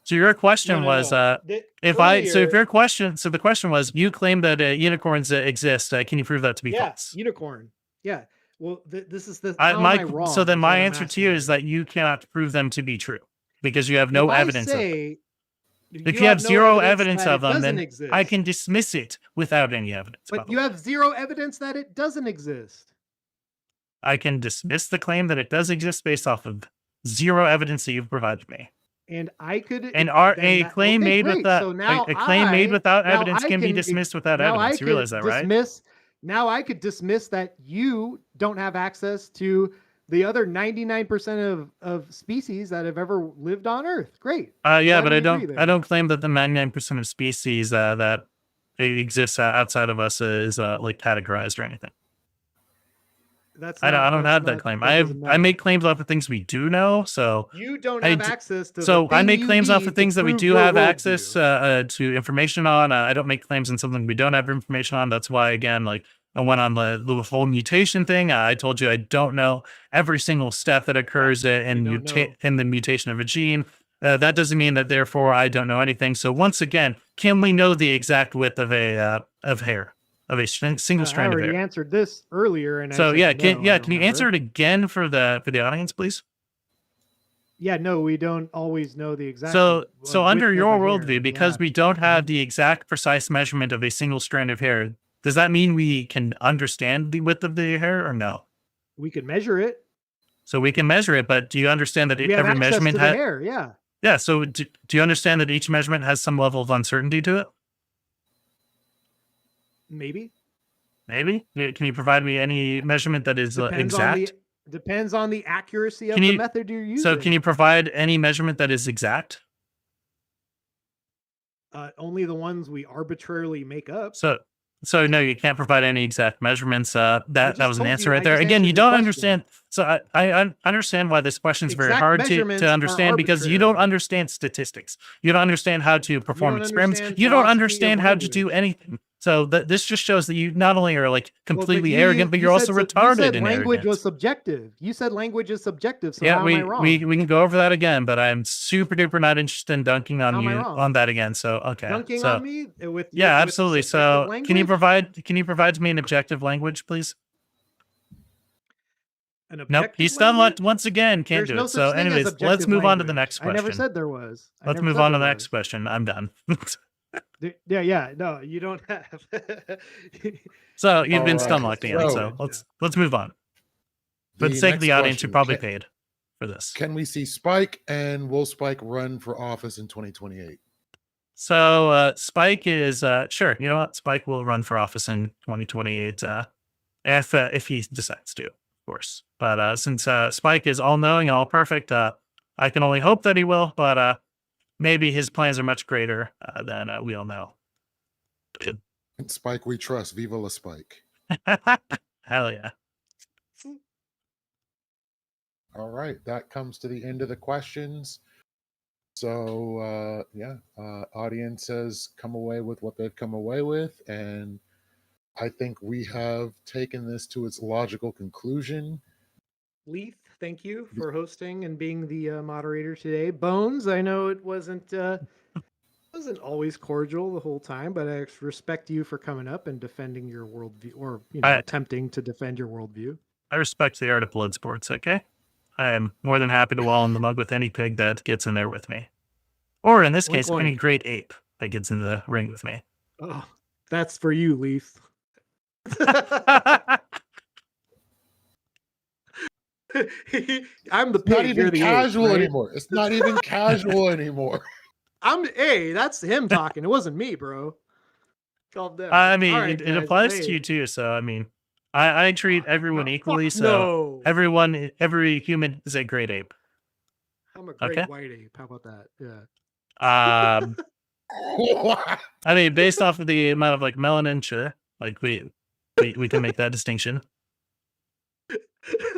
So your question was if your question the question was you claim that unicorns exist. Can you prove that to be yeah, false? unicorn. Yeah. Well, this is the. How am My I wrong? so then is my what I'm answer to you asking is that you cannot prove them to be true because you have no If I evidence of them. say If you have no zero evidence that of it them, then doesn't exist, I can dismiss it without any evidence. by But the you way. have zero evidence that it doesn't exist. I can dismiss the claim that it does exist based off of zero evidence that you've provided me. And I could. And then a that- claim okay, made great. with that So now a claim made without now evidence I can be can- dismissed without now evidence. I You realize could that, right? dismiss. Now I could dismiss that you don't have access to the other 99% of species that have ever lived on Earth. Great. Yeah, Glad but we I agree don't there. claim that the 99% of species that exists outside of us is like categorized or anything. That's I don't that's have that not- claim. that doesn't I matter. make claims off of things we do know. So You don't I have d- access to. so the I thing make you claims off need of to things that we prove do your have worldview. access to information on. I don't make claims on something we don't have information on. That's why again, like I went on the whole mutation thing. I told you I don't know every single step that occurs in don't know. in the mutation of a gene. That doesn't mean that therefore I don't know anything. So once again, can we know the exact width of a of hair? of a single I strand of already hair. answered this earlier, and I So said yeah, no, can I you answer remember. it again for the audience, please? Yeah, no, we don't always know the exact. So under width of your a hair. worldview, because Yeah. we don't have the exact precise measurement of a single strand of hair, does that mean we can understand the width of the hair or no? We could measure it. So we can measure it, but do you understand that We have every access measurement to the has? hair. Yeah. Yeah. So do you understand that each measurement has some level of uncertainty to it? Maybe. Maybe. Can you provide me any measurement that is exact? Depends on the accuracy of Can the you- method you're using. So can you provide any measurement that is exact? Only the ones we arbitrarily make up. So no, you can't provide any exact measurements. That just was an told answer you, right I there. just Again, you answered the don't question. understand. So I understand why this question is very Exact hard measurements to are understand because you don't arbitrary. understand statistics. You don't understand how to perform don't experiments. understand You don't philosophy of understand how to do language. anything. So this just shows that you not only are like Well, but completely you arrogant, used- but you you're also said you retarded said and language arrogant. was subjective. You said language is subjective. So Yeah, how am I wrong? we can go over that again, but I'm super duper not interested in dunking on How am I you wrong? on that again. So okay, Dunking so on me with yeah, with absolutely. subjective So can you language? provide me an objective language, please? An Nope, objective he's done language? once again. Can't There's do no it. So such thing as anyways, let's objective move on to the language. next I never question. said there was. I Let's never move said on to there the next was. question. I'm done. Yeah. No, you don't have. So you've been Alright, stomached again. so- So let's move on. For the sake of next the audience who question, probably paid for this. Can we see Spike and will Spike run for office in 2028? So Spike is sure. You know what? Spike will run for office in 2028 if he decides to, of course. But since Spike is all knowing and all perfect, I can only hope that he will. But maybe his plans are much greater than we all know. Spike, we trust. Viva la Spike. Hell yeah. All right, that comes to the end of the questions. So audience has come away with what they've come away with, and I think we have taken this to its logical conclusion. Leith, thank you for hosting and being the moderator today. Bones, I know it wasn't always cordial the whole time, but I respect you for coming up and defending your worldview, or attempting to defend your worldview. I respect the art of blood sports, okay? I am more than happy to wall in the mug with any pig that gets in there with me. Or in this Oink, case, any oink. great ape that gets in the ring with me. Oh, that's for you, Leith. I'm the It's not pig. You're even the casual ape, right? anymore. It's not even casual anymore. Hey, that's him talking. It wasn't me, bro. Calm down. I mean, All right, it guys, applies hey. to you too. So, I mean, I treat everyone No, equally. fuck So, no. every human is a great ape. I'm a great Okay. white ape. How about that? Yeah. I mean, based off of the amount of like melanin, sure, like we can make that distinction.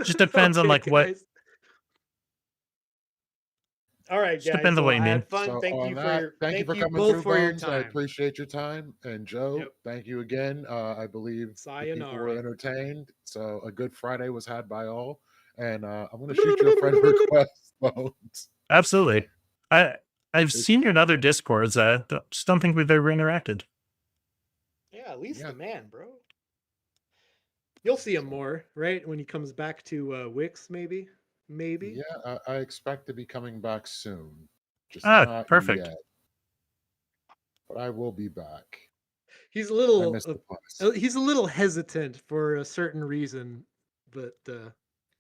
Just depends on, like, what- guys. All right, Just guys. depends on what you I mean. had fun. So Thank on you for that, your. thank you for coming both through, for your Bones. I time. appreciate your time. And Joe, Yep. thank you again. I believe the people were Sayonara. entertained. So a good Friday was had by all. And I'm going to shoot you a friend request, Bones. Absolutely. I've seen your other discords. Just don't think we've ever interacted. Yeah, at least Yeah. the man, bro. You'll see him more, right? When he comes back to Wix, maybe. Yeah, I expect to be coming back soon. Just Ah, not perfect. yet. But I will be back. He's a I little. missed the place. He's a little hesitant for a certain reason, but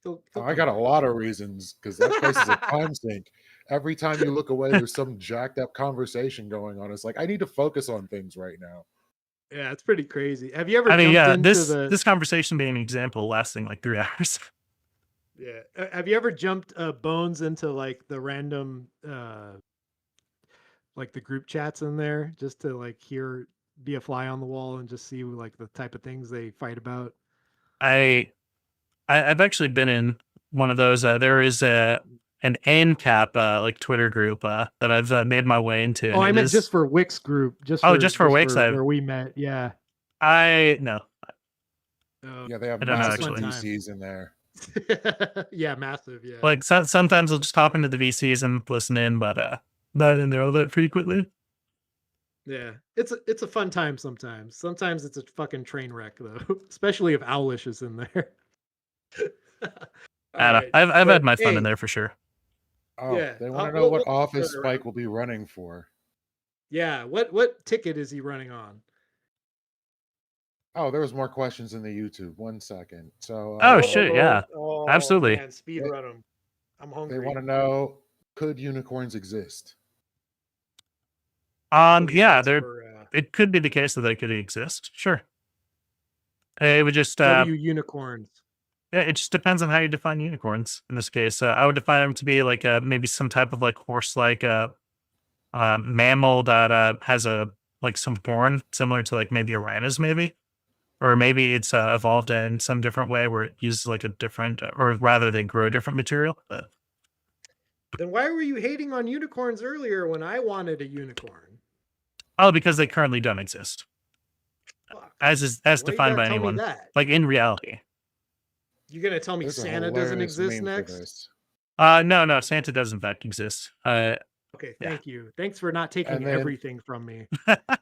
he'll I got a lot of reasons because that place is a time sink. Every time you look away, there's some jacked up conversation going on. It's like I need to focus on things right now. Yeah, it's pretty crazy. Have you ever? I mean, jumped yeah, into this conversation being an example lasting like 3 hours. Yeah. Have you ever jumped Bones into like the random like the group chats in there just to like be a fly on the wall and just see like the type of things they fight about? I've actually been in one of those. There is an ANCAP like Twitter group that I've made my way into. Oh, I and it meant is- just for Wix group. Just for Wix, where we met. Yeah. no. Yeah, they have I don't know, massive actually. VCs in there. Yeah, massive. Yeah. Like sometimes I'll just hop into the VCs and listen in, but not in there all that frequently. Yeah, it's a fun time sometimes. Sometimes it's a fucking train wreck though, especially if Owlish is in there. All I don't know. right, I've but had my fun in hey, there for sure. Oh, yeah, they want to know we'll what turn office it Spike around. will be running for. Yeah, what ticket is he running on? Oh, there was more questions in the YouTube. 1 second. So Oh shit, yeah. Oh Absolutely. man, speed they, run him. I'm they want hungry. to know, could unicorns exist? Please Yeah, ask there for it could be the case that they could exist. Sure. It would just W unicorns. yeah, it just depends on how you define unicorns in this case. I would define them to be like maybe some type of like horse like mammal that has a like some horn similar to like maybe a rhino's maybe. Or maybe it's evolved in some different way where it uses like a different, or rather they grow different material. But, Then why were you hating on unicorns earlier when I wanted a unicorn? oh, because they currently don't exist Fuck. as Why you defined gotta by tell me anyone, that? like in reality. You gonna tell me There's a Santa doesn't hilarious exist meme for next? this. No, Santa does in fact exist. Okay, Yeah. thank you. Thanks for not taking And then everything from me.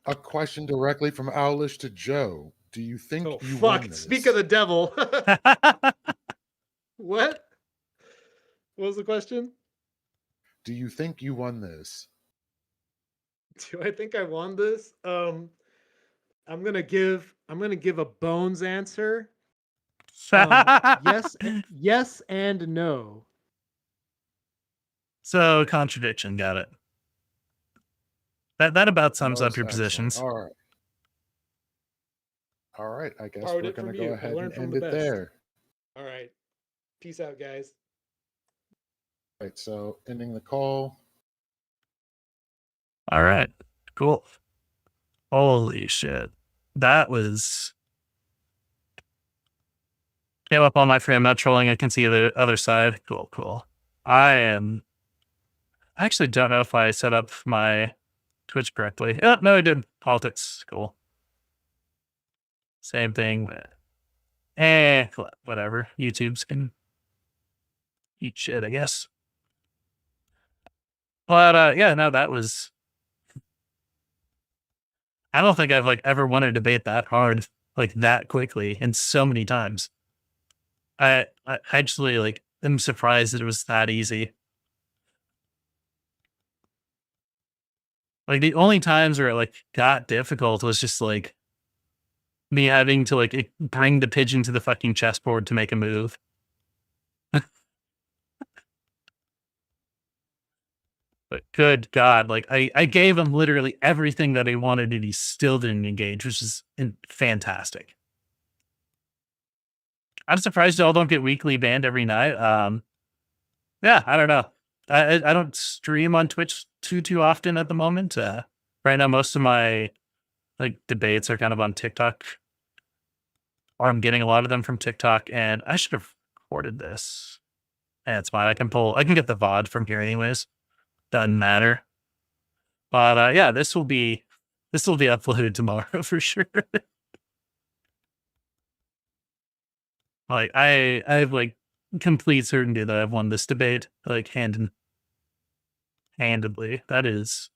a question directly from Owlish to Joe. Do you think Oh you fuck! won this? Speak of the devil. What? What was the question? Do you think you won this? Do I think I won this? I'm gonna give a bones answer. Yes and no. So contradiction, got it. That about sums up Most your excellent. positions. All right. All right. I guess Borrowed we're it going to from go you. I ahead learned and from end the it best. there. All right. Peace out, guys. All right. So ending the call. All right, cool. Holy shit, that was came up on my frame. I'm not trolling. I can see the other side. Cool. I actually don't know if I set up my Twitch correctly. Oh, no, I did. Politics. Cool. Same thing. Whatever. YouTube's can eat shit, I guess. But yeah, no, that was. I don't think I've like ever won a debate that hard, like that quickly, and so many times. I actually like am surprised that it was that easy. Like the only times where it like got difficult was just like me having to like bring the pigeon to the fucking chessboard to make a move. But good God, like I gave him literally everything that he wanted and he still didn't engage, which is fantastic. I'm surprised y'all don't get weekly banned every night. Yeah, I don't know. I don't stream on Twitch too often at the moment. Right now, most of my like debates are kind of on TikTok, or I'm getting a lot of them from TikTok. And I should have recorded this. And it's fine. I can get the VOD from here anyways. Doesn't matter. But yeah, this will be uploaded tomorrow for sure. Like I have like complete certainty that I've won this debate, like handedly. That is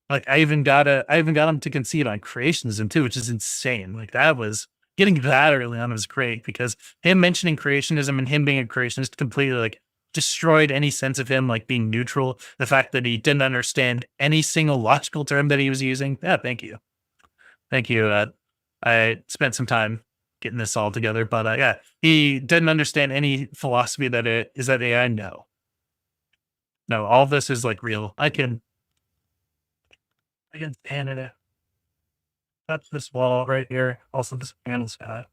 like I even got him to concede on creationism too, which is insane. Like that was getting that early on was great because him mentioning creationism and him being a creationist completely like destroyed any sense of him like being neutral. The fact that he didn't understand any single logical term that he was using. Yeah, thank you. I spent some time getting this all together, but yeah, he didn't understand any philosophy that is that AI. No, all of this is like real. I can pan it. That's this wall right here. Also, this panel's got.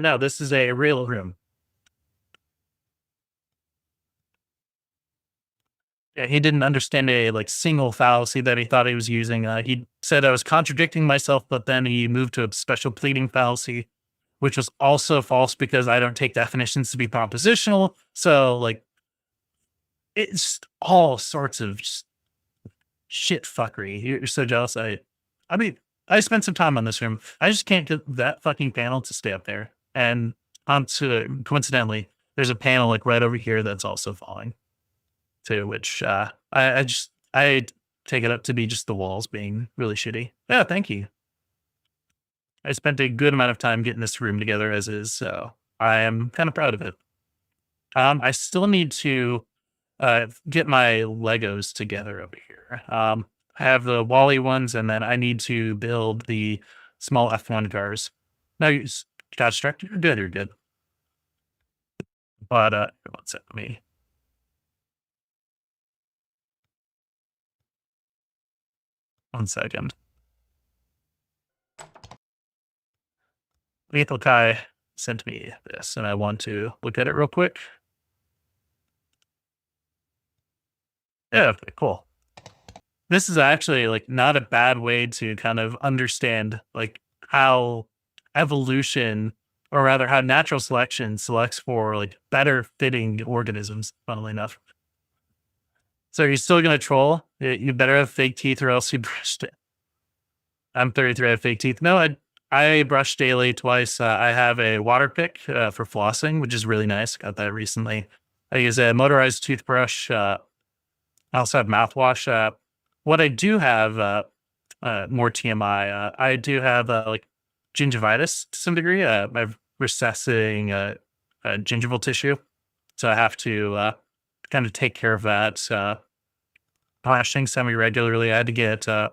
No, this is a real room. Yeah, he didn't understand a like single fallacy that he thought he was using. He said I was contradicting myself, but then he moved to a special pleading fallacy, which was also false because I don't take definitions to be propositional. So like, it's all sorts of just shit fuckery. You're so jealous. I mean, I spent some time on this room. I just can't get that fucking panel to stay up there. And coincidentally, there's a panel like right over here that's also falling too, which I take it up to be just the walls being really shitty. Yeah, thank you. I spent a good amount of time getting this room together as is, so I am kind of proud of it. I still need to get my Legos together over here. I have the Wally ones, and then I need to build the small F1 cars. No, you got distracted. You're good. You're good. But one sec, let me. One second. Lethal Kai sent me this, and I want to look at it real quick. Yeah, okay, cool. This is actually like not a bad way to kind of understand like how evolution, or rather how natural selection selects for like better fitting organisms, funnily enough. So you're still gonna troll? You better have fake teeth or else you brushed it. I'm 33, I have fake teeth. No, I brush daily twice. I have a water pick for flossing, which is really nice. Got that recently. I use a motorized toothbrush. I also have mouthwash. What I do have, more TMI, I do have like gingivitis to some degree. I have recessing gingival tissue. So I have to kind of take care of that. Flashing semi-regularly. I had to get a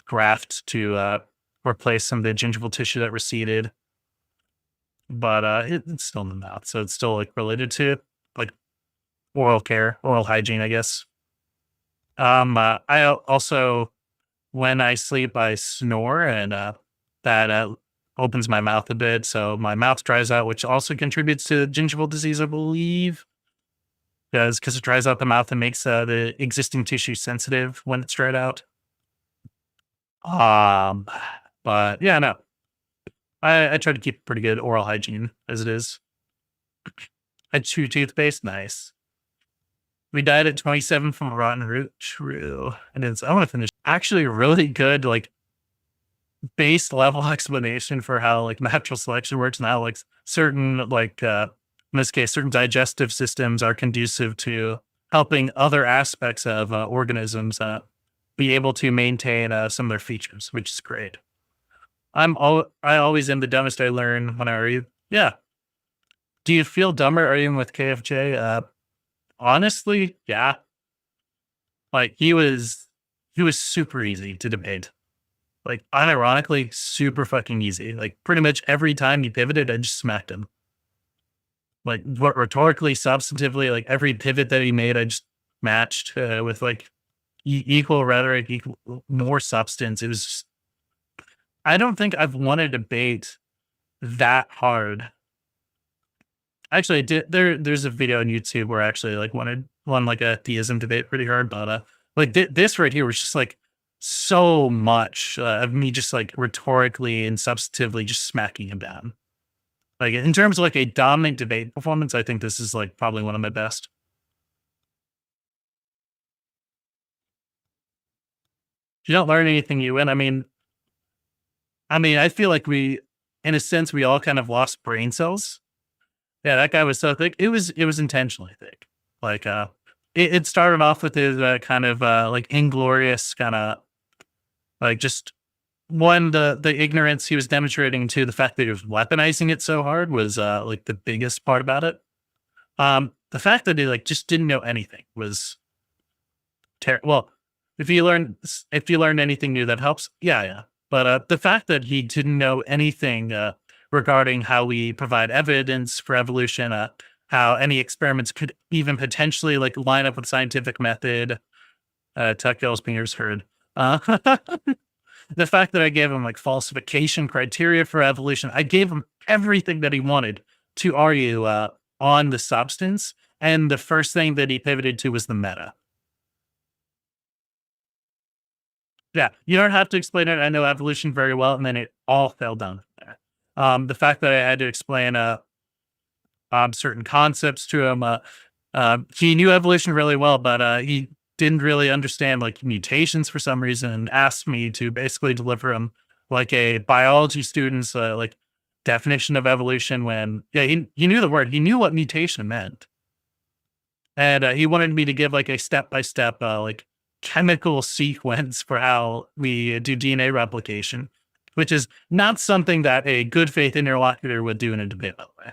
graft to replace some of the gingival tissue that receded. But it's still in the mouth. So it's still like related to like oral care, oral hygiene, I guess. I also, when I sleep, I snore, and that opens my mouth a bit, so my mouth dries out, which also contributes to gingival disease, I believe, because it dries out the mouth and makes the existing tissue sensitive when it's dried out. But yeah, no, I try to keep pretty good oral hygiene as it is. I chew toothpaste, nice. We died at 27 from a rotten root. True. And I want to finish. Actually, really good, like, base level explanation for how like natural selection works and how like certain like in this case certain digestive systems are conducive to helping other aspects of organisms be able to maintain some of their features, which is great. I always am the dumbest I learn when I read. Yeah. Do you feel dumber arguing with KFJ? Honestly, yeah. Like he was super easy to debate. Like unironically, super fucking easy. Like pretty much every time he pivoted, I just smacked him. Like rhetorically, substantively, like every pivot that he made, I just matched with like equal rhetoric, more substance. It was just, I don't think I've won a debate that hard. Actually, there's a video on YouTube where I actually like won like a theism debate pretty hard, but like this right here was just like so much of me just like rhetorically and substantively just smacking him down. Like in terms of like a dominant debate performance, I think this is like probably one of my best. If you don't learn anything, you win. I mean, I feel like we, in a sense, we all kind of lost brain cells. Yeah, that guy was so thick. It was intentionally thick. Like, it started off with his kind of like inglorious kind of like just the ignorance he was demonstrating to the fact that he was weaponizing it so hard was like the biggest part about it. The fact that he like just didn't know anything was terrible. Well, if you learned anything new, that helps. Yeah. But the fact that he didn't know anything regarding how we provide evidence for evolution, how any experiments could even potentially like line up with scientific method. Tuck Gill's fingers heard. The fact that I gave him like falsification criteria for evolution, I gave him everything that he wanted to argue on the substance. And the first thing that he pivoted to was the meta. Yeah, you don't have to explain it. I know evolution very well, and then it all fell down there. The fact that I had to explain certain concepts to him, he knew evolution really well, but he didn't really understand like mutations for some reason, and asked me to basically deliver him like a biology student's like definition of evolution when he knew the word, he knew what mutation meant, and he wanted me to give like a step-by-step like chemical sequence for how we do DNA replication, which is not something that a good faith interlocutor would do in a debate, by the way.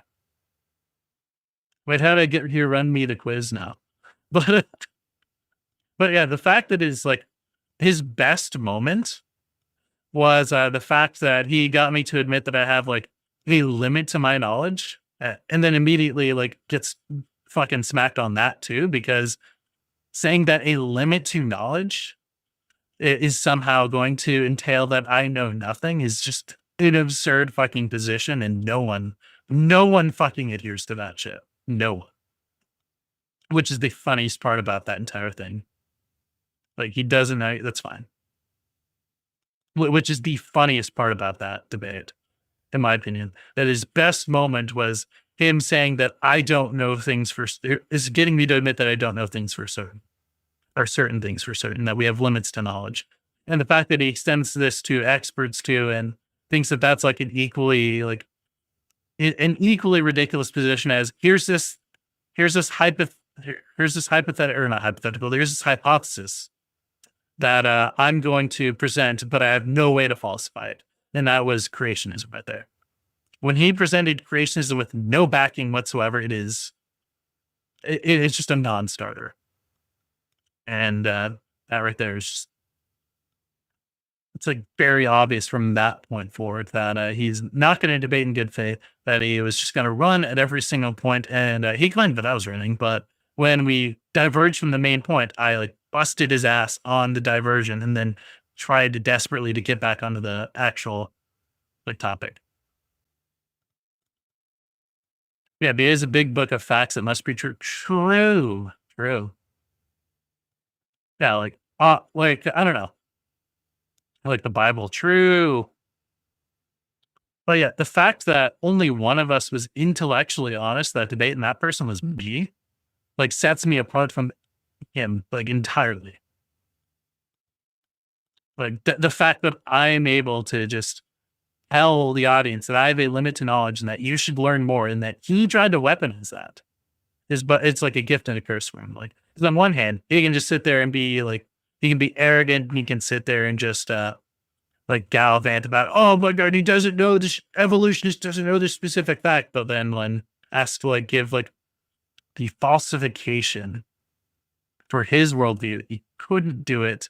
Wait, how did I get here? Run me the quiz now. But yeah, the fact that is like his best moment was the fact that he got me to admit that I have like a limit to my knowledge, and then immediately like gets fucking smacked on that too, because saying that a limit to knowledge is somehow going to entail that I know nothing is just an absurd fucking position, and no one fucking adheres to that shit. No one. Which is the funniest part about that entire thing. Like, he doesn't know, that's fine. Which is the funniest part about that debate, in my opinion. That his best moment was him saying that I don't know things for, is getting me to admit that I don't know things for certain, or certain things for certain, that we have limits to knowledge. And the fact that he extends this to experts too, and thinks that that's like an equally ridiculous position as here's this hypothetical, or not hypothetical, there's this hypothesis that I'm going to present, but I have no way to falsify it. And that was creationism right there. When he presented creationism with no backing whatsoever, it's just a non-starter. And that right there is just, it's like very obvious from that point forward that he's not going to debate in good faith, that he was just going to run at every single point. And he claimed that I was running, but when we diverged from the main point, I like busted his ass on the diversion and then tried desperately to get back onto the actual like topic. Yeah, but it is a big book of facts that must be true. True. Yeah, like I don't know. Like the Bible, true. But yeah, the fact that only one of us was intellectually honest, that debate, and that person was me, like sets me apart from him, like entirely. Like the fact that I'm able to just tell the audience that I have a limit to knowledge and that you should learn more, and that he tried to weaponize that but it's like a gift and a curse for him. Like, 'cause on one hand, he can just sit there and be like, he can be arrogant, and he can sit there and just like gallivant about, oh my god, he doesn't know this, evolutionist doesn't know this specific fact. But then when asked to like give like the falsification for his worldview, he couldn't do it.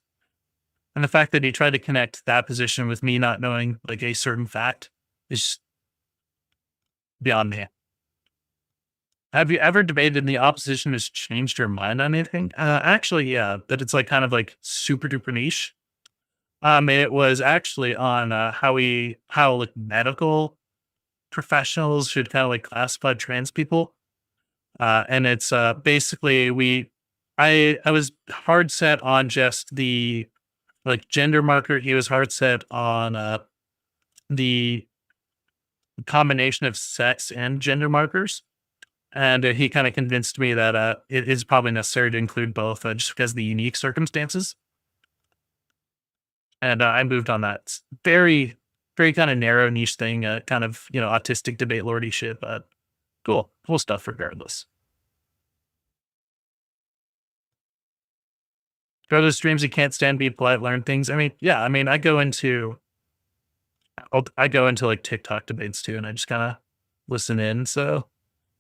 And the fact that he tried to connect that position with me not knowing like a certain fact is just beyond me. Have you ever debated and the opposition has changed your mind on anything? Actually, yeah, but it's like kind of like super duper niche. It was actually on how like medical professionals should kind of like classify trans people. And it's basically I was hard set on just the like gender marker. He was hard set on the combination of sex and gender markers. And he kind of convinced me that it is probably necessary to include both just because of the unique circumstances. And I moved on that very, very kind of narrow niche thing, kind of, autistic debate lordy shit, but cool stuff regardless. Go to the streams, you can't stand, be polite, learn things. I mean, yeah, I go into like TikTok debates too, and I just kind of listen in. So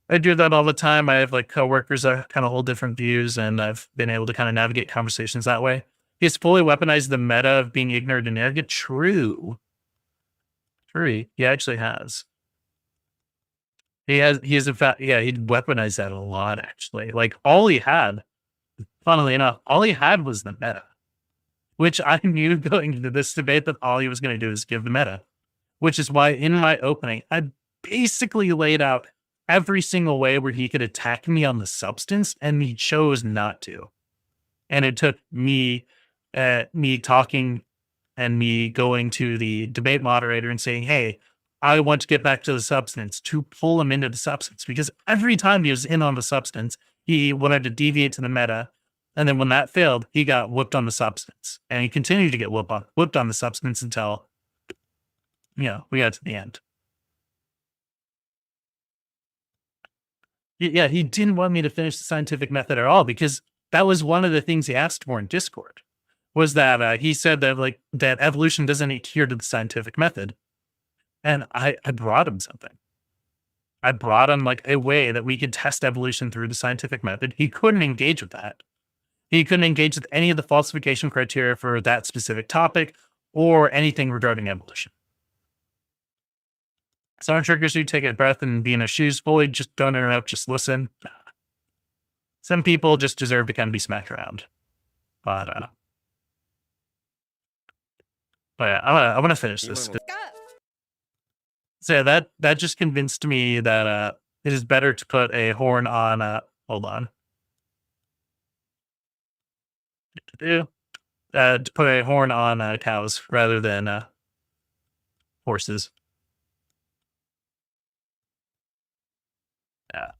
I do that all the time. I have like coworkers that kind of hold different views, and I've been able to kind of navigate conversations that way. He's fully weaponized the meta of being ignorant and arrogant. True. He actually has. He has in fact, yeah, he'd weaponized that a lot, actually. Like funnily enough, all he had was the meta, which I knew going into this debate that all he was going to do is give the meta, which is why in my opening, I basically laid out every single way where he could attack me on the substance, and he chose not to. And it took me talking and me going to the debate moderator and saying, hey, I want to get back to the substance, to pull him into the substance, because every time he was in on the substance, he wanted to deviate to the meta. And then when that failed, he got whooped on the substance, and he continued to get whooped on the substance until, we got to the end. Yeah, he didn't want me to finish the scientific method at all because that was one of the things he asked for in Discord. Was that he said that like that evolution doesn't adhere to the scientific method, and I brought him something. I brought him like a way that we could test evolution through the scientific method. He couldn't engage with that. He couldn't engage with any of the falsification criteria for that specific topic or anything regarding evolution. Some triggers you take a breath and be in his shoes fully. Just don't interrupt. Just listen. Some people just deserve to kind of be smacked around. But yeah, I want to finish this. So that just convinced me that it is better to put a horn on. Hold on. To put a horn on cows rather than horses. Yeah.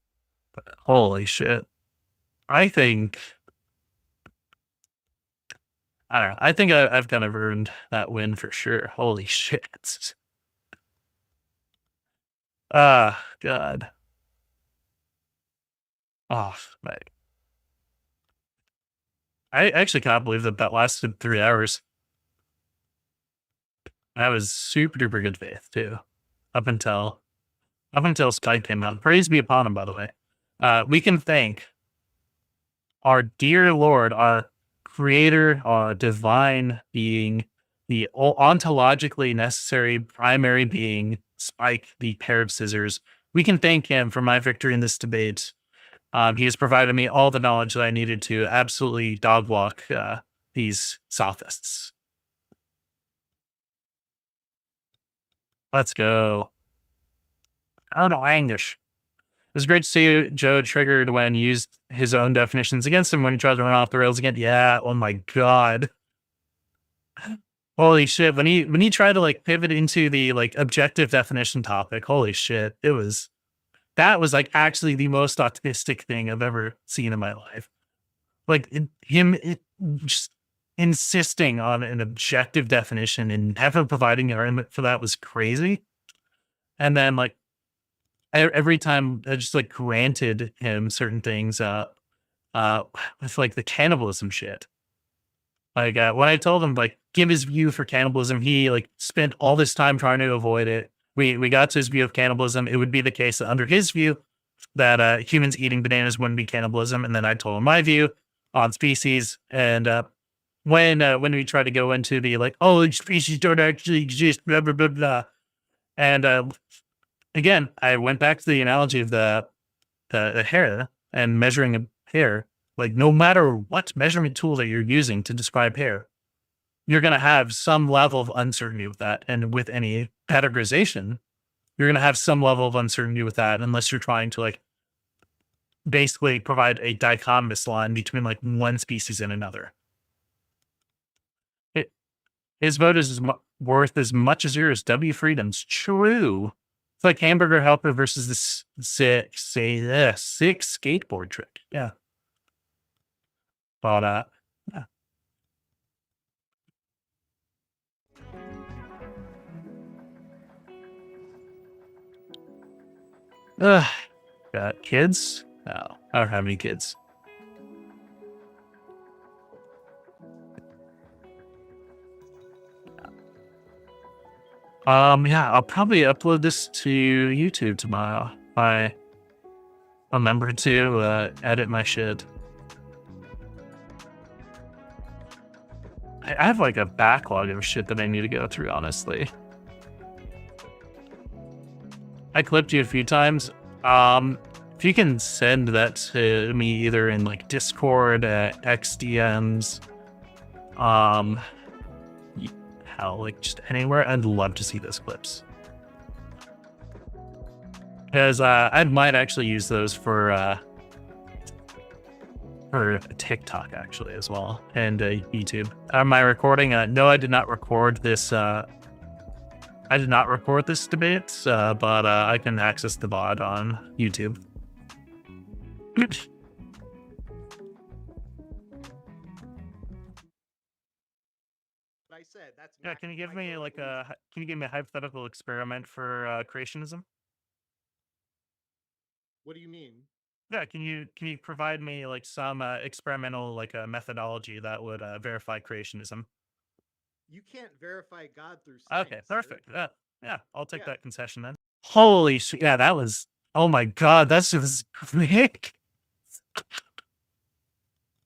But holy shit. I think I don't know. I think I've kind of earned that win for sure. Holy shit. Ah, God. Oh, mate. I actually can't believe that lasted 3 hours. That was super duper good faith too. Up until Skype came out. Praise be upon him, by the way. We can thank our dear Lord, our creator, our divine being, the ontologically necessary primary being, Spike, the pair of scissors. We can thank him for my victory in this debate. He has provided me all the knowledge that I needed to absolutely dog walk these sophists. Let's go. Oh no, English. It was great to see Joe triggered when he used his own definitions against him when he tried to run off the rails again. Yeah, oh my God. Holy shit. When he tried to like pivot into the like objective definition topic, holy shit. That was like actually the most autistic thing I've ever seen in my life. Like just insisting on an objective definition and never providing an argument for that was crazy. And then like every time I just like granted him certain things with like the cannibalism shit. Like when I told him like give his view for cannibalism, he like spent all this time trying to avoid it. We got to his view of cannibalism. It would be the case that under his view that humans eating bananas wouldn't be cannibalism. And then I told him my view on species. And when we try to go into the like, oh, species don't actually exist, blah, blah, blah, blah. And again, I went back to the analogy of the hair and measuring a hair. Like no matter what measurement tool that you're using to describe hair, you're going to have some level of uncertainty with that. And with any categorization, you're going to have some level of uncertainty with that unless you're trying to like basically provide a dichotomous line between like one species and another. His vote is worth as much as yours. W Freedom's true. It's like Hamburger Helper versus the six skateboard trick. Yeah. But yeah. Got kids? No, I don't have any kids. Yeah, I'll probably upload this to YouTube tomorrow. I remember to edit my shit. I have like a backlog of shit that I need to go through, honestly. I clipped you a few times. If you can send that to me either in like Discord, XDMs, hell, like just anywhere, I'd love to see those clips. Because I might actually use those for TikTok actually as well, and YouTube. Am I recording? No, I did not record this. I did not record this debate, but I can access the VOD on YouTube. I said that's Yeah, can you give me like a hypothetical experiment for creationism? What do you mean? Yeah, can you provide me like some experimental like methodology that would verify creationism? You can't verify God through science. Okay, sir. perfect. Yeah, I'll take Yeah. that concession then. Holy shit! Yeah, that was. Oh my god, that's just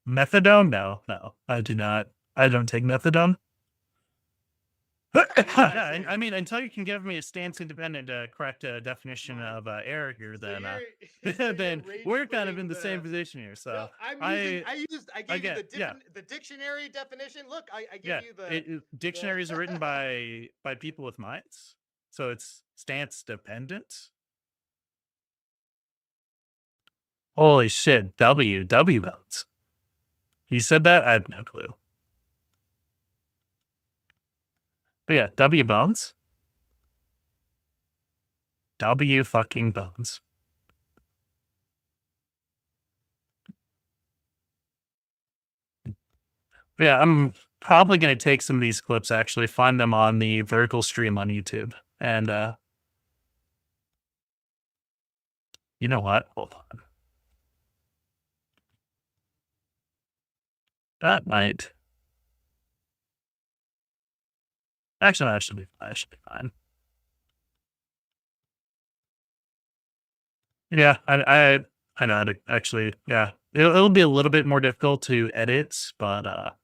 methadone. No, I do not. I don't take methadone. Yeah, I mean, until you can give me a stance independent, correct definition My- of error here, So then you're- so you're then rage we're kind of quitting in the same the- position here. So No, I gave you again, yeah. the dictionary definition. Look, I Yeah, gave you the dictionaries are written by people with minds, so it's stance dependent. Holy shit, W bones. You said that? I have no clue. But yeah, W bones. W fucking bones. But yeah, I'm probably gonna take some of these clips, actually find them on the vertical stream on YouTube. And you know what? Hold on. That might actually that should be fine. That should be fine. Yeah, I know how to actually, yeah. It'll be a little bit more difficult to edit, but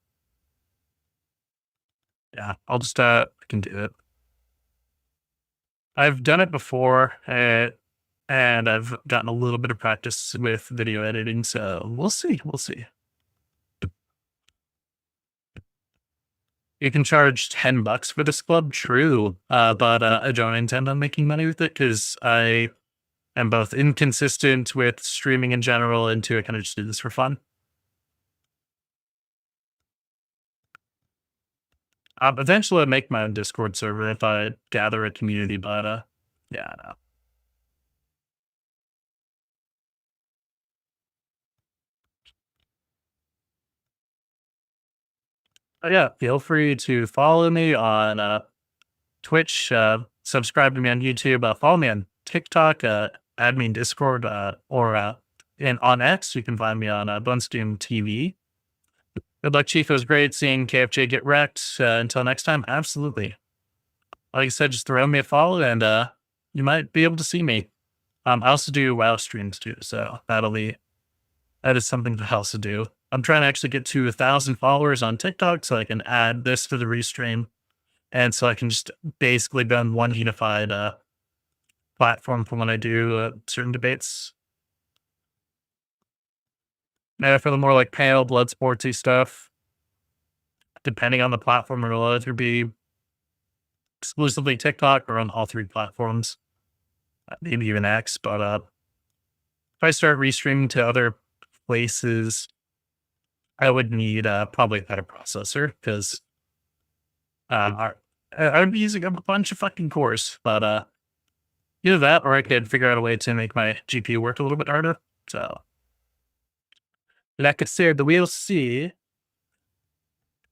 yeah, I'll just I can do it. I've done it before, and I've gotten a little bit of practice with video editing, so we'll see. We'll see. You can charge $10 for this club, true, but I don't intend on making money with it because I am both inconsistent with streaming in general and two, I kind of just do this for fun. Eventually I'll make my own Discord server if I gather a community, but yeah, no. Yeah, feel free to follow me on Twitch, subscribe to me on YouTube, follow me on TikTok, add me in Discord, or and on X, you can find me on Bunsteam TV. Good luck, Chief. It was great seeing KFJ get wrecked. Until next time, absolutely. Like I said, just throw me a follow and you might be able to see me. I also do WoW streams too, so that is something to also do. I'm trying to actually get to 1,000 followers on TikTok so I can add this to the restream. And so I can just basically be on one unified platform for when I do certain debates. Now, for the more like panel, blood sportsy stuff, depending on the platform, it'll either be exclusively TikTok or on all three platforms, maybe even X. But if I start restreaming to other places, I would need probably a better processor because I'd be using a bunch of fucking cores. But either that or I could figure out a way to make my GPU work a little bit harder. So, like I said, we'll see.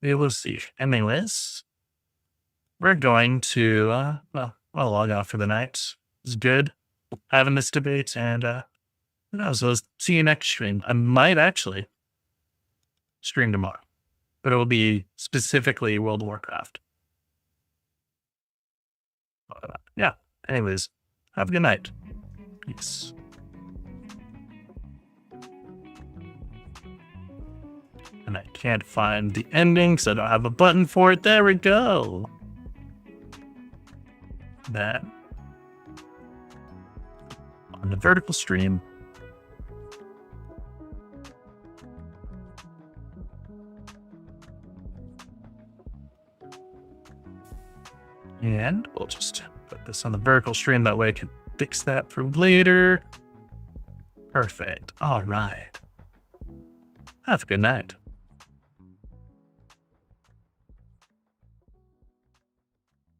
We will see. Anyways, we're going to, well, I'll log off for the night. It's good having this debate, and who knows? I'll see you next stream. I might actually stream tomorrow, but it will be specifically World of Warcraft. Yeah. Anyways, have a good night. Peace. And I can't find the ending, so I don't have a button for it. There we go. That on the vertical stream. And we'll just put this on the vertical stream. That way I can fix that for later. Perfect. All right. Have a good night.